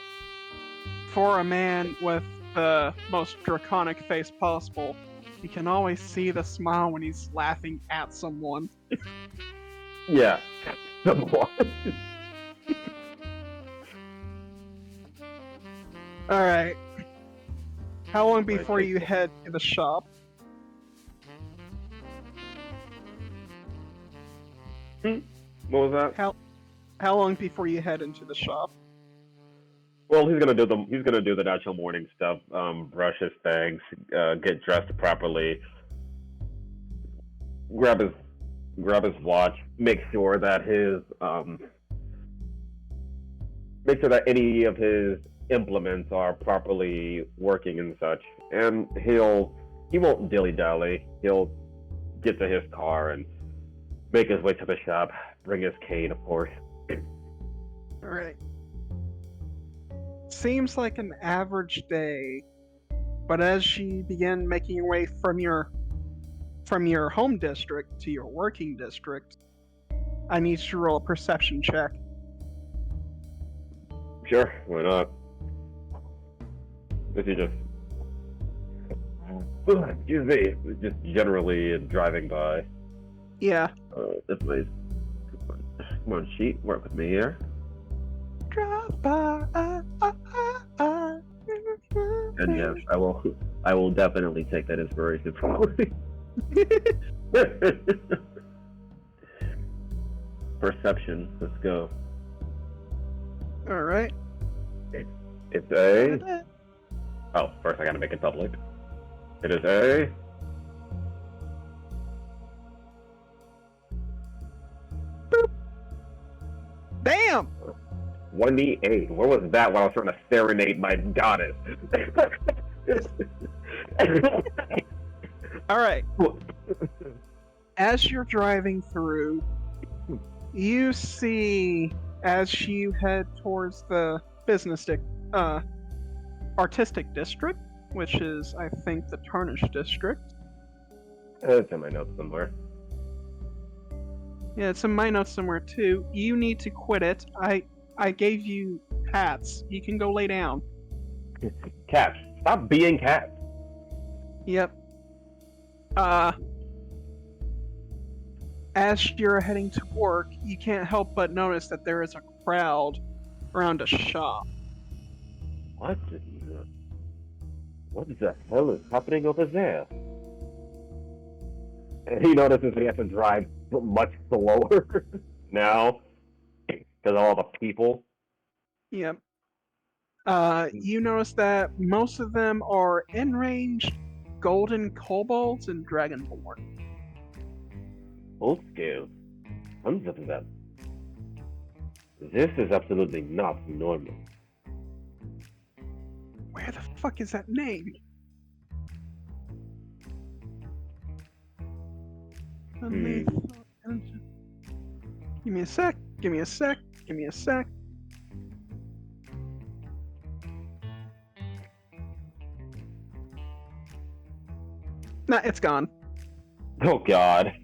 S1: For a man with the most draconic face possible, you can always see the smile when he's laughing at someone.
S4: Yeah, someone.
S1: Alright. How long before you head to the shop?
S4: What was that?
S1: How long before you head into the shop?
S4: Well, he's gonna do the natural morning stuff. Brush his fangs, get dressed properly, grab his watch, make sure that any of his implements are properly working and such. And he won't dilly-dally. He'll get to his car and make his way to the shop, bring his cane, of course.
S1: All right. Seems like an average day, but as you begin making your way from your home district to your working district, I need you to roll a perception check.
S4: Sure, why not? This is just generally driving by.
S1: Yeah.
S4: This place. Come on, sheet, work with me here.
S1: Drive by.
S4: And yes, I will definitely take that inspiration from Perception, let's go.
S1: All right.
S4: It's a... Oh, first I gotta make it public. It is a...
S1: Boop. Damn!
S4: 1d8. Where was that while I was trying to serenade my goddess?
S1: All right. As you're driving through, you see, as you head towards the artistic district, which is, I think, the Tarnished district.
S4: It's in my notes somewhere.
S1: Yeah, it's in my notes somewhere too. You need to quit it. I gave you hats. You can go lay down.
S4: Cats. Stop being cats.
S1: Yep. As you're heading to work, you can't help but notice that there is a crowd around a shop.
S4: What the hell is happening over there? And he notices he has to drive much slower now because of all the people.
S1: Yep. You notice that most of them are enraged golden kobolds and dragonborn.
S4: Full scale. Tons of them. This is absolutely not normal.
S1: Where the fuck is that name? Give me a sec. Give me a sec. Give me a sec. Nah, it's gone.
S4: Oh god.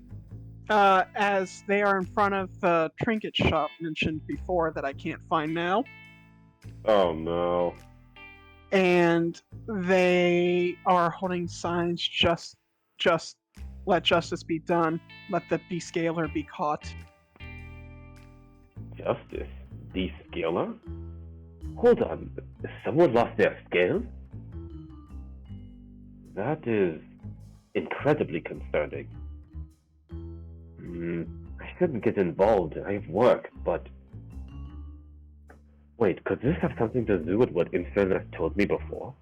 S1: As they are in front of the trinket shop mentioned before that I can't find now.
S4: Oh no.
S1: And they are holding signs, just let justice be done, let the descaler be caught.
S4: Justice? Descaler? Hold on, someone lost their scale? That is incredibly concerning. I shouldn't get involved, I have work, but... Wait, could this have something to do with what Infernus told me before?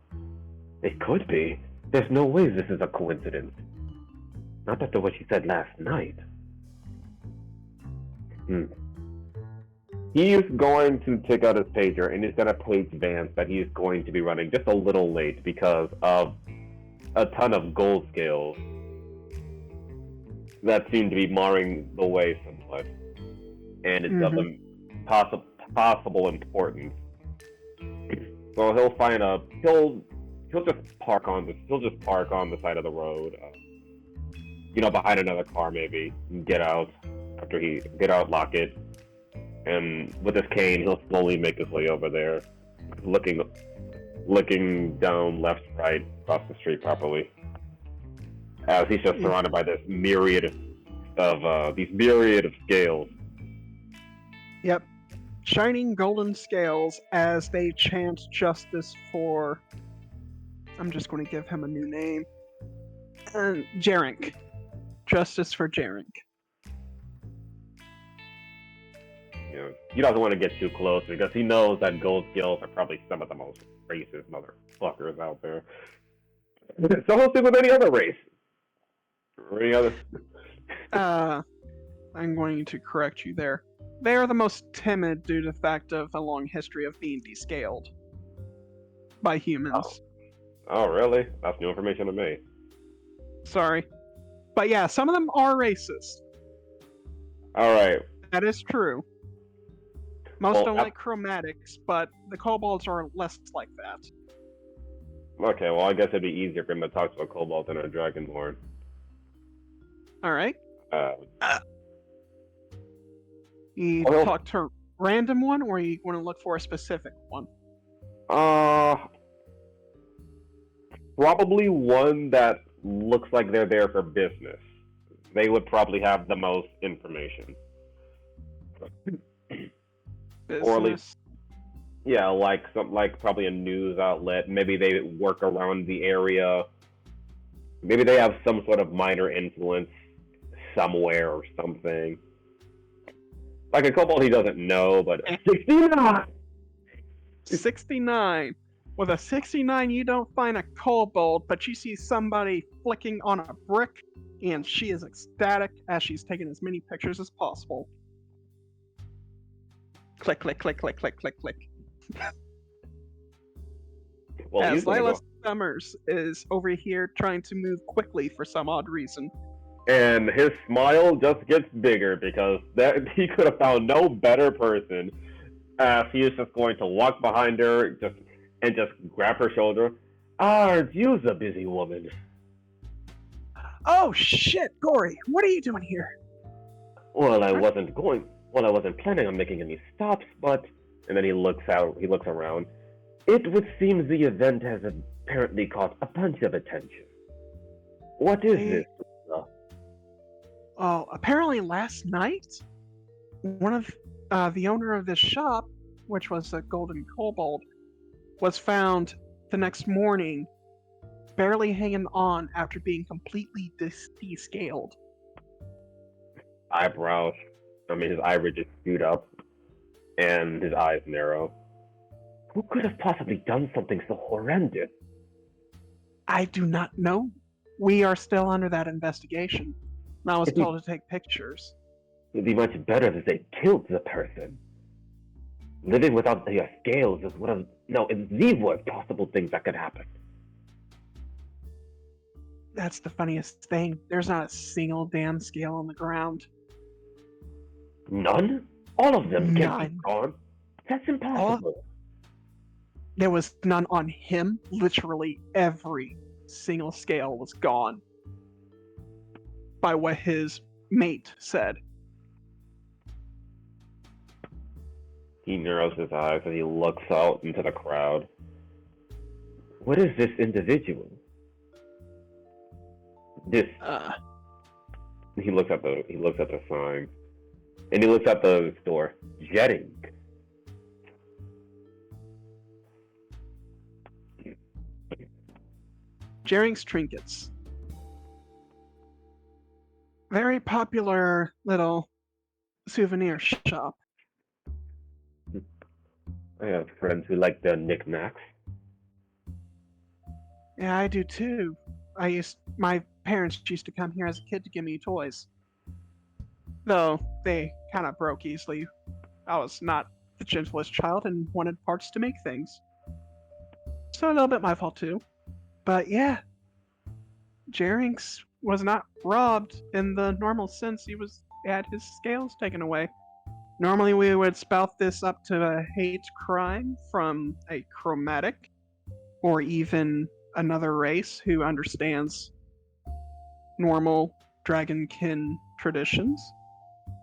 S4: It could be. There's no way this is a coincidence. Not after what she said last night. He's going to take out his pager and he's going to page Vance that he's going to be running just a little late because of a ton of gold scales that seem to be marring the way somewhat. And it's of them possible importance. So he'll just park on the side of the road, behind another car maybe, and get out, lock it, and with his cane he'll slowly make his way over there, looking down left, right, across the street properly, as he's just surrounded by this myriad of scales.
S1: Yep. Shining golden scales as they chant justice for... I'm just going to give him a new name. Jarink. Justice for Jarink.
S4: he doesn't want to get too close because he knows that gold scales are probably some of the most racist motherfuckers out there. So he'll stick with any other race. Or any other.
S1: I'm going to correct you there. They are the most timid due to the fact of a long history of being descaled by humans.
S4: Oh, really? That's new information to me.
S1: Sorry. But yeah, some of them are racist.
S4: Alright.
S1: That is true. Most
S4: Well,
S1: don't like chromatics, but the kobolds are less like that.
S4: Okay, well, I guess it'd be easier for him to talk to a kobold than a dragonborn.
S1: Alright. You
S4: Well-
S1: talk to a random one, or you want to look for a specific one?
S4: Probably one that looks like they're there for business. They would probably have the most information. Or at least,
S1: Business.
S4: yeah, like probably a news outlet. Maybe they work around the area. Maybe they have some sort of minor influence somewhere or something. Like a kobold he doesn't know, but 69!
S1: 69. With a 69, you don't find a kobold, but you see somebody flicking on a brick, and she is ecstatic as she's taking as many pictures as possible. Click, click, click, click, click, click, click.
S4: Well,
S1: As
S4: he's gonna
S1: Lila
S4: go.
S1: Summers is over here trying to move quickly for some odd reason.
S4: And his smile just gets bigger because he could have found no better person. He is just going to walk behind her and just grab her shoulder. Aren't you a busy woman?
S1: Oh shit, Gory, what are you doing here?
S4: Well, I wasn't planning on making any stops, but... And then he looks around. It would seem the event has apparently caught a bunch of attention. What is this?
S1: Oh, apparently last night, one of the owner of this shop, which was a golden kobold, was found the next morning, barely hanging on after being completely descaled.
S4: Eyebrows. His irises shoot up, and his eyes narrow. Who could have possibly done something so horrendous?
S1: I do not know. We are still under that investigation. And I was told to take pictures.
S4: It'd be much better if they killed the person. Living without their scales is it's the worst possible things that could happen.
S1: That's the funniest thing. There's not a single damn scale on the ground.
S4: None? All of them can't
S1: None.
S4: be gone. That's impossible.
S1: There was none on him. Literally every single scale was gone. By what his mate said.
S4: He narrows his eyes and he looks out into the crowd. What is this individual? He looks at the sign. And he looks at the store. Jetting.
S1: Jerring's Trinkets. Very popular little souvenir shop.
S4: I have friends who like their knickknacks.
S1: Yeah, I do too. My parents used to come here as a kid to give me toys. Though they kind of broke easily. I was not the gentlest child and wanted parts to make things. So a little bit my fault too. But yeah, Jerring's was not robbed in the normal sense. He had his scales taken away. Normally we would spout this up to a hate crime from a chromatic or even another race who understands normal dragonkin traditions.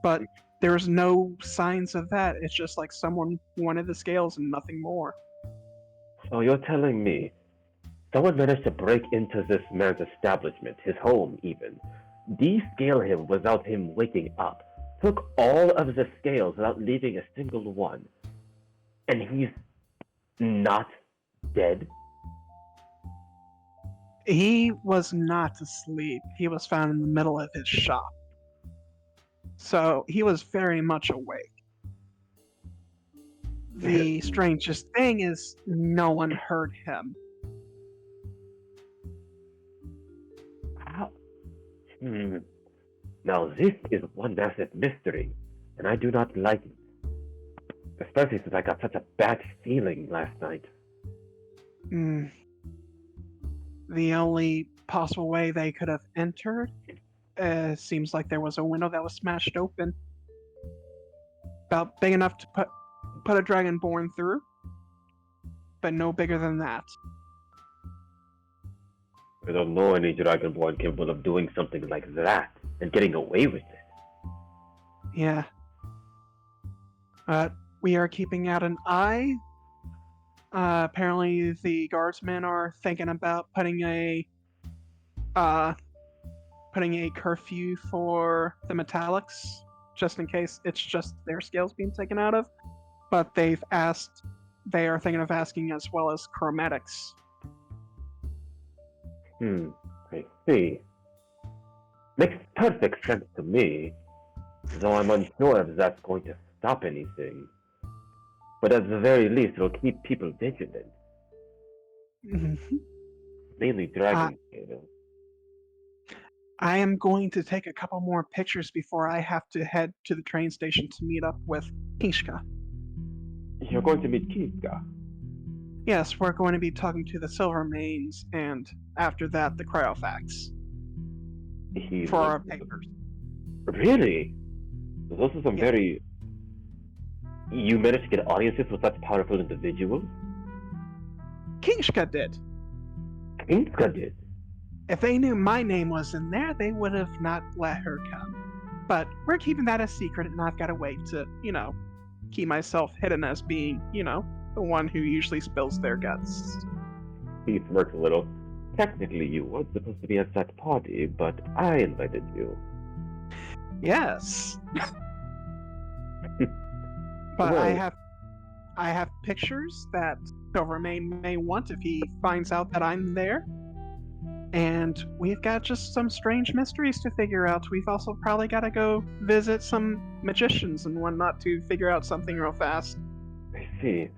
S1: But there's no signs of that. It's just like someone wanted the scales and nothing more.
S4: So you're telling me someone managed to break into this man's establishment, his home even, descale him without him waking up, took all of the scales without leaving a single one, and he's not dead?
S1: He was not asleep. He was found in the middle of his shop. So he was very much awake. The strangest thing is no one heard him.
S4: How? Now this is one massive mystery, and I do not like it. Especially since I got such a bad feeling last night.
S1: The only possible way they could have entered seems like there was a window that was smashed open. About big enough to put a dragonborn through, but no bigger than that.
S4: I don't know any dragonborn capable of doing something like that and getting away with it.
S1: Yeah. We are keeping out an eye. Apparently the guardsmen are thinking about putting a curfew for the metallics, just in case it's just their scales being taken out of. But they are thinking of asking as well as chromatics.
S4: I see. Makes perfect sense to me, though I'm unsure if that's going to stop anything. But at the very least, it'll keep people vigilant. Mainly dragon scale.
S1: I am going to take a couple more pictures before I have to head to the train station to meet up with Kinska.
S4: You're going to meet Kinska?
S1: Yes, we're going to be talking to the Silvermanes, and after that, the Cryofax. For our papers.
S4: Really? Those are some very... You managed to get audiences with such powerful individuals?
S1: Kinska did.
S4: Kinska did?
S1: If they knew my name was in there, they would have not let her come. But we're keeping that a secret, and I've got a way to, keep myself hidden as being, the one who usually spills their guts.
S4: He smirks a little. Technically, you weren't supposed to be at that party, but I invited you.
S1: Yes. But
S4: Well,
S1: I have pictures that Silvermane may want if he finds out that I'm there. And we've got just some strange mysteries to figure out. We've also probably got to go visit some magicians and whatnot to figure out something real fast.
S4: I see.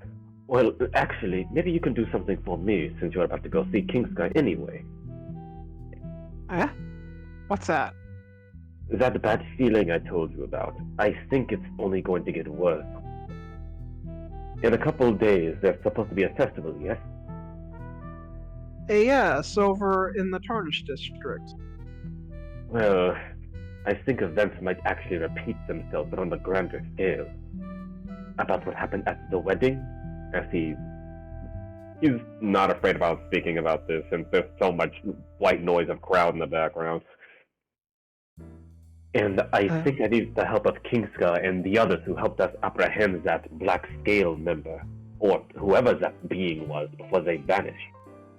S4: Well, actually, maybe you can do something for me since you're about to go see Kinska anyway.
S1: Eh? What's that?
S4: That bad feeling I told you about, I think it's only going to get worse. In a couple days, there's supposed to be a festival, yes?
S1: Yes, over in the Tarnished district.
S4: Well, I think events might actually repeat themselves, but on a grander scale. About what happened at the wedding, as he's not afraid about speaking about this, since there's so much white noise of crowd in the background. And I think I need the help of Kinska and the others who helped us apprehend that Black Scale member, or whoever that being was before they vanished,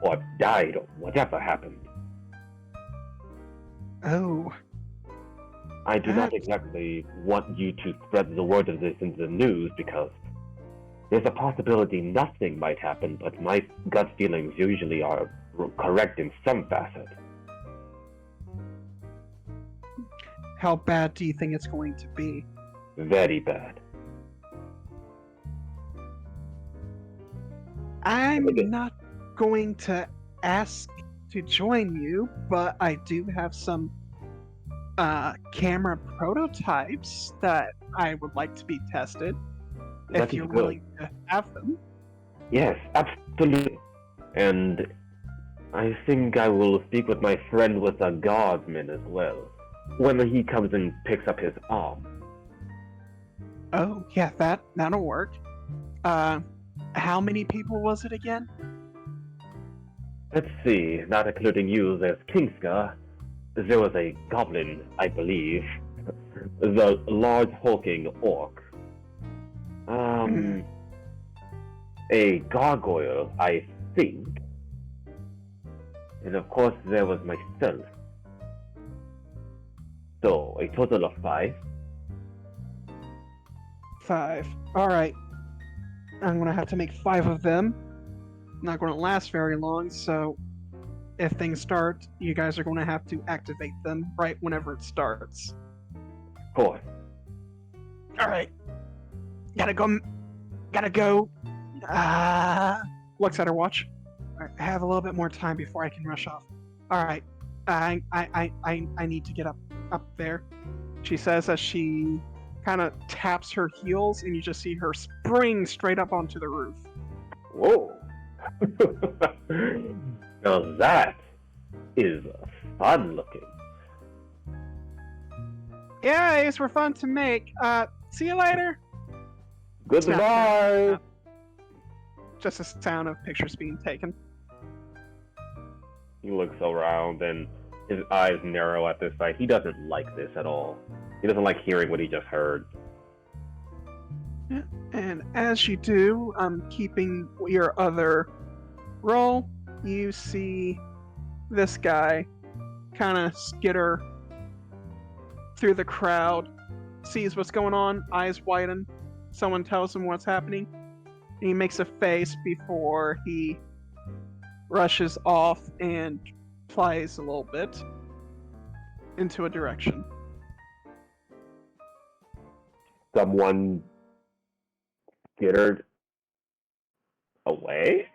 S4: or died, or whatever happened.
S1: Oh.
S4: I do not exactly want you to spread the word of this into the news, because there's a possibility nothing might happen, but my gut feelings usually are correct in some facet.
S1: How bad do you think it's going to be?
S4: Very bad.
S1: I'm not going to ask to join you, but I do have some camera prototypes that I would like to be tested. If you're willing to have them.
S4: Yes, absolutely. And I think I will speak with my friend with the guardsman as well, when he comes and picks up his arm.
S1: Oh, yeah, that'll work. How many people was it again?
S4: Let's see, not including you, there's Kinska. There was a goblin, I believe. The large hulking orc. A gargoyle, I think. And of course there was myself. So, a total of 5.
S1: 5. Alright. I'm gonna have to make 5 of them. Not gonna last very long, so if things start, you guys are gonna have to activate them right whenever it starts.
S4: Of course.
S1: Alright. Gotta Gotta go. Looks at her watch. All right, I have a little bit more time before I can rush off. All right. I need to get up there. She says as she kind of taps her heels, and you just see her spring straight up onto the roof.
S4: Whoa. Now that is fun looking.
S1: Yeah, these were fun to make. See you later.
S4: Goodbye.
S1: Just a sound of pictures being taken.
S4: He looks around and his eyes narrow at this sight. He doesn't like this at all. He doesn't like hearing what he just heard.
S1: Yeah, and as you do, keeping your other roll, you see this guy kind of skitter through the crowd, sees what's going on, eyes widen. Someone tells him what's happening, and he makes a face before he rushes off and flies a little bit into a direction.
S4: Someone skittered away?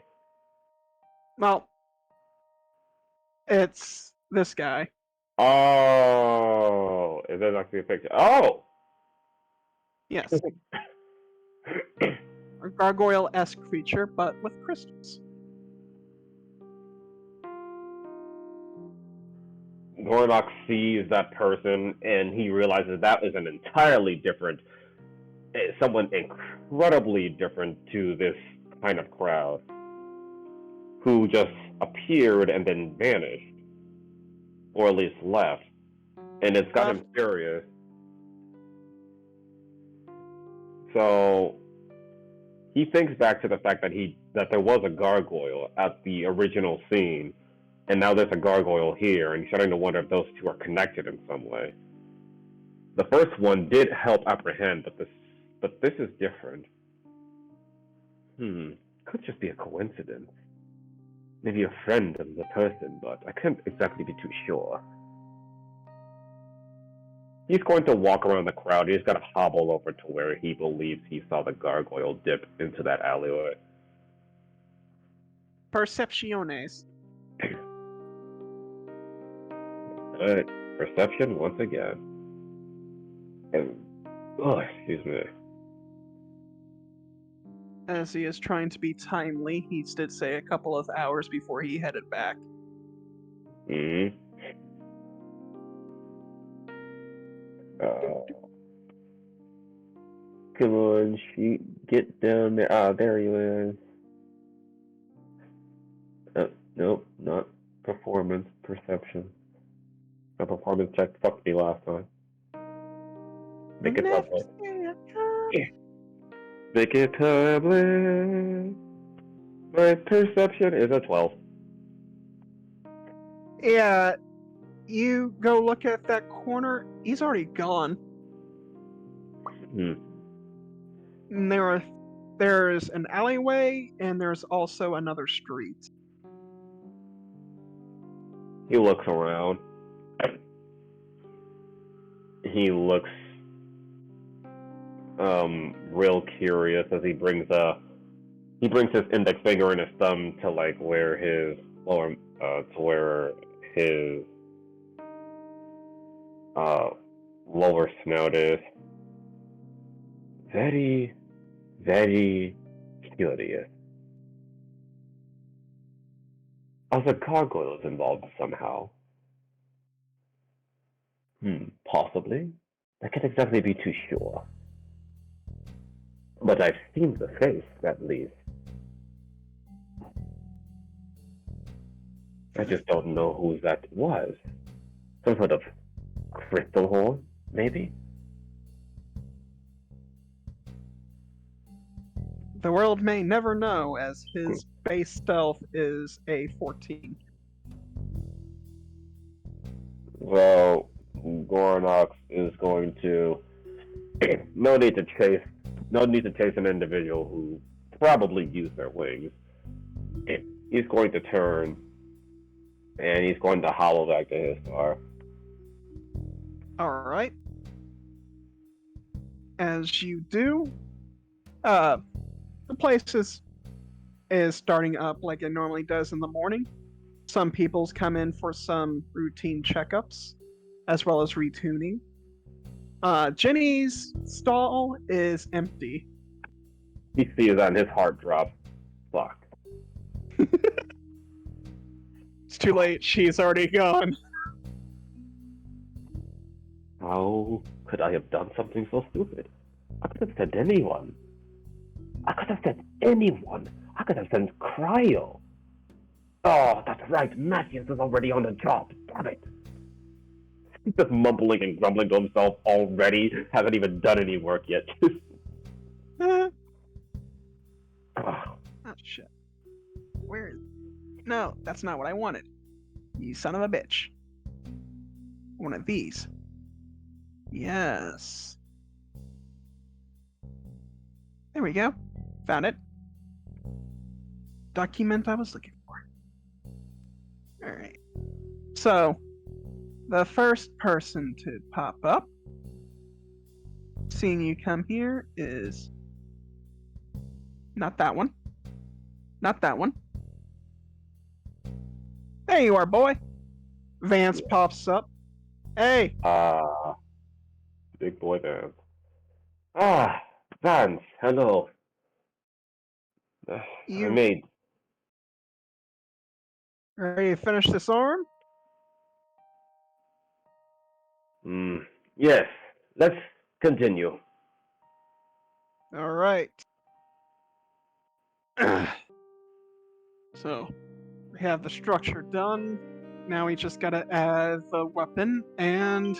S1: Well, it's this guy.
S4: Oh, is that actually a picture? Oh!
S1: Yes. A gargoyle-esque creature, but with crystals.
S4: Gorinox sees that person and he realizes that is an entirely different, someone incredibly different to this kind of crowd, who just appeared and then vanished, or at least left, and it's got him curious. So he thinks back to the fact that there was a gargoyle at the original scene, and now there's a gargoyle here, and he's starting to wonder if those two are connected in some way. The first one did help apprehend, but this is different. Could just be a coincidence. Maybe a friend of the person, but I can't exactly be too sure. He's going to walk around the crowd. He's got to hobble over to where he believes he saw the gargoyle dip into that alleyway.
S1: Percepciones.
S4: Alright, perception once again. And, excuse me.
S1: As he is trying to be timely, he did say a couple of hours before he headed back.
S4: Come on, sheet, get down there. Ah, there he is. Nope, not performance, perception. A performance check fucked me last time. Make it lovely. Make it timely. My perception is a 12.
S1: Yeah, you go look at that corner. He's already gone. And there's an alleyway, and there's also another street.
S4: He looks around. He looks real curious as he brings his index finger and his thumb to like where his lower lower snout is. Very, very curious. Are the gargoyles involved somehow? Possibly. I can't exactly be too sure. But I've seen the face, at least. I just don't know who that was. Some sort of crystal horn, maybe?
S1: The world may never know, as his base stealth is a 14.
S4: Well, Gorinox is going to... no need to chase an individual who probably used their wings. He's going to turn, and he's going to hollow back to his car.
S1: Alright. As you do, the place is starting up like it normally does in the morning. Some people's come in for some routine checkups, as well as retuning. Jenny's stall is empty.
S4: He sees that and his heart drops. Fuck.
S1: It's too late. She's already gone.
S4: How could I have done something so stupid? I could have sent anyone. I could have sent anyone. I could have sent Cryo. Oh, that's right. Matthews is already on the job. Damn it. He's just mumbling and grumbling to himself already. Hasn't even done any work yet.
S1: Oh,
S4: Ah,
S1: shit. Where is... No, that's not what I wanted. You son of a bitch. One of these. Yes. There we go. Found it. Document I was looking for. Alright. So, the first person to pop up, seeing you come here, is not that one. Not that one. There you are, boy. Vance pops up. Hey,
S4: big boy Vance. Ah, Vance, hello. I
S1: You-
S4: made...
S1: ready to finish this arm?
S4: Yes, let's continue.
S1: All right. So, we have the structure done. Now we just gotta add the weapon and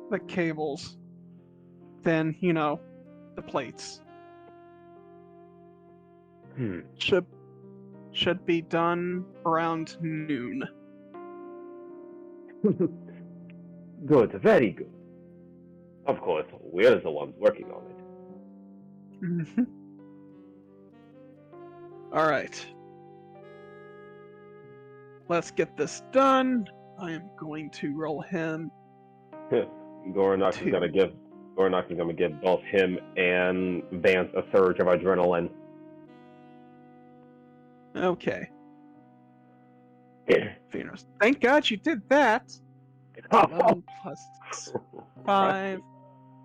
S1: the cables. Then, you know, the plates. Should be done around noon.
S4: Good, very good. Of course, we're the ones working on it.
S1: All right. Let's get this done. I am going to roll him.
S4: Gorinox is gonna give both him and Vance a surge of adrenaline.
S1: Okay. Venus. Thank God you did that. 11 plus 5,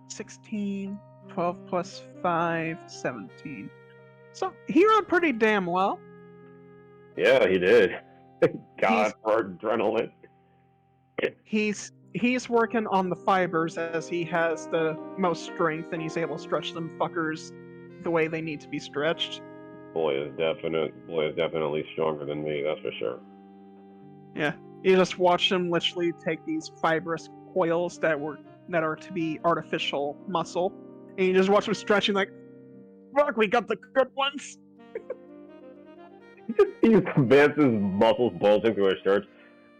S1: 16, 12 plus 5, 17. So he rolled pretty damn well.
S4: Yeah, he did. God, for adrenaline.
S1: He's working on the fibers as he has the most strength and he's able to stretch them fuckers the way they need to be stretched.
S4: Boy is definitely stronger than me, that's for sure.
S1: Yeah. You just watch him literally take these fibrous coils that are to be artificial muscle, and you just watch him stretching like, fuck, we got the good ones.
S4: He Vance's muscles bulging through his shirt.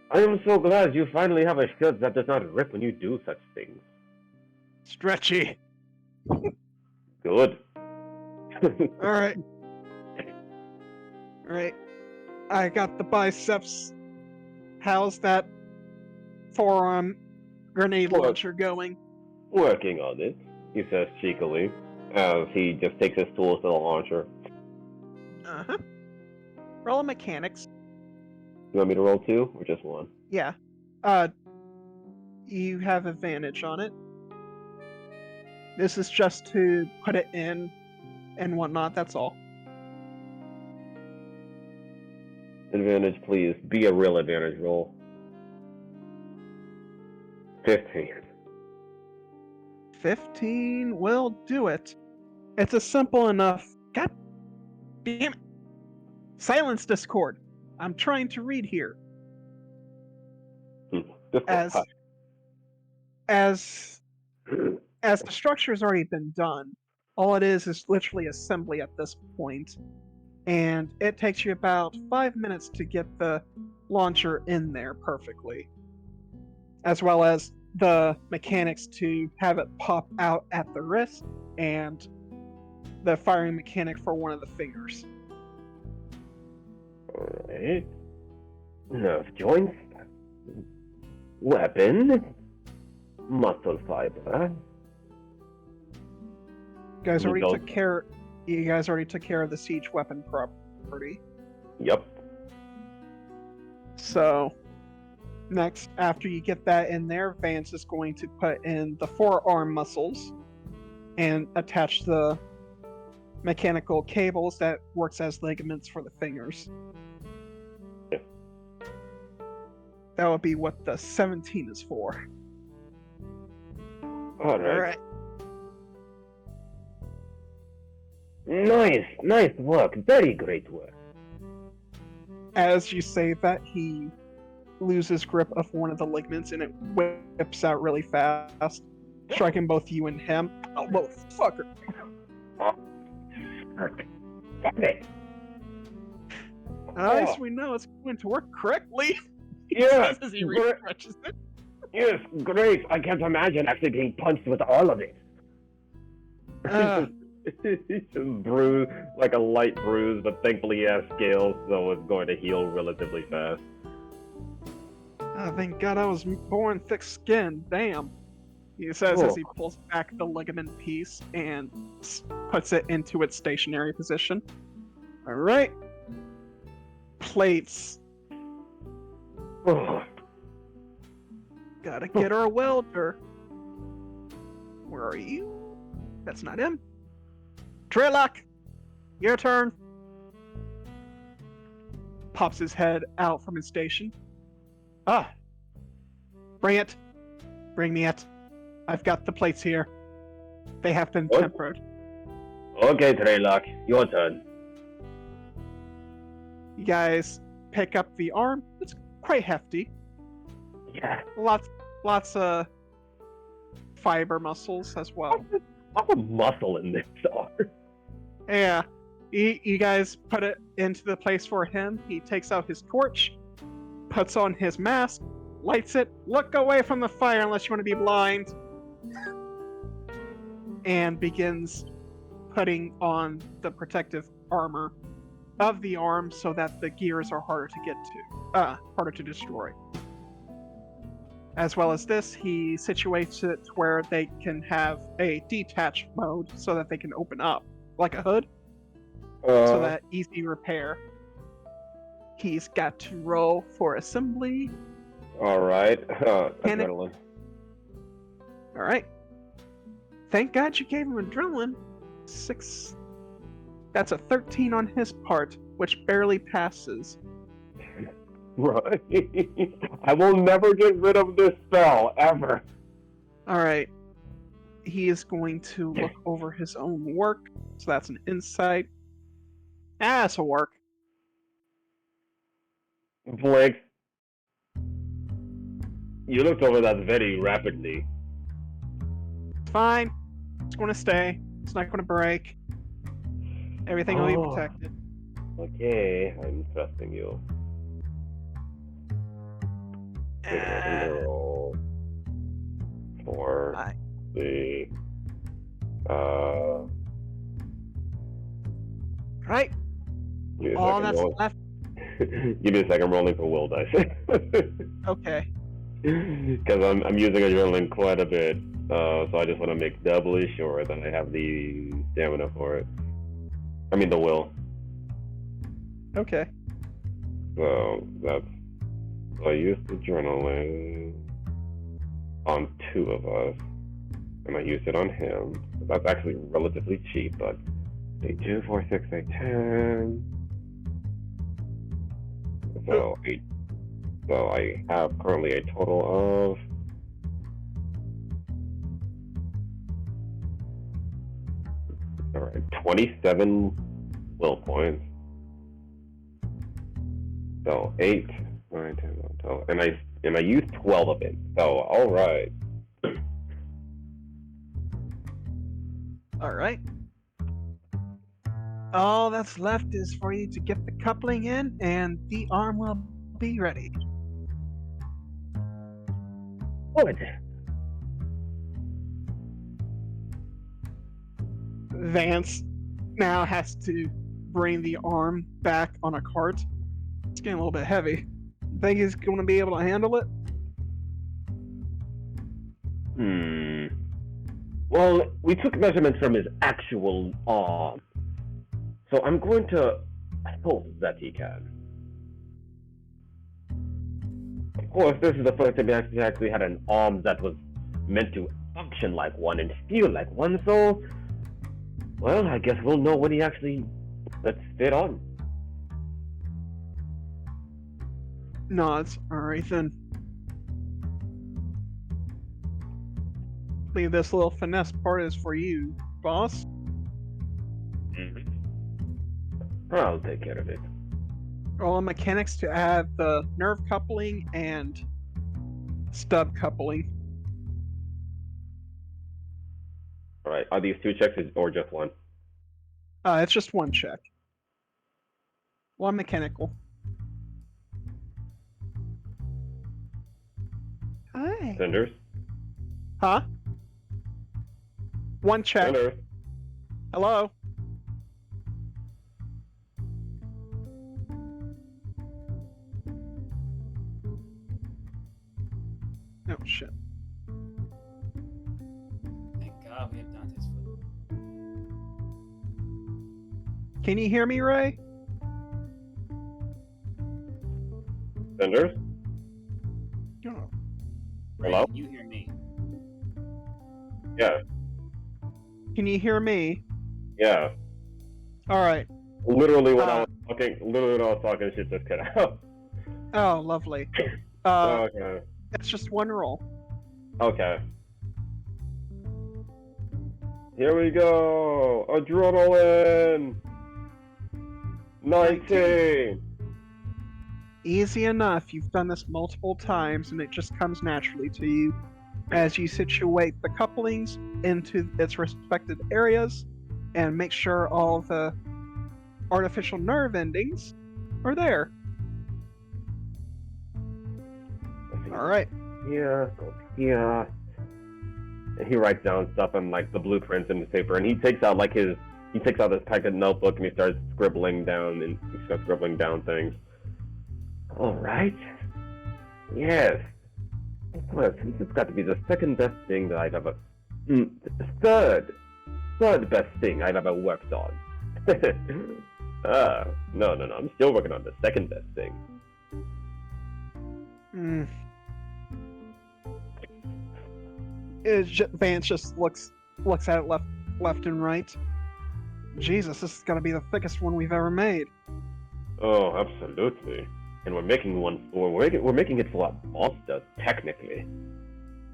S4: I am so glad you finally have a shirt that does not rip when you do such things.
S1: Stretchy.
S4: Good.
S1: Alright. Alright. I got the biceps. How's that forearm grenade
S4: What?
S1: launcher going?
S4: Working on it, he says cheekily, as he just takes his tools to the launcher.
S1: Uh-huh. Roll a mechanics.
S4: You want me to roll 2 or just 1?
S1: Yeah. You have advantage on it. This is just to put it in and whatnot, that's all.
S4: Advantage, please. Be a real advantage roll. 15.
S1: 15 will do it. It's a simple enough. God damn it. Silence Discord. I'm trying to read here. As the structure's already been done, all it is literally assembly at this point. And it takes you about 5 minutes to get the launcher in there perfectly. As well as the mechanics to have it pop out at the wrist and the firing mechanic for one of the fingers.
S4: Alright. Nerve joints. Weapon. Muscle fiber.
S1: You guys already
S4: Ninjo.
S1: took care. You guys already took care of the siege weapon property.
S4: Yep.
S1: So, next, after you get that in there, Vance is going to put in the forearm muscles and attach the mechanical cables that works as ligaments for the fingers.
S4: Yeah.
S1: That would be what the 17 is for.
S4: All right.
S1: Alright.
S4: Nice work. Very great work.
S1: As you say that, he loses grip of one of the ligaments and it whips out really fast, striking both you and him. Oh, motherfucker.
S4: Stop it.
S1: Nice, we know it's going to work correctly. He
S4: Yeah,
S1: says as he
S4: great.
S1: refreshes it.
S4: Yes, great. I can't imagine actually being punched with all of it. He's just bruised, like a light bruise, but thankfully he has scales, so it's going to heal relatively fast.
S1: Thank God I was born thick-skinned. Damn. He says as he pulls back the ligament piece and puts it into its stationary position. Alright. Plates.
S4: Oh,
S1: Gotta get our welder. Where are you? That's not him. Trillock! Your turn. Pops his head out from his station. Ah. Bring it. Bring me it. I've got the plates here. They have been
S4: What?
S1: tempered.
S4: okay, Treylock, your turn.
S1: You guys pick up the arm. It's quite hefty.
S4: Yeah.
S1: Lots of fiber muscles as well.
S4: Lots of muscle in this arm.
S1: Yeah. You guys put it into the place for him. He takes out his torch, puts on his mask, lights it, look away from the fire unless you want to be blind, and begins putting on the protective armor of the arm so that the gears are harder to get to, harder to destroy. As well as this, he situates it where they can have a detach mode so that they can open up, like a hood, so that easy repair. He's got to roll for assembly.
S4: Alright.
S1: Panic.
S4: Adrenaline.
S1: Alright. Thank God you gave him adrenaline. 6. That's a 13 on his part, which barely passes.
S4: Right. I will never get rid of this spell, ever.
S1: Alright. He is going to look over his own work. So that's an insight. That's a work.
S4: Blake, you looked over that very rapidly.
S1: It's fine. It's going to stay. It's not going to break. Everything will be
S4: Oh.
S1: protected.
S4: Okay, I'm trusting you. Roll 4,
S1: Fine.
S4: 3,
S1: Right.
S4: give me a
S1: All
S4: second,
S1: that's
S4: roll-
S1: left.
S4: Give me a second, I'm rolling for will dice.
S1: Okay.
S4: Because I'm using adrenaline quite a bit, so I just want to make doubly sure that I have the stamina for it. I mean the will.
S1: Okay.
S4: So that's. So I used adrenaline on 2 of us, and I used it on him. That's actually relatively cheap, but 8, 2, 4, 6, 8, 10. So 8. So I have currently a total of. Alright, 27 will points. So 8, 9, 10, 11, 12. And I used 12 of it. So alright.
S1: Alright. All that's left is for you to get the coupling in, and the arm will be ready.
S4: Good.
S1: Vance now has to bring the arm back on a cart. It's getting a little bit heavy. Think he's going to be able to handle it?
S4: Well, we took measurements from his actual arm. So I'm going to hope that he can. Of course, this is the first time he actually had an arm that was meant to function like one and feel like one, so... Well, I guess we'll know when he actually lets it on.
S1: Nods. Alright then. Leave this little finesse part is for you, boss.
S4: I'll take care of it.
S1: Roll on mechanics to add the nerve coupling and stub coupling.
S4: Alright, are these 2 checks or just one?
S1: It's just one check. One mechanical. Hi.
S4: Cinders?
S1: Huh? One check.
S4: Cinders?
S1: Hello? Oh shit.
S5: Thank God we have Dante's foot.
S1: Can you hear me, Ray?
S4: Cinders?
S1: Oh.
S5: Ray,
S4: Hello?
S5: can you hear me?
S4: Yeah,
S1: Can you hear me?
S4: yeah.
S1: Alright.
S4: Literally when I was talking, shit just cut out.
S1: Oh, lovely.
S4: Okay.
S1: It's just one roll.
S4: Okay. Here we go! Adrenaline! 19!
S1: Easy enough. You've done this multiple times and it just comes naturally to you as you situate the couplings into its respective areas and make sure all the artificial nerve endings are there. Alright.
S4: Yeah, go here. And he writes down stuff on like the blueprints in the paper, and he takes out his packet notebook and he starts scribbling down things. All right. Yes. Well, this has got to be the second best thing that I've ever. The third best thing I've ever worked on. No. I'm still working on the second best thing.
S1: Vance just looks at it left and right. Jesus, this is gonna be the thickest one we've ever made.
S4: Oh, absolutely. And we're making it for a monster, technically.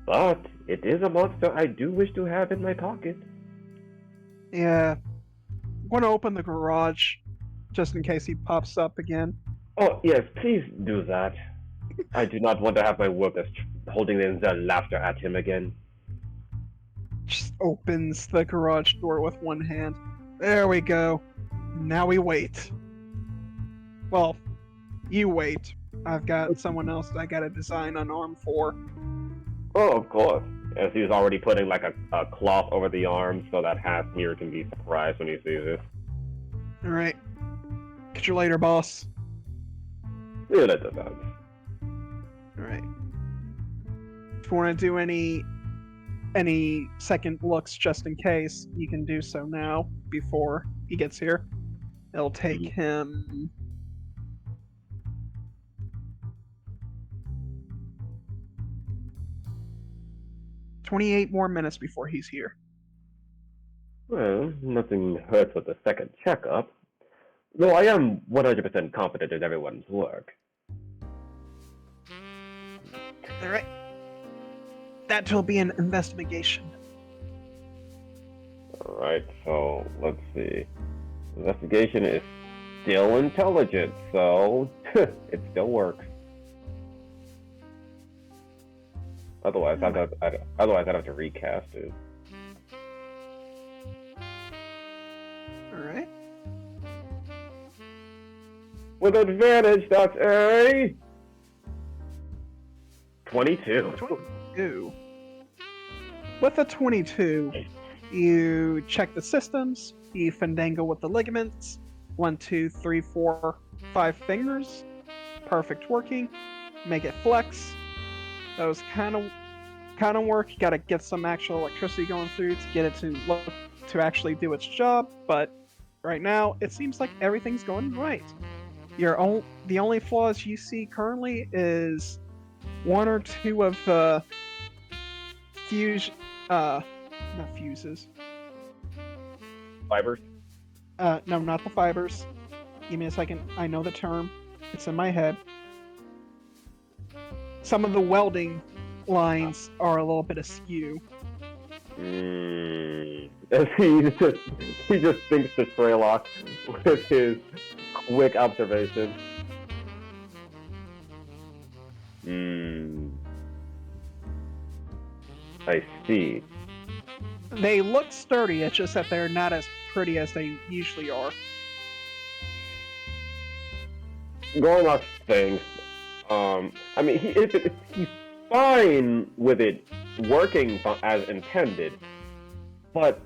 S4: But it is a monster I do wish to have in my pocket.
S1: Yeah. Want to open the garage just in case he pops up again.
S4: Oh, yes, please do that. I do not want to have my workers holding in their laughter at him again.
S1: Just opens the garage door with one hand. There we go. Now we wait. Well, you wait. I've got someone else I gotta design an arm for.
S4: Oh, of course. As he's already putting like a cloth over the arm so that Half here can be surprised when he sees it.
S1: Alright. Catch you later, boss.
S4: See you later, Doug.
S1: Alright. If you want to do any second looks just in case, you can do so now before he gets here. It'll take him 28 more minutes before he's here.
S4: Well, nothing hurts with a second checkup. Though I am 100% confident in everyone's work.
S1: Alright. That will be an investigation.
S4: Alright, so let's see. Investigation is still intelligent, so it still works. Otherwise, I'd have to recast it.
S1: Alright.
S4: With advantage, that's a 22.
S1: 22. With a 22, you check the systems, you fandangle with the ligaments. 1, 2, 3, 4, 5 fingers. Perfect working. Make it flex. Those kind of work. You gotta get some actual electricity going through to get it to actually do its job, but right now, it seems like everything's going right. The only flaws you see currently is one or two of the not fuses.
S4: Fibers?
S1: No, not the fibers. Give me a second. I know the term. It's in my head. Some of the welding lines are a little bit askew.
S4: He just thinks to Traylock with his quick observation. I see.
S1: They look sturdy, it's just that they're not as pretty as they usually are.
S4: Gorinox thinks, I mean, he's fine with it working as intended, but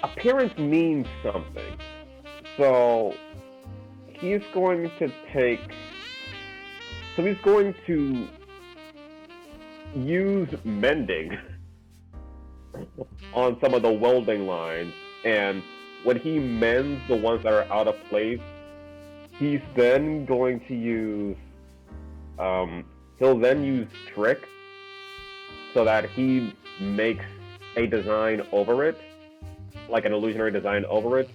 S4: appearance means something. So he's going to use mending on some of the welding lines, and when he mends the ones that are out of place, he's then going to use he'll then use trick so that he makes a design over it, like an illusionary design over it,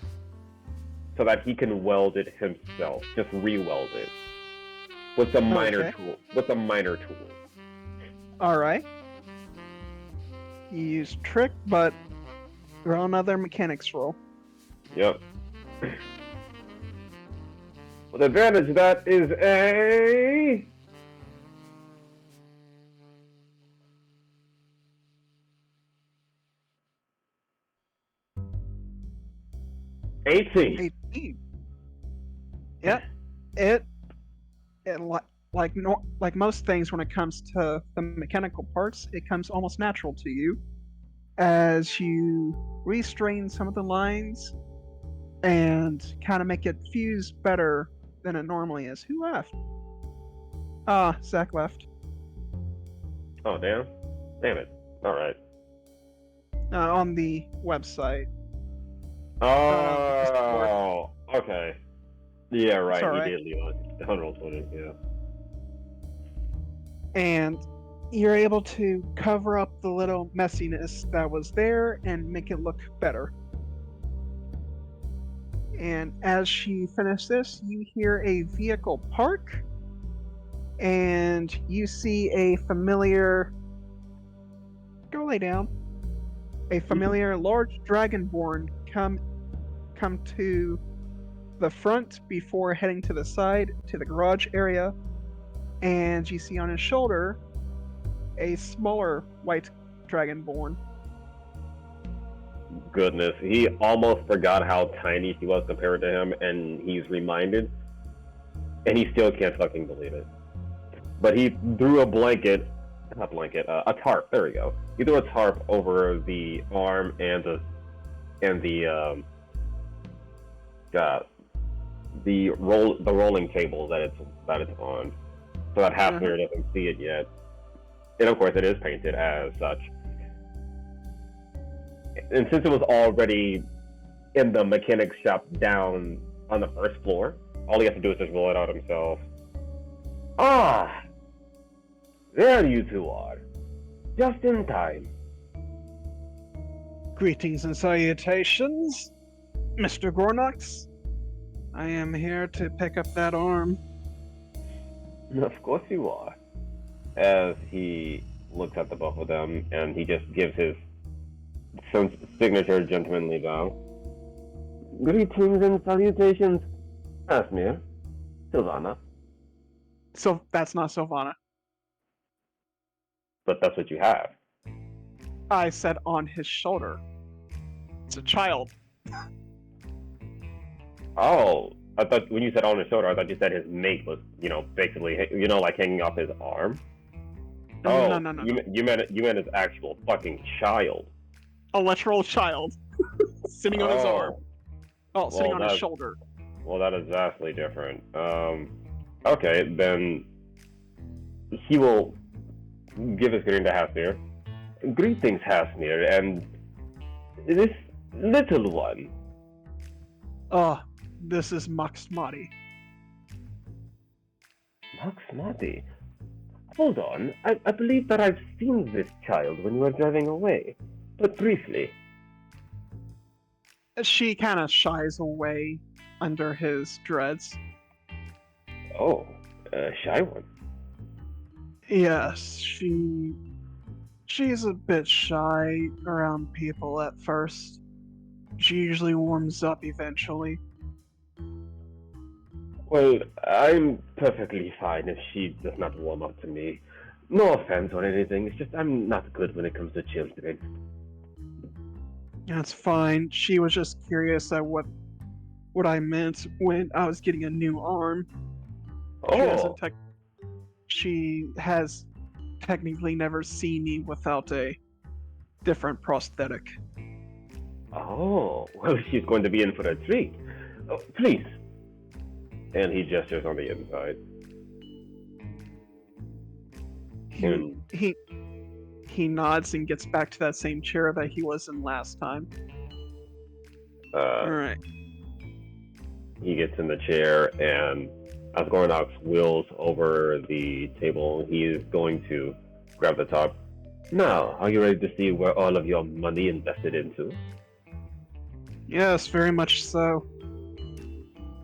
S4: so that he can weld it himself, just re-weld it with some minor tool.
S1: All right. You use trick, but roll another mechanics roll.
S4: Yep. With advantage, that is a 18.
S1: 18. Yeah. It like most things when it comes to the mechanical parts, it comes almost natural to you as you restrain some of the lines and kind of make it fuse better than it normally is. Who left? Zach left.
S4: Oh, damn it. Alright.
S1: On the website.
S4: Oh, okay. Yeah, right.
S1: All
S4: He
S1: right.
S4: did leave on 120, yeah.
S1: And you're able to cover up the little messiness that was there and make it look better. And as she finished this, you hear a vehicle park, and you see a familiar... Go lay down. A familiar large dragonborn come to the front before heading to the side to the garage area, and you see on his shoulder a smaller white dragonborn.
S4: Goodness, he almost forgot how tiny he was compared to him, and he's reminded, and he still can't fucking believe it. But he threw a tarp. There we go. He threw a tarp over the arm and the rolling table that it's on, so that Halfmere doesn't see it yet. And of course, it is painted as such. And since it was already in the mechanic shop down on the first floor, all he has to do is just roll it out himself. Ah! There you two are. Just in time.
S1: Greetings and salutations, Mr. Gorinox. I am here to pick up that arm.
S4: Of course you are. As he looks at the both of them, and he just gives his signature gentlemanly bow. Greetings and salutations, Asmir, Sylvana.
S1: So that's not Sylvana.
S4: But that's what you have.
S1: I said on his shoulder. It's a child.
S4: Oh, I thought when you said on his shoulder, I thought you said his mate was, basically, like hanging off his arm.
S1: No.
S4: You meant his actual fucking child.
S1: A literal child. Sitting on his arm. Oh, sitting on his shoulder.
S4: Well, that is vastly different. Okay, then he will give his greeting to Halfmere. Greetings, Halfmere, and this little one.
S1: Oh, this is Maksmati.
S4: Maksmati? Hold on, I believe that I've seen this child when you were driving away, but briefly.
S1: She kind of shies away under his dreads.
S4: Oh, a shy one.
S1: Yes, she's a bit shy around people at first. She usually warms up eventually.
S4: Well, I'm perfectly fine if she does not warm up to me. No offense or anything, it's just I'm not good when it comes to children.
S1: That's fine. She was just curious at what I meant when I was getting a new arm.
S4: Oh,
S1: She has technically never seen me without a different prosthetic.
S4: oh, well, she's going to be in for a treat. Oh, please. And he gestures on the inside.
S1: He nods and gets back to that same chair that he was in last time. Alright.
S4: He gets in the chair, and as Gorinox wheels over the table, he is going to grab the top. Now, are you ready to see where all of your money invested into?
S1: Yes, very much so.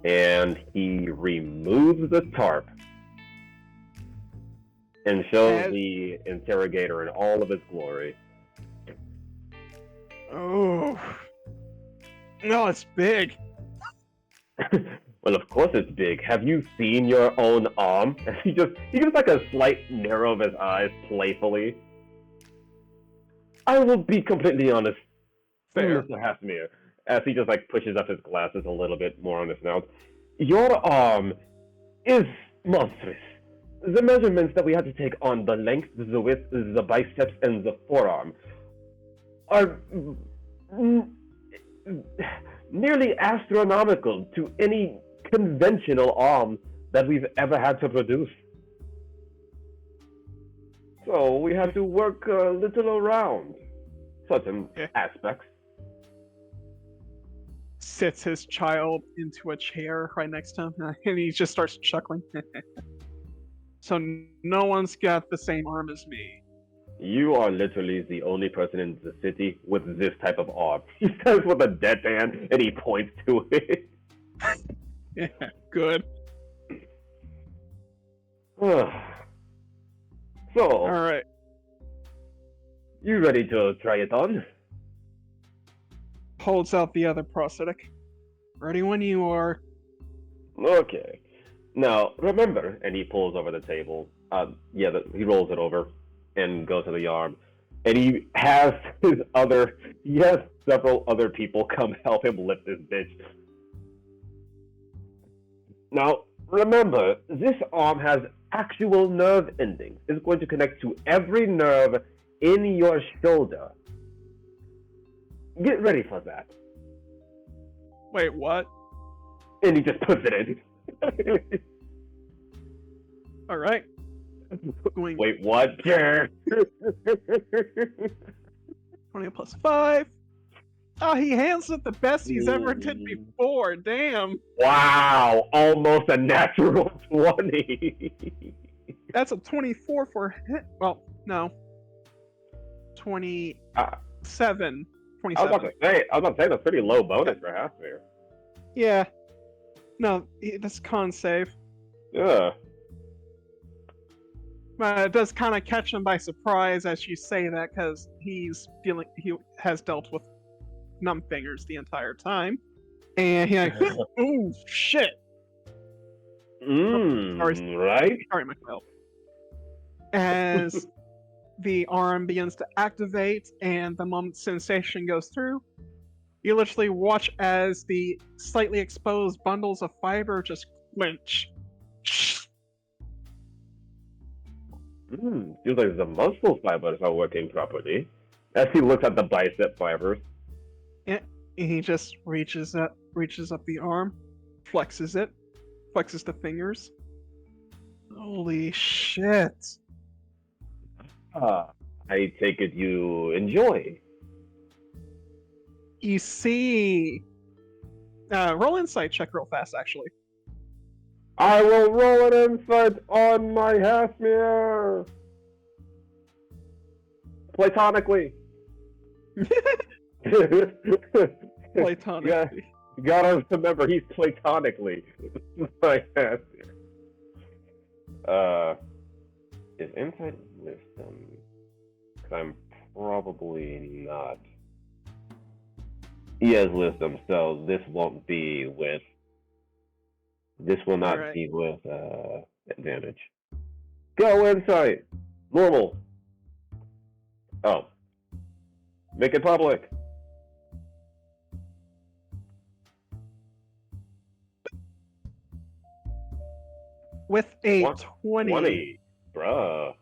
S4: And he removes the tarp and shows the interrogator in all of its glory.
S1: Oh. No, it's big.
S4: Well, of course it's big. Have you seen your own arm? And he gives like a slight narrow of his eyes playfully. I will be completely honest,
S1: Fair.
S4: Mr. Hasmir, as he just like pushes up his glasses a little bit more on his mouth. Your arm is monstrous. The measurements that we had to take on the length, the width, the biceps, and the forearm are nearly astronomical to any conventional arm that we've ever had to produce. So we had to work a little around certain aspects.
S1: Sits his child into a chair right next to him, and he just starts chuckling. So no one's got the same arm as me.
S4: You are literally the only person in the city with this type of arm. He says with a deadpan, and he points to it.
S1: Yeah, good.
S4: So,
S1: Alright.
S4: You ready to try it on?
S1: Holds out the other prosthetic. Ready when you are.
S4: Okay. Now, remember, and he pulls over the table. He rolls it over and goes to the arm. And he has several other people come help him lift this bitch. Now, remember, this arm has actual nerve endings. It's going to connect to every nerve in your shoulder. Get ready for that.
S1: Wait, what?
S4: And he just puts it in.
S1: Alright.
S4: Wait, what?
S1: 20 plus 5. Oh, he hands it the best he's ever did before. Damn.
S4: Wow, almost a natural 20.
S1: That's a 24 for hit. Well, no. 27. 27.
S4: I was about to say that's pretty low bonus for Hasmir.
S1: Yeah. No, that's con save.
S4: Yeah.
S1: It does kind of catch him by surprise as you say that, because he has dealt with numb fingers the entire time, and he's like, "Ooh, shit!"
S4: Right?
S1: Sorry, Michael. As the arm begins to activate, and the moment sensation goes through, you literally watch as the slightly exposed bundles of fiber just clench.
S4: Feels like the muscle fibers are working properly. As he looks at the bicep fibers.
S1: Yeah, he just reaches up the arm, flexes the fingers. Holy shit.
S4: I take it you enjoy.
S1: You see, Roll insight check real fast, actually.
S4: I will roll an insight on my Hasmir! Platonically!
S1: Platonically.
S4: Yeah, you gotta remember, he's platonically my Hasmir. Is insight wisdom? Because I'm probably not. He has wisdom, so this won't be with. This will not
S1: Alright.
S4: be with advantage. Go insight! Normal! Oh. Make it public!
S1: With a
S4: One-
S1: 20,
S4: Bruh.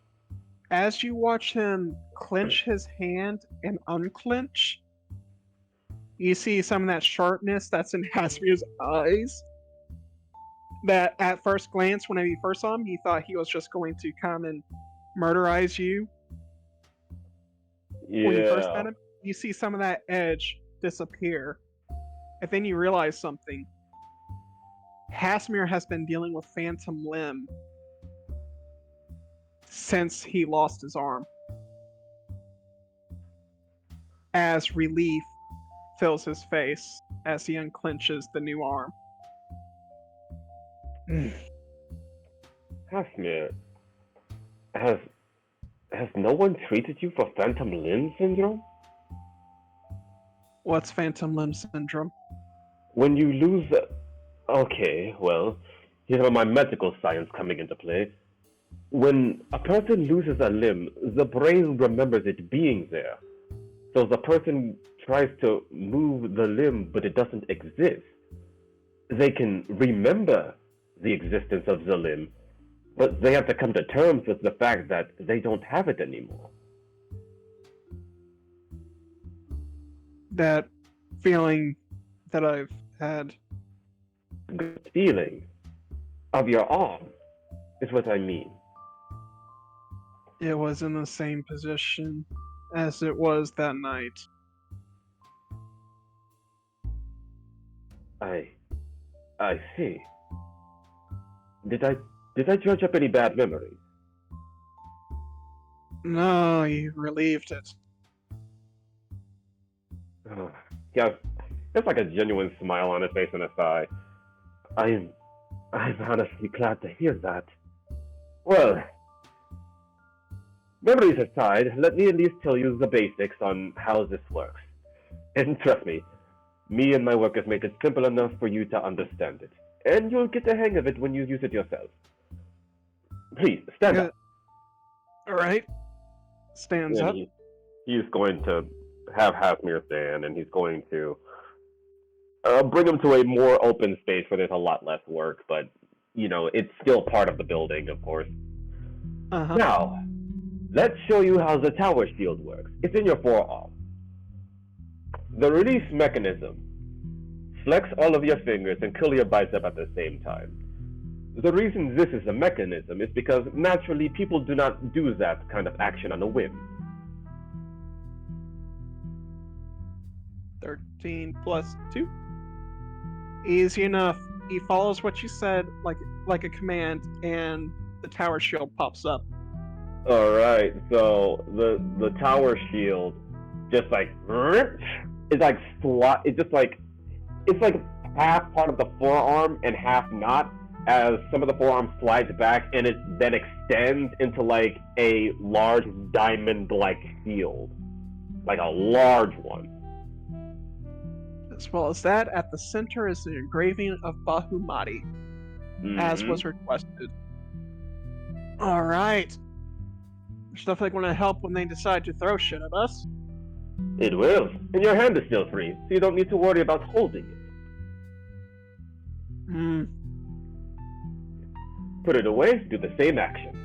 S1: as you watch him clench his hand and unclench, you see some of that sharpness that's in Hasmir's eyes. That at first glance, whenever you first saw him, you thought he was just going to come and murderize you. When you first met him, you see some of that edge disappear. And then you realize something. Hasmir has been dealing with Phantom Limb since he lost his arm. As relief fills his face as he unclenches the new arm.
S4: Hasmir, has no one treated you for Phantom Limb Syndrome?
S1: What's Phantom Limb Syndrome?
S4: When you lose the... Okay, well, here's where my medical science coming into play. When a person loses a limb, the brain remembers it being there. So the person tries to move the limb, but it doesn't exist. They can remember the existence of the limb, but they have to come to terms with the fact that they don't have it anymore.
S1: That feeling that I've had.
S4: Good feeling of your arm is what I mean.
S1: It was in the same position as it was that night.
S4: I see. Did I dredge up any bad memories?
S1: No, you relieved it.
S4: Yeah, there's like a genuine smile on his face and a sigh. I'm honestly glad to hear that. Well, memories aside, let me at least tell you the basics on how this works. And trust me, me and my workers made it simple enough for you to understand it. And you'll get the hang of it when you use it yourself. Please, stand up.
S1: Alright. Stands
S4: And
S1: up.
S4: He's going to have Hasmir stand, and he's going to bring him to a more open space where there's a lot less work, but, you know, it's still part of the building, of course.
S1: Uh-huh.
S4: Now, let's show you how the tower shield works. It's in your forearm. The release mechanism. Flex all of your fingers and curl your bicep at the same time. The reason this is a mechanism is because naturally people do not do that kind of action on a whim.
S1: 13 plus 2. Easy enough. He follows what you said like a command, and the tower shield pops up.
S4: Alright, so the tower shield just like it's like it's like half part of the forearm and half not, as some of the forearm slides back and it then extends into like a large diamond-like shield. Like a large one.
S1: As well as that, at the center is an engraving of Bahumati, as was requested. Alright. It's definitely going to help when they decide to throw shit at us.
S4: It will. And your hand is still free, so you don't need to worry about holding it. Put it away, do the same action.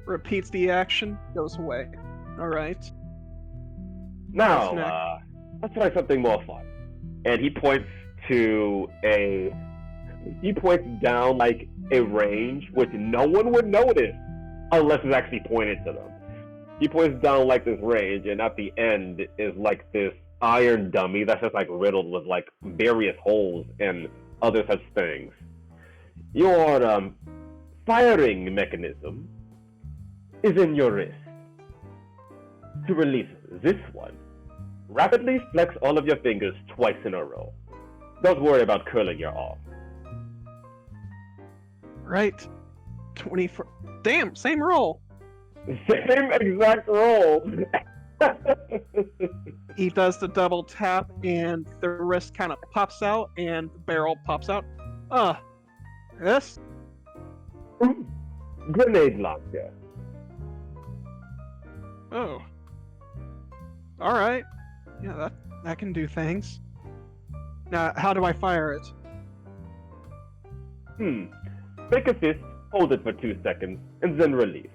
S1: Repeats the action, goes away. Alright.
S4: Now, let's try something more fun. And he points down like a range, which no one would notice unless it's actually pointed to them. He points down like this range, and at the end is like this iron dummy that's just like riddled with like various holes and other such things. Your firing mechanism is in your wrist. To release this one, rapidly flex all of your fingers twice in a row. Don't worry about curling your arm.
S1: Right. 24. Damn, same roll.
S4: Same exact roll.
S1: He does the double tap, and the wrist kind of pops out, and the barrel pops out. This?
S4: Grenade launcher.
S1: Oh. Alright. Yeah, that can do things. Now, how do I fire it?
S4: Make a fist, hold it for 2 seconds, and then release.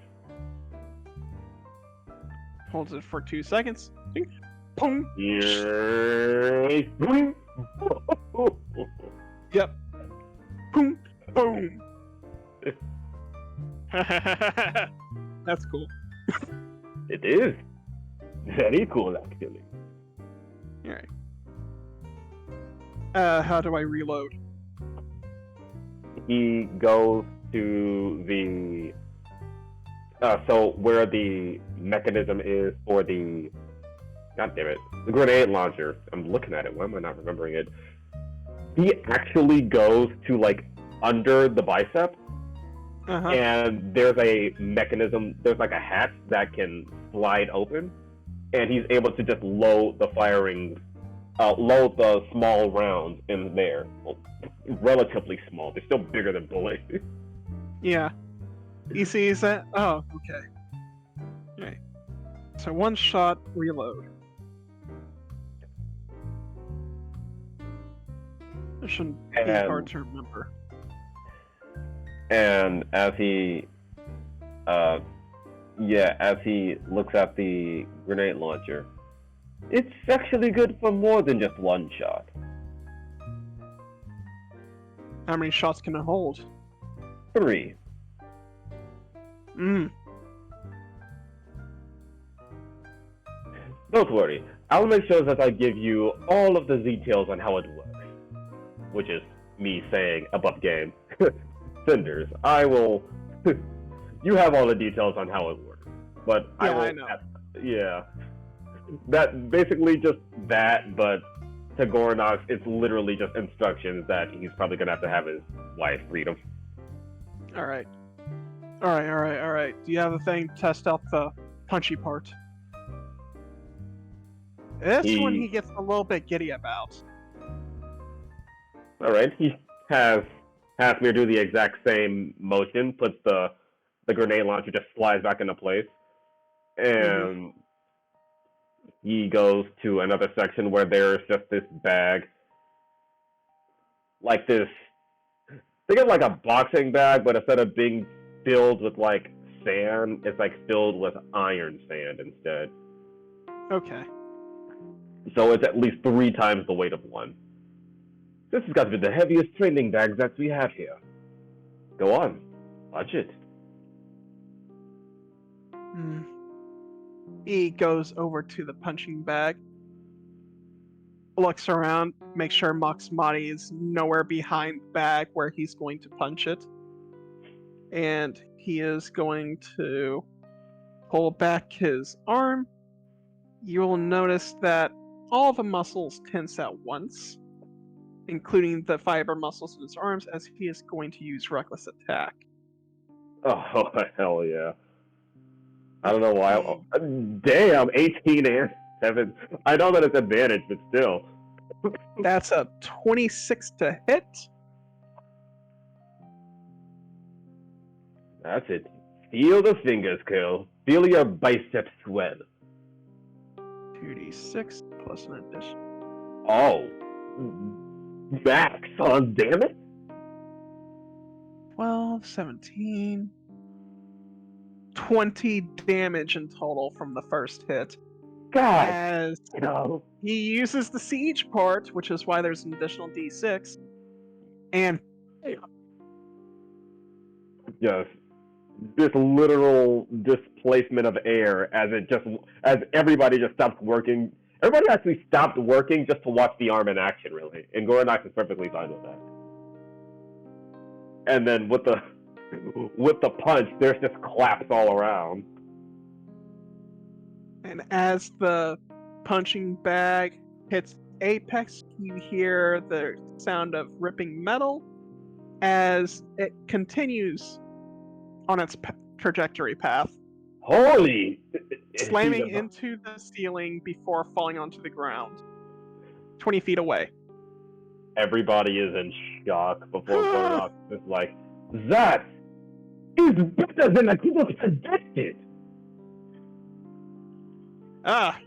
S1: Holds it for 2 seconds. Boom.
S4: Yay.
S1: Yep. Boom. Boom. That's cool.
S4: It is. Very cool, actually.
S1: Alright. How do I reload?
S4: He goes to the so where the mechanism is for the the grenade launcher. I'm looking at it. Why am I not remembering it? He actually goes to like under the bicep, and there's a mechanism. There's like a hatch that can slide open, and he's able to just load the load the small rounds in there. Well, relatively small. They're still bigger than bullets.
S1: Yeah. He sees that. Oh, okay. Alright. So 1 shot, reload. It shouldn't be hard to remember.
S4: And as he looks at the grenade launcher, it's actually good for more than just 1 shot.
S1: How many shots can it hold?
S4: 3. Don't worry. I'll make sure that I give you all of the details on how it works. Which is me saying above game. Cinders, I will... You have all the details on how it works. But
S1: yeah, I know.
S4: Yeah. That, basically just that, but to Gorinox, it's literally just instructions that he's probably gonna have to have his wife read them.
S1: Alright. Alright. Do you have a thing to test out the punchy part? This one he gets a little bit giddy about.
S4: Alright, he has me do the exact same motion, puts the grenade launcher, just slides back into place, and he goes to another section where there's just this bag, like this, think of like a boxing bag, but instead of being filled with like sand, it's like filled with iron sand instead.
S1: Okay.
S4: So it's at least 3 times the weight of one. This has got to be the heaviest training bag that we have here. Go on, watch it.
S1: He goes over to the punching bag, looks around, makes sure Moxmati is nowhere behind the bag where he's going to punch it, and he is going to pull back his arm. You will notice that all the muscles tense at once, including the fiber muscles in his arms, as he is going to use Reckless Attack.
S4: Oh, hell yeah. I don't know why. Damn, 18 and 7. I know that it's advantage, but still.
S1: That's a 26 to hit.
S4: That's it. Feel the fingers curl. Feel your biceps swell.
S1: 2d6 plus an addition.
S4: Oh. Max on damage?
S1: 12, 17... 20 damage in total from the first hit.
S4: God,
S1: as
S4: no.
S1: He uses the siege part, which is why there's an additional d6, and
S4: Yes. This literal displacement of air as everybody just stops working Everybody actually stopped working just to watch the arm in action, really. And Gorinox is perfectly fine with that. And then with the punch, there's just claps all around.
S1: And as the punching bag hits apex, you hear the sound of ripping metal as it continues on its trajectory path,
S4: Holy!
S1: slamming into the ceiling before falling onto the ground, 20 feet away.
S4: Everybody is in shock before Gorinox is like, that is better than I could have predicted!
S1: Ah!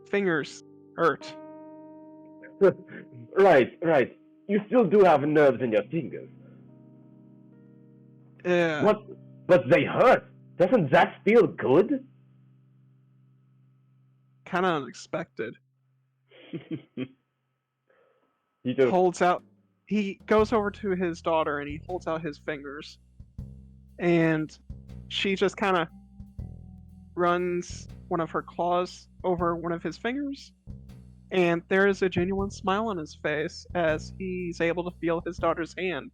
S1: Fingers hurt.
S4: Right. You still do have nerves in your fingers.
S1: Yeah.
S4: But they hurt. Doesn't that feel good?
S1: Kind of unexpected.
S4: He just
S1: Holds out. He goes over to his daughter and he holds out his fingers. And she just kind of runs one of her claws over one of his fingers. And there is a genuine smile on his face as he's able to feel his daughter's hand.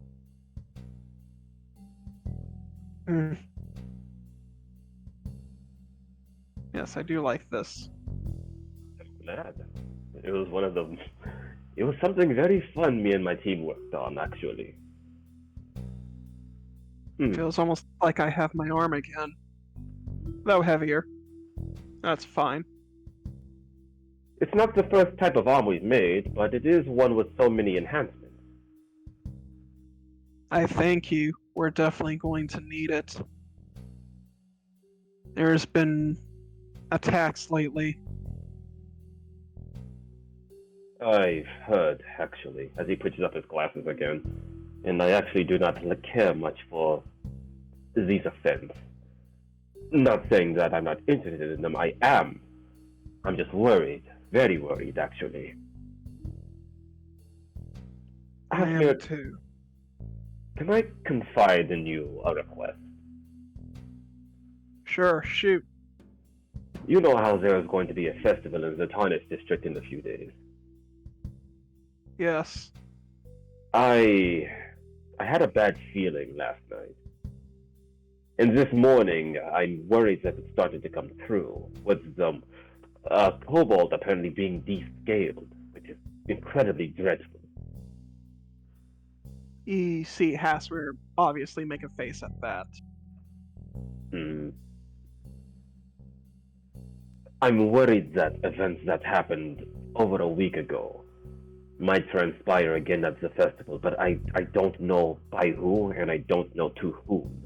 S1: Yes, I do like this.
S4: glad. It was one of the. It was something very fun me and my team worked on, actually.
S1: Feels almost like I have my arm again. Though heavier. That's fine.
S4: It's not the first type of arm we've made, but it is one with so many enhancements.
S1: I thank you. We're definitely going to need it. There's been attacks lately.
S4: I've heard, actually, as he pushes up his glasses again, and I actually do not care much for these events. Not saying that I'm not interested in them, I am. I'm just worried, very worried, actually.
S1: I am too.
S4: Can I confide in you a request?
S1: Sure, shoot.
S4: You know how there is going to be a festival in the Tarnish district in a few days.
S1: Yes.
S4: I had a bad feeling last night. And this morning, I'm worried that it started to come through, with the kobold apparently being descaled, which is incredibly dreadful.
S1: You see Haswer obviously make a face at that.
S4: I'm worried that events that happened over a week ago might transpire again at the festival, but I don't know by who, and I don't know to whom.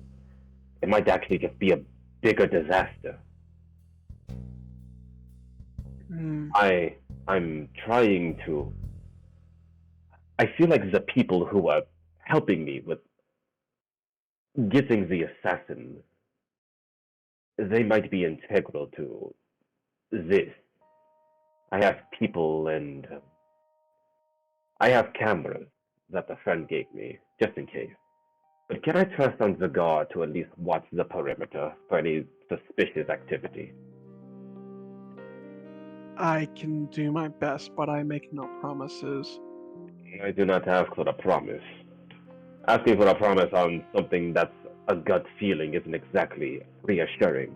S4: It might actually just be a bigger disaster. I'm trying to... I feel like the people who are helping me with getting the assassin, they might be integral to this. I have people and I have cameras that a friend gave me, just in case. But can I trust on the guard to at least watch the perimeter for any suspicious activity?
S1: I can do my best, but I make no promises.
S4: I do not ask for a promise. Asking for a promise on something that's a gut feeling isn't exactly reassuring.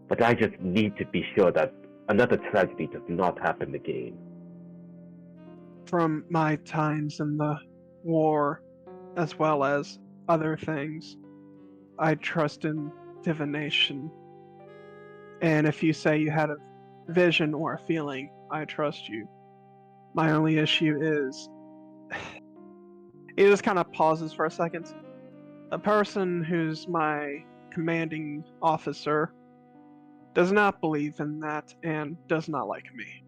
S4: But I just need to be sure that another tragedy does not happen again.
S1: From my times in the war, as well as other things, I trust in divination. And if you say you had a vision or a feeling, I trust you. My only issue is... He just kind of pauses for a second. A person who's my commanding officer does not believe in that and does not like me.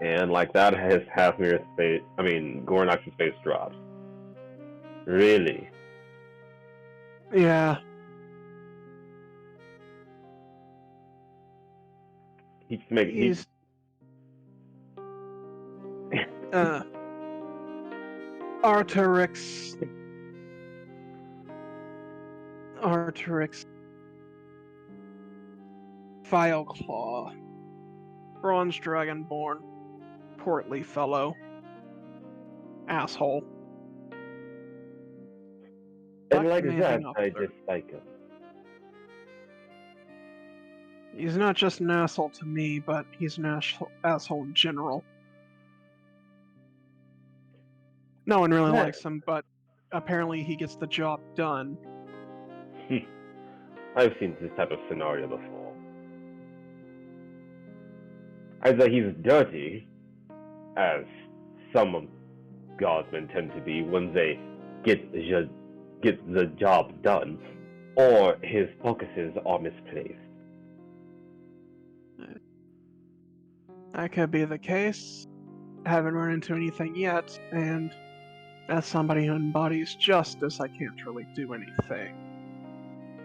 S4: And like that, Gorinox's face drops. Really?
S1: Yeah. He's Arturix Fileclaw. bronze dragonborn, portly fellow, asshole.
S4: And
S1: Not
S4: like that,
S1: commanding
S4: I
S1: officer.
S4: dislike him.
S1: He's not just an asshole to me, but he's an asshole in general. No one really
S4: Yeah.
S1: likes him, but apparently he gets the job done.
S4: I've seen this type of scenario before. Either he's dirty, as some guardsmen tend to be when they get the job done, or his focuses are misplaced.
S1: That could be the case. I haven't run into anything yet, and as somebody who embodies justice, I can't really do anything.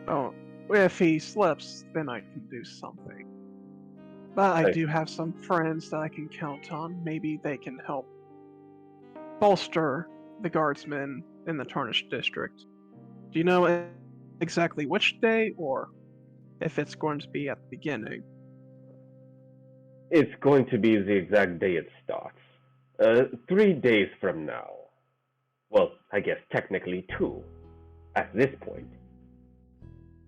S1: Oh, if he slips, then I can do something. But I
S4: Hey.
S1: do have some friends that I can count on. Maybe they can help bolster the guardsmen in the Tarnished District. Do you know exactly which day, or if it's going to be at the beginning?
S4: It's going to be the exact day it starts. 3 days from now. Well, I guess technically 2, at this point.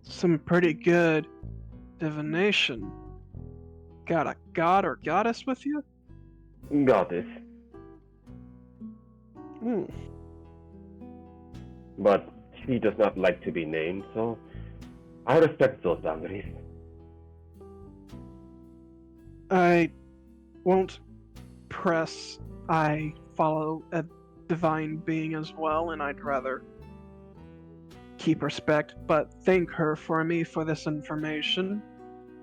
S1: Some pretty good divination. Got a god or goddess with you?
S4: Goddess.
S1: Hmm.
S4: But she does not like to be named, so I respect those boundaries.
S1: I won't press. I follow a divine being as well, and I'd rather keep respect, but thank her for me for this information.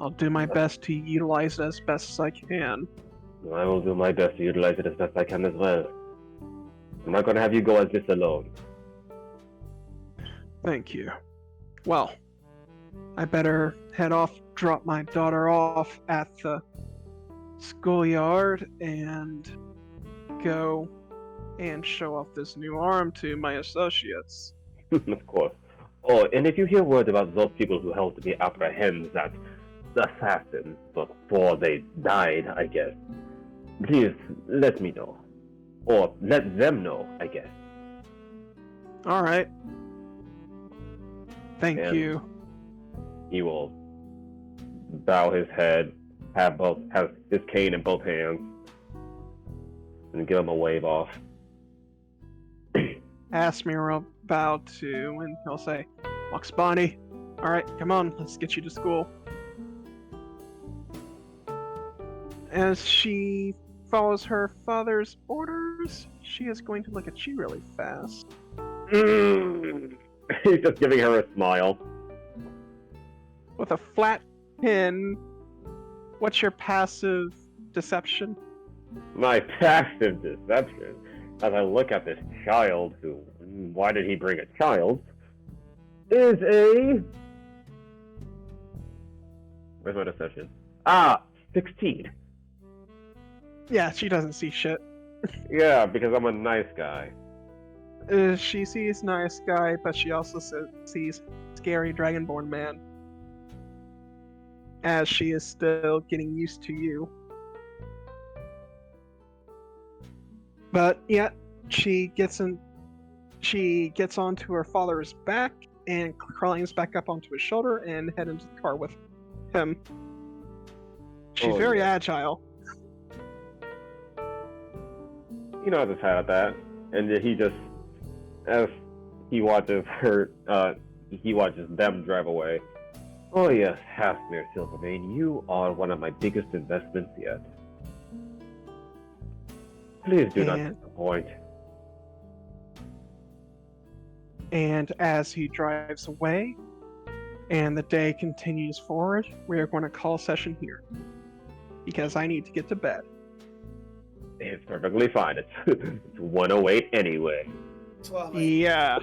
S1: I'll do my best to utilize it as best as I can.
S4: I will do my best to utilize it as best I can as well. I'm not going to have you go as this alone.
S1: Thank you. Well, I better head off, drop my daughter off at the schoolyard, and go and show off this new arm to my associates.
S4: Of course. Oh, and if you hear word about those people who helped me apprehend that assassin before they died, I guess, please let me know. Or let them know, I guess.
S1: Alright. Thank
S4: And
S1: you.
S4: He will bow his head, have his cane in both hands, and give him a wave off.
S1: Asmir will bow to, and he'll say, Moxbani, alright, come on, let's get you to school. As she follows her father's orders, she is going to look at you really fast.
S4: He's just giving her a smile.
S1: With a flat pin, what's your passive deception?
S4: My passive deception, as I look at this child who, why did he bring a child, is a... Where's my deception? 16.
S1: Yeah, she doesn't see shit.
S4: Yeah, because I'm a nice guy.
S1: She sees nice guy, but she also sees scary dragonborn man. As she is still getting used to you. But yeah, she gets onto her father's back and climbs back up onto his shoulder and head into the car with him. She's very agile.
S4: You know, I just had that, and he just, as he watches her, he watches them drive away. Oh yes, Halfmere Silvermane, you are one of my biggest investments yet. Please do not disappoint.
S1: And as he drives away, and the day continues forward, we are going to call session here. Because I need to get to bed.
S4: It's perfectly fine. It's 1:08 anyway.
S5: 12.
S1: Yeah.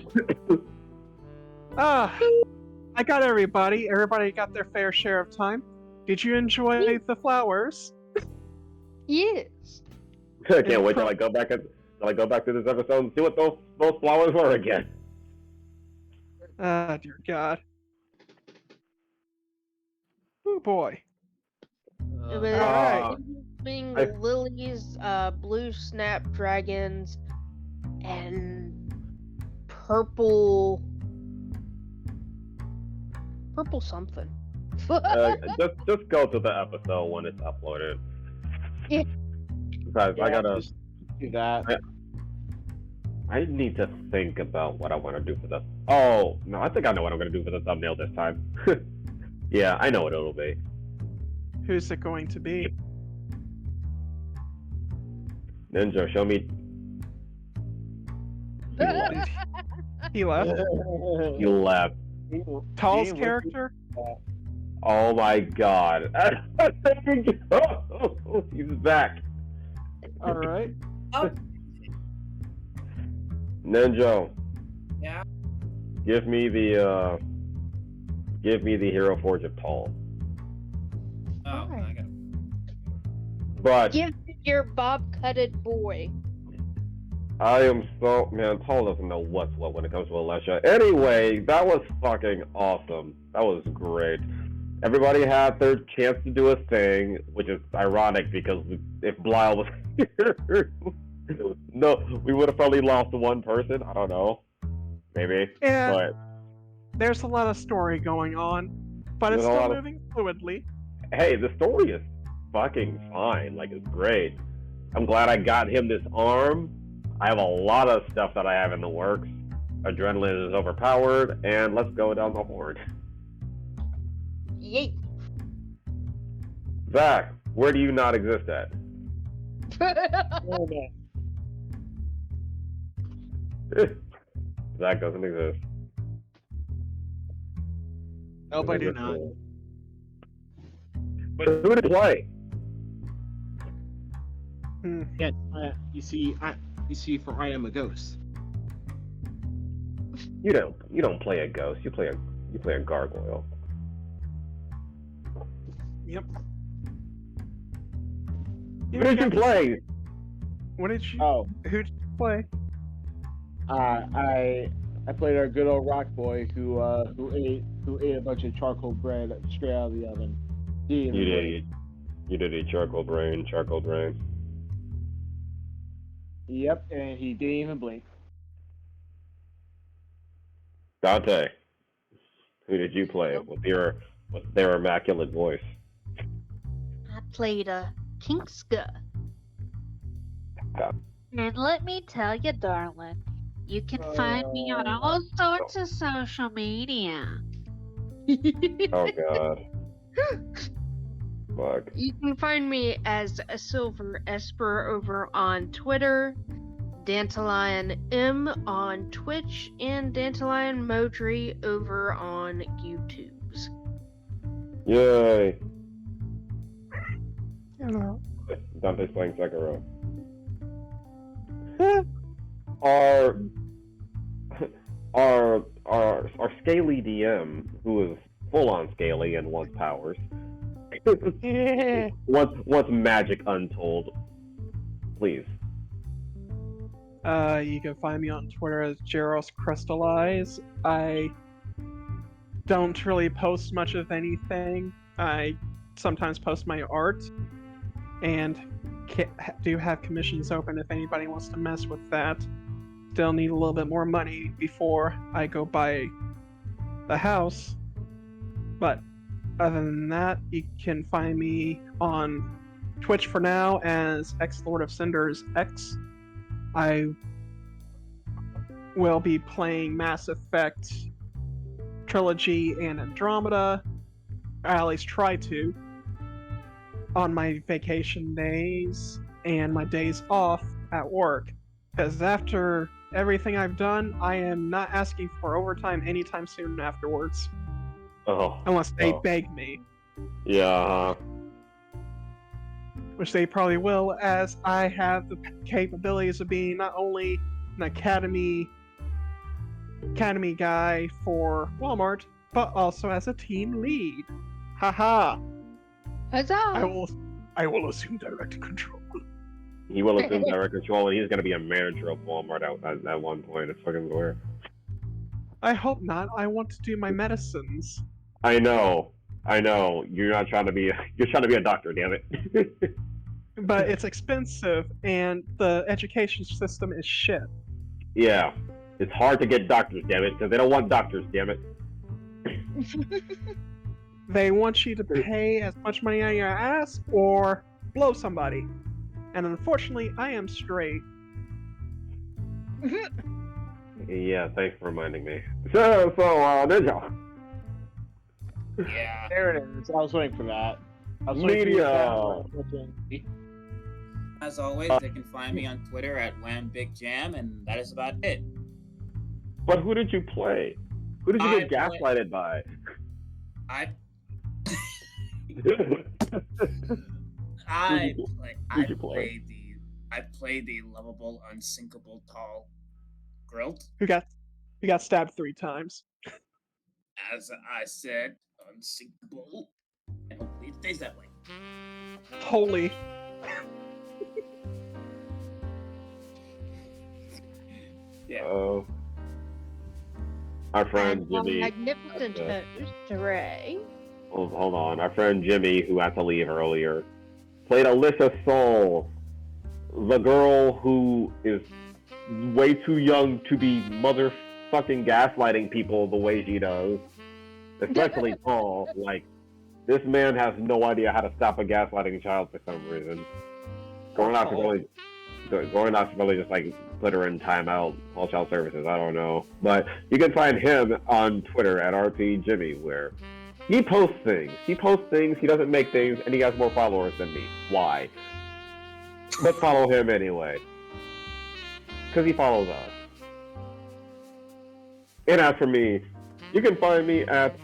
S1: I got everybody. Everybody got their fair share of time. Did you enjoy the flowers?
S7: Yes.
S4: I can't wait till I go back to this episode and see what those flowers were again.
S1: Dear God. Oh boy.
S7: It was
S1: Alright.
S7: being
S4: I-
S7: lilies, blue snapdragons, and purple something.
S4: just go to the episode when it's uploaded.
S7: Yeah.
S4: Guys, I
S10: Yeah,
S4: gotta.
S10: just do that.
S4: I need to think about what I want to do for the. Oh no, I think I know what I'm gonna do for the thumbnail this time. Yeah, I know what it'll be.
S1: Who's it going to be?
S4: Ninja, show me.
S1: He left.
S4: You left.
S1: Taul's
S10: Game
S1: character?
S4: Oh my god. He's back.
S1: Alright.
S4: Ninja.
S5: Yeah.
S4: Give me the Hero Forge of Taul.
S5: Oh,
S7: Alright.
S5: I got
S4: But
S7: Give me your bob-cutted boy.
S4: I am so man, Taul doesn't know what's what when it comes to Allyssha. Anyway, that was fucking awesome. That was great. Everybody had their chance to do a thing, which is ironic because if Blyle was here, no, we would have probably lost one person. I don't know, maybe,
S1: Yeah,
S4: but
S1: there's a lot of story going on, but it's
S4: There's a
S1: still
S4: lot of-
S1: moving fluidly.
S4: hey, the story is fucking fine. Like, it's great. I'm glad I got him this arm. I have a lot of stuff that I have in the works. Adrenaline is overpowered, and let's go down the horde.
S7: Yeet.
S4: Zach, where do you not exist at?
S10: Oh, man.
S4: Zach doesn't exist.
S10: Nope, I do
S4: That's
S10: not.
S4: cool. But who to play?
S1: Hmm.
S10: Yeah, you see, for I am a ghost.
S4: You don't play a ghost. You play a gargoyle.
S1: Yep.
S4: Who did you play?
S1: What did you?
S10: Oh,
S1: Who did you play?
S10: I played our good old rock boy who ate a bunch of charcoal bread straight out of the oven. He didn't
S4: You
S10: even
S4: did.
S10: blink.
S4: You did eat charcoal brain.
S10: Yep, and he didn't even blink.
S4: Dante, who did you play with their immaculate voice?
S6: I played a Kinska.
S4: Yeah.
S6: And let me tell you, darling, you can find me on all sorts of social media.
S4: Oh god. Fuck.
S7: You can find me as a Silver Esper over on Twitter, Dantelion M on Twitch, and Dantelion Modry over on YouTube's.
S4: Yay.
S1: Hello.
S4: Dante's playing Sekiro. Our scaly DM, who is full on scaly and wants powers, wants magic untold. Please.
S1: You can find me on Twitter as Jeros Crystallize. I don't really post much of anything. I sometimes post my art, and do have commissions open if anybody wants to mess with that. Still need a little bit more money before I go buy the house. But other than that, you can find me on Twitch for now as LordofCinders X. I will be playing Mass Effect Trilogy and Andromeda, or at least try to, on my vacation days and my days off at work. Because after everything I've done, I am not asking for overtime anytime soon afterwards.
S4: Oh.
S1: Unless they
S4: Oh.
S1: beg me.
S4: Yeah.
S1: Which they probably will, as I have the capabilities of being not only an academy guy for Walmart, but also as a team lead. Haha!
S7: Huzzah!
S1: I will assume direct control.
S4: He will assume direct control, and he's gonna be a manager of Walmart at one point. It's fucking weird.
S1: I hope not. I want to do my medicines.
S4: I know. I know you're not trying to be. You're trying to be a doctor, damn it.
S1: But it's expensive, and the education system is shit.
S4: Yeah, it's hard to get doctors, damn it, because they don't want doctors, damn it.
S1: They want you to pay as much money on your ass or blow somebody. And unfortunately, I am straight.
S4: Yeah, thanks for reminding me. So, Ninja.
S5: Yeah.
S10: There it is. I was waiting for that. I was waiting for
S4: Media.
S5: As always, they can find me on Twitter at WhamBigJam, and that is about it.
S4: But who did you play? Who did you get gaslighted by?
S5: I played the lovable, unsinkable Taul. Grilled.
S1: Who got stabbed 3 times.
S5: As I said, unsinkable. And hopefully it stays that way.
S1: Holy.
S5: Yeah.
S4: Oh. Our friend
S7: And
S4: Jimmy.
S7: magnificent Ray.
S4: Hold on. Our friend Jimmy, who had to leave earlier, played Allyssha Soul, the girl who is way too young to be motherfucking gaslighting people the way she does. Especially Paul. Like, this man has no idea how to stop a gaslighting child for some reason. Gorinox really just like put her in timeout, all child services, I don't know. But you can find him on Twitter at RPJimmy, where he posts things. He doesn't make things, and he has more followers than me. Why? Let's follow him anyway. Because he follows us. And as for me, you can find me at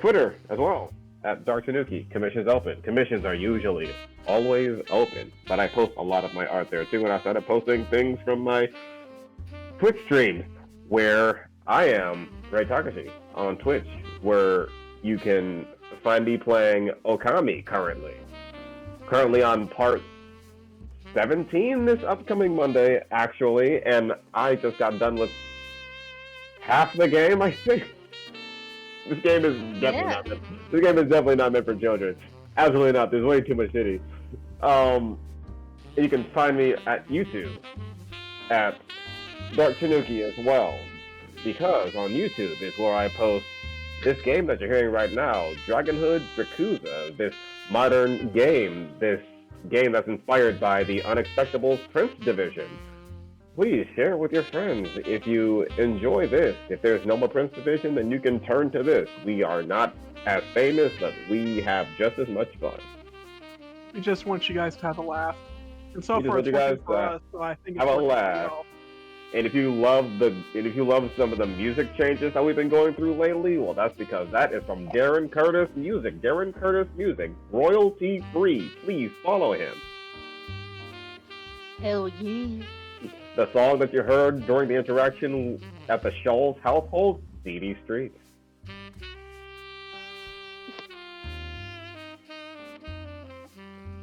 S4: Twitter as well, at Tanuki. Commissions open. Commissions are usually always open, but I post a lot of my art there too, and I started posting things from my Twitch stream, where I am Ray Takashi on Twitch, where you can find me playing Okami currently on part 17 this upcoming Monday, actually, and I just got done with half the game, I think. This game is definitely not meant for children. Absolutely not. There's way too much shitty. You can find me at YouTube at Tanuki as well, because on YouTube is where I post this game that you're hearing right now, Dragonhood Drakuza, this modern game, this game that's inspired by the Unexpectables Prince Division. Please share it with your friends if you enjoy this. If there's no more Prince Division, then you can turn to this. We are not as famous, but we have just as much fun.
S1: We just want you guys to have a laugh. And so far, it's
S4: you guys
S1: working for us, so I think it's
S4: have a
S1: working for
S4: laugh.
S1: y'all.
S4: And if you love some of the music changes that we've been going through lately, well, that's because that is from Darren Curtis Music. Darren Curtis Music, royalty free. Please follow him.
S7: Hell yeah.
S4: The song that you heard during the interaction at the Scholl's household, CD Street.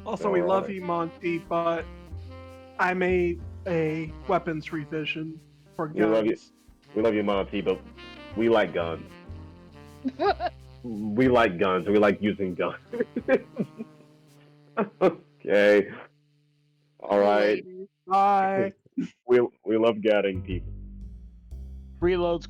S1: Also, we love you, Monty, but I made a weapons revision for
S4: We love you.
S1: guns.
S4: We love you, Monty, but we like guns. We like guns. We like using guns. Okay. All right.
S1: Bye.
S4: We love getting people.
S10: reloads